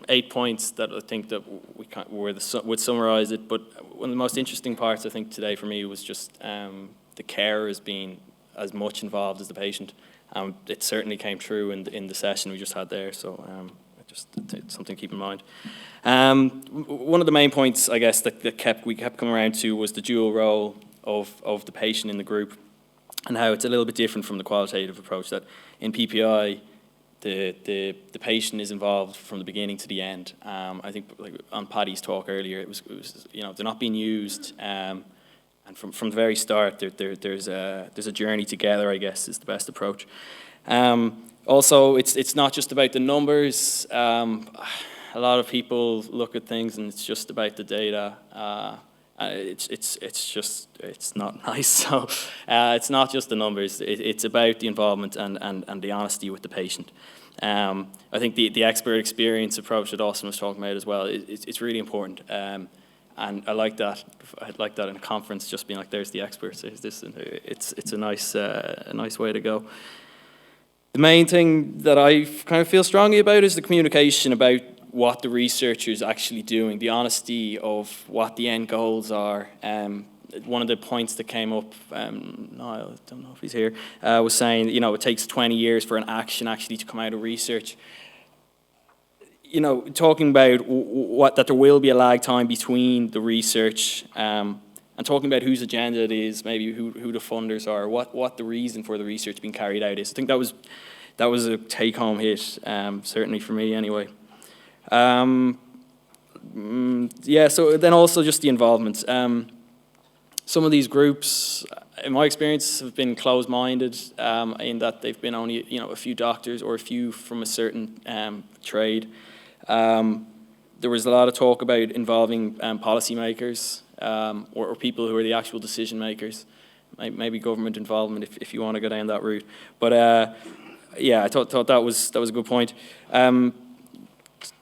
8 points that I think that would summarize it, but one of the most interesting parts I think today for me was just the care as being as much involved as the patient. It certainly came through in the session we just had there, so it's something to keep in mind. One of the main points, I guess, that we kept coming around to was the dual role of the patient in the group, and how it's a little bit different from the qualitative approach, that in PPI, the patient is involved from the beginning to the end. I think, like on Paddy's talk earlier, it was they're not being used, and from the very start, there's a journey together, I guess, is the best approach. Also, it's not just about the numbers. A lot of people look at things and it's just about the data. It's not nice. So it's not just the numbers. It's about the involvement and the honesty with the patient. I think the expert experience approach that Austin was talking about as well, it's really important. And I like that. I'd like that in a conference, just being like, "There's the experts." It's a nice way to go. The main thing that I kind of feel strongly about is the communication about what the researcher is actually doing, the honesty of what the end goals are. One of the points that came up, no, I don't know if he's here, was saying, it takes 20 years for an action actually to come out of research. Talking about that there will be a lag time between the research and talking about whose agenda it is, maybe who the funders are, what the reason for the research being carried out is. I think that was a take-home hit, certainly for me anyway. So then also just the involvement. Some of these groups, in my experience, have been closed-minded in that they've been only a few doctors or a few from a certain trade. There was a lot of talk about involving policymakers or people who are the actual decision makers. Maybe government involvement if you want to go down that route. But I thought that was a good point.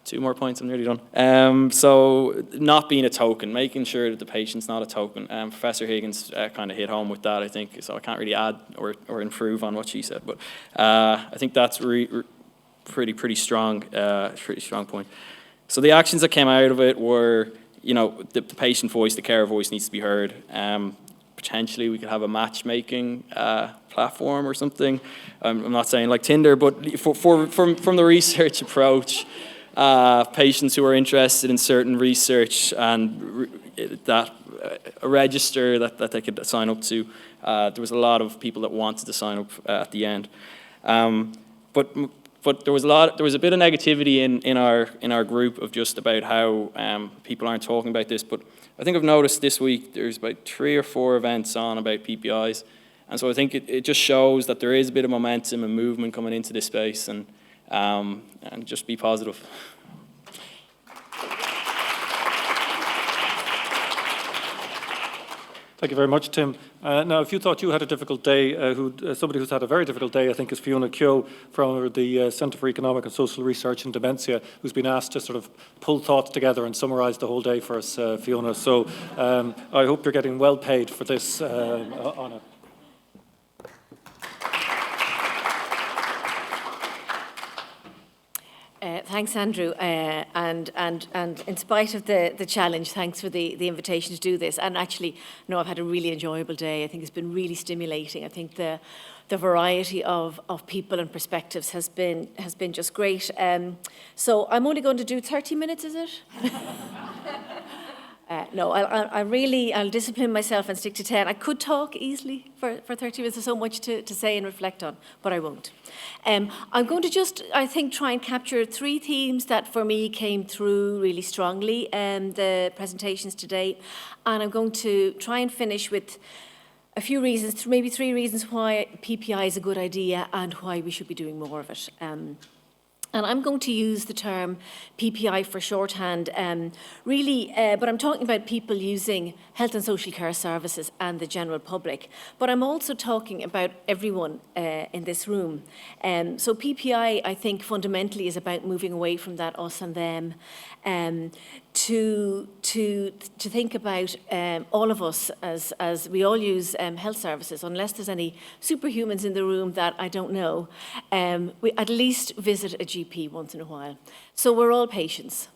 2 more points, I'm nearly done. So not being a token, making sure that the patient's not a token. Professor Higgins kind of hit home with that, I think, so I can't really add or improve on what she said, but I think that's pretty strong point. So the actions that came out of it were, the patient voice, the carer voice needs to be heard. Potentially we could have a matchmaking platform or something. I'm not saying like Tinder, but from the research approach, patients who are interested in certain research and a register that they could sign up to. There was a lot of people that wanted to sign up at the end, but there was a bit of negativity in our group of just about how people aren't talking about this. But I think I've noticed this week there's about 3 or 4 events on about PPIs, and so I think it just shows that there is a bit of momentum and movement coming into this space, and just be positive. Thank you very much, Tim. Now, if you thought you had a difficult day, somebody who's had a very difficult day, I think, is Fiona Keogh from the Centre for Economic and Social Research in Dementia, who's been asked to sort of pull thoughts together and summarise the whole day for us, Fiona. So I hope you're getting well paid for this honour. Thanks, Andrew. And in spite of the challenge, thanks for the invitation to do this. And actually, no, I've had a really enjoyable day. I think it's been really stimulating. I think the variety of people and perspectives has been just great. So I'm only going to do 30 minutes, is it? No, I'll discipline myself and stick to 10. I could talk easily for 30 minutes. There's so much to say and reflect on, but I won't. I'm going to just, I think, try and capture 3 themes that for me came through really strongly in the presentations today. And I'm going to try and finish with a few reasons, maybe 3 reasons why PPI is a good idea and why we should be doing more of it. And I'm going to use the term PPI for shorthand, really, but I'm talking about people using health and social care services and the general public. But I'm also talking about everyone in this room. So PPI, I think, fundamentally is about moving away from that us and them, to think about all of us as we all use health services, unless there's any superhumans in the room that I don't know, we at least visit a GP once in a while. So we're all patients.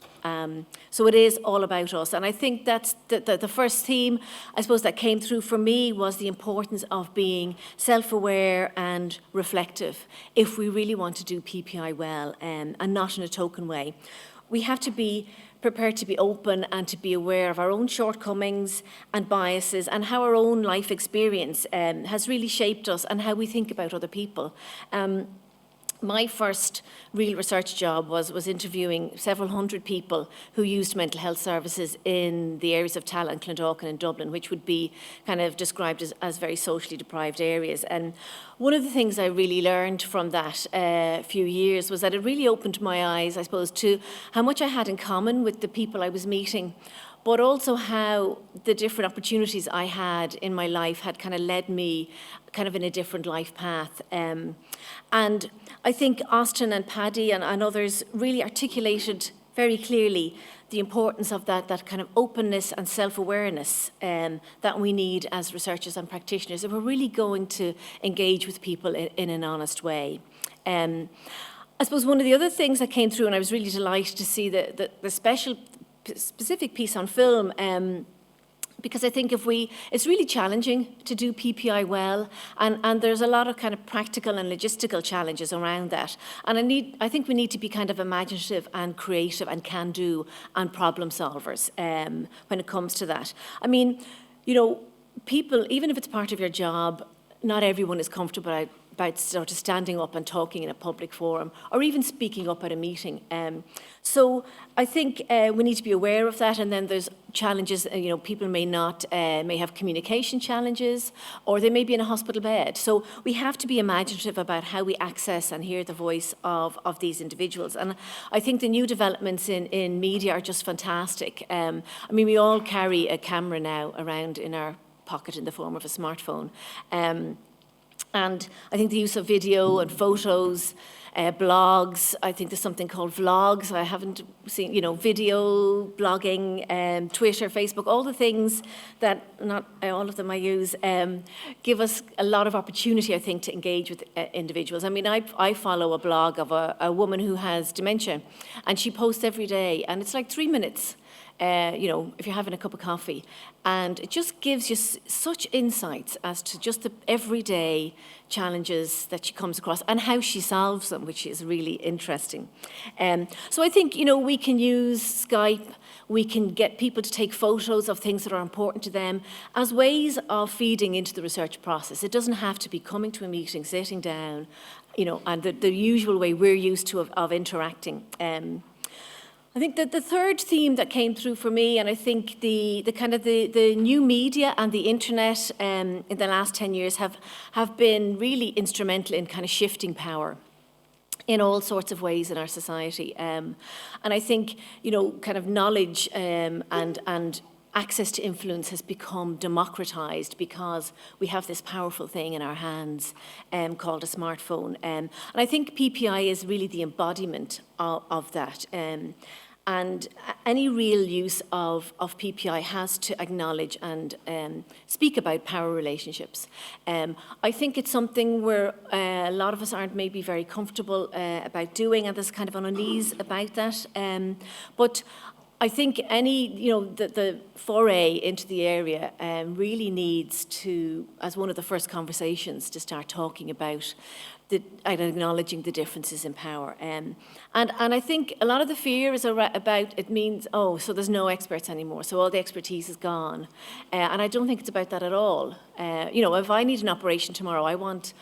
So it is all about us. And I think that's the first theme, I suppose, that came through for me was the importance of being self-aware and reflective if we really want to do PPI well, and not in a token way. We have to be prepared to be open and to be aware of our own shortcomings and biases and how our own life experience has really shaped us and how we think about other people. My first real research job was interviewing several hundred people who used mental health services in the areas of Tallaght, Clondalkin and Dublin, which would be kind of described as very socially deprived areas. And one of the things I really learned from that few years was that it really opened my eyes, I suppose, to how much I had in common with the people I was meeting, but also how the different opportunities I had in my life had kind of led me kind of in a different life path. And I think Austin and Paddy and others really articulated very clearly the importance of that kind of openness and self-awareness that we need as researchers and practitioners if we're really going to engage with people in an honest way. I suppose one of the other things that came through, and I was really delighted to see the specific piece on film, because I think it's really challenging to do PPI well, and there's a lot of kind of practical and logistical challenges around that. And I think we need to be kind of imaginative and creative and can-do and problem solvers when it comes to that. I mean, you know, people, even if it's part of your job, not everyone is comfortable about sort of standing up and talking in a public forum or even speaking up at a meeting. So I think we need to be aware of that, and then there's challenges, you know, people may have communication challenges, or they may be in a hospital bed. So we have to be imaginative about how we access and hear the voice of these individuals. And I think the new developments in media are just fantastic. I mean, we all carry a camera now around in our pocket in the form of a smartphone. And I think the use of video and photos, blogs, I think there's something called vlogs. I haven't seen, you know, video, blogging, Twitter, Facebook, all the things that, not all of them I use, give us a lot of opportunity, I think, to engage with individuals. I mean, I follow a blog of a woman who has dementia, and she posts every day, and it's like 3 minutes. You know, if you're having a cup of coffee. And it just gives you such insights as to just the everyday challenges that she comes across and how she solves them, which is really interesting. So I think, you know, we can use Skype, we can get people to take photos of things that are important to them as ways of feeding into the research process. It doesn't have to be coming to a meeting, sitting down, you know, and the usual way we're used to of interacting. I think that the third theme that came through for me, and I think the kind of the new media and the internet in the last 10 years have been really instrumental in kind of shifting power in all sorts of ways in our society. And I think, you know, kind of knowledge and access to influence has become democratized because we have this powerful thing in our hands called a smartphone. And I think PPI is really the embodiment of that. And any real use of PPI has to acknowledge and speak about power relationships. I think it's something where a lot of us aren't maybe very comfortable about doing, and there's kind of an unease about that. But I think the foray into the area really needs to, as one of the first conversations, to start talking about and acknowledging the differences in power. And I think a lot of the fear is about, it means, oh, so there's no experts anymore, so all the expertise is gone. And I don't think it's about that at all. If I need an operation tomorrow, I want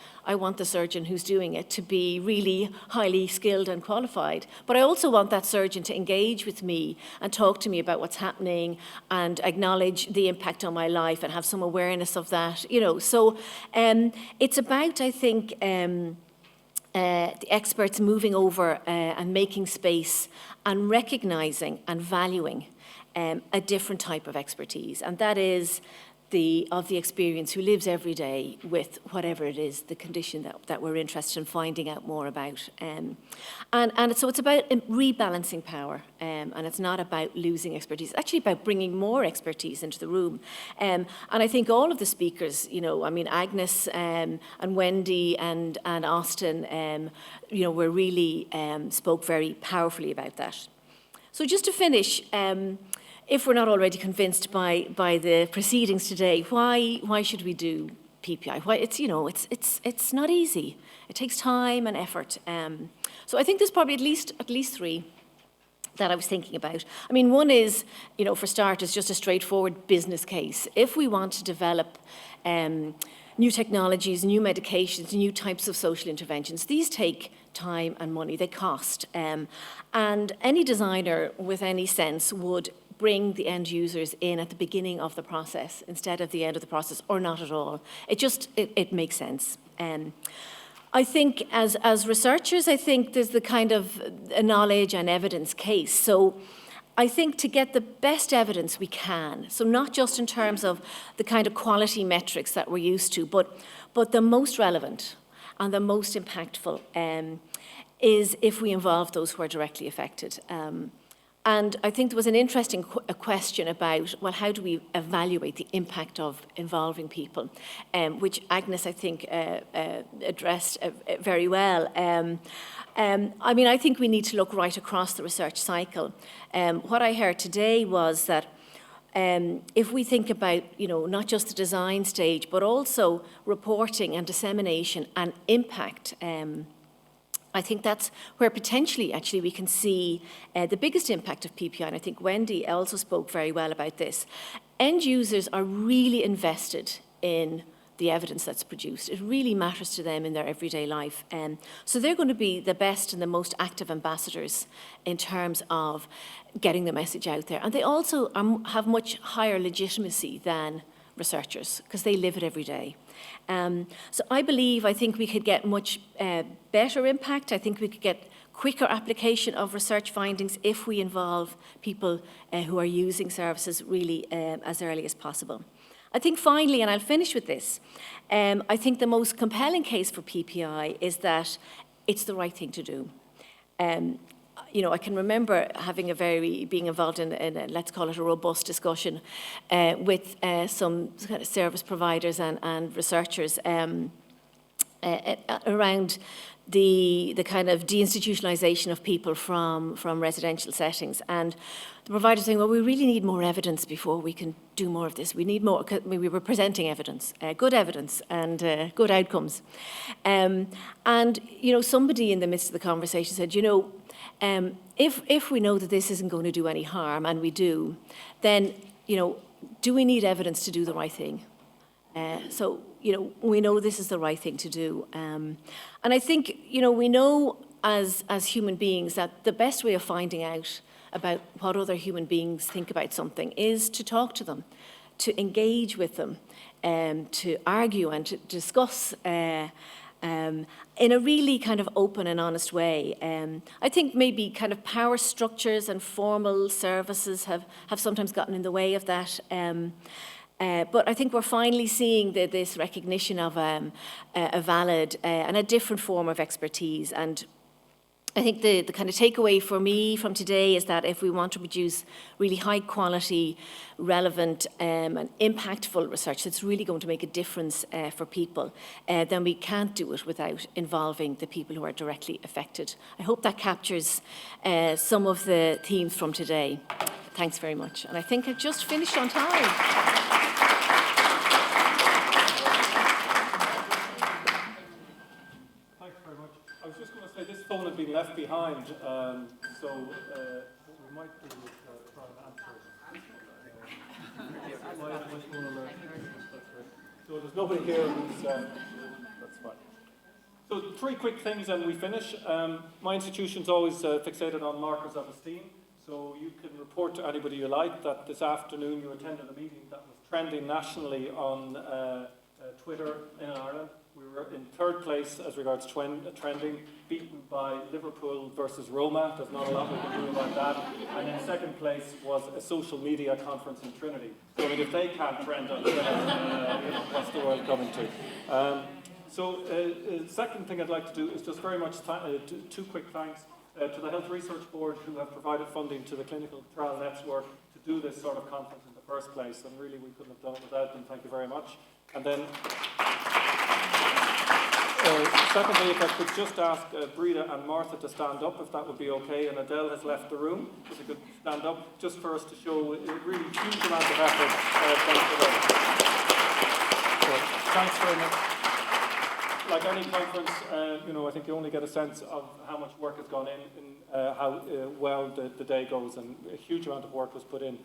the surgeon who's doing it to be really highly skilled and qualified. But I also want that surgeon to engage with me and talk to me about what's happening and acknowledge the impact on my life and have some awareness of that. So it's about, I think, the experts moving over and making space and recognising and valuing a different type of expertise, and that is of the experience who lives every day with whatever it is, the condition that we're interested in finding out more about. And so it's about rebalancing power, and it's not about losing expertise. It's actually about bringing more expertise into the room. And I think all of the speakers, Agnes and Wendy and Austin, were really spoke very powerfully about that. So just to finish, if we're not already convinced by the proceedings today, why should we do PPI? Why it's not easy. It takes time and effort. So I think there's probably at least three that I was thinking about. One is, for starters, just a straightforward business case. If we want to develop new technologies, new medications, new types of social interventions, these take time and money. They cost. And any designer with any sense would bring the end users in at the beginning of the process instead of the end of the process, or not at all. It makes sense. I think as researchers, I think there's the kind of a knowledge and evidence case. So I think to get the best evidence we can, so not just in terms of the kind of quality metrics that we're used to, but the most relevant and the most impactful is if we involve those who are directly affected. And I think there was an interesting question about, well, how do we evaluate the impact of involving people, which Agnes, I think, addressed very well. I think we need to look right across the research cycle. What I heard today was that if we think about, not just the design stage, but also reporting and dissemination and impact, I think that's where potentially, actually, we can see the biggest impact of PPI, and I think Wendy also spoke very well about this. End users are really invested in the evidence that's produced. It really matters to them in their everyday life. So they're going to be the best and the most active ambassadors in terms of getting the message out there. And they also have much higher legitimacy than researchers, because they live it every day. So I think we could get much better impact. I think we could get quicker application of research findings if we involve people who are using services really as early as possible. I think finally, and I'll finish with this, I think the most compelling case for PPI is that it's the right thing to do. I can remember being involved in let's call it a robust discussion with some kind of service providers and researchers around the kind of deinstitutionalization of people from residential settings. And the providers saying, well, we really need more evidence before we can do more of this. We need more, we were presenting evidence, good evidence and good outcomes. And, somebody in the midst of the conversation said, if we know that this isn't going to do any harm, and we do, then, do we need evidence to do the right thing? So, we know this is the right thing to do. And I think, we know as human beings that the best way of finding out about what other human beings think about something is to talk to them, to engage with them, to argue and to discuss in a really kind of open and honest way. I think maybe kind of power structures and formal services have sometimes gotten in the way of that. But I think we're finally seeing this recognition of a valid and a different form of expertise. And I think the kind of takeaway for me from today is that if we want to produce really high quality, relevant and impactful research that's really going to make a difference for people, then we can't do it without involving the people who are directly affected. I hope that captures some of the themes from today. Thanks very much. And I think I've just finished on time. I was just going to say this phone had been left behind, so what we might do is try and answer. So there's nobody here who's, that's fine. So 3 quick things and we finish. My institution's always fixated on markers of esteem, so you can report to anybody you like that this afternoon you attended a meeting that was trending nationally on Twitter in Ireland. We were in 3rd place as regards trending, beaten by Liverpool versus Roma. There's not a lot we can do about that. And in 2nd place was a social media conference in Trinity. So I mean, if they can't trend on Twitter, what's the world coming to? Second thing I'd like to do is just very much 2 quick thanks to the Health Research Board who have provided funding to the Clinical Trial Network to do this sort of conference in the first place. And really, we couldn't have done it without them. Thank you very much. And then secondly, if I could just ask Breda and Martha to stand up, if that would be okay, and Adele has left the room, if you could stand up, just for us to show a really huge amount of effort. Thanks very much. Like any conference, I think you only get a sense of how much work has gone in how well the day goes, and a huge amount of work was put in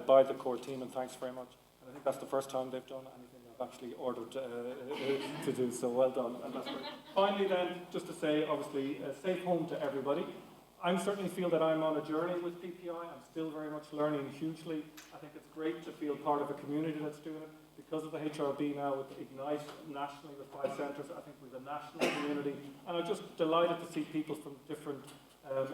by the core team, and thanks very much. And I think that's the first time they've done anything actually ordered to do, so well done. And that's great. Finally then, just to say, obviously, a safe home to everybody. I certainly feel that I'm on a journey with PPI. I'm still very much learning hugely. I think it's great to feel part of a community that's doing it. Because of the HRB now with Ignite nationally with 5 centres, I think we've a national community. And I'm just delighted to see people from different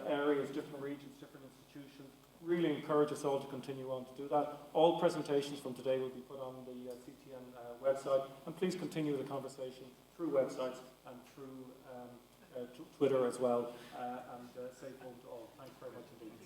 areas, different regions, different institutions. Really encourage us all to continue on to do that. All presentations from today will be put on the CTN website, and please continue the conversation through websites and through Twitter as well, and safe home to all. Thanks very much indeed.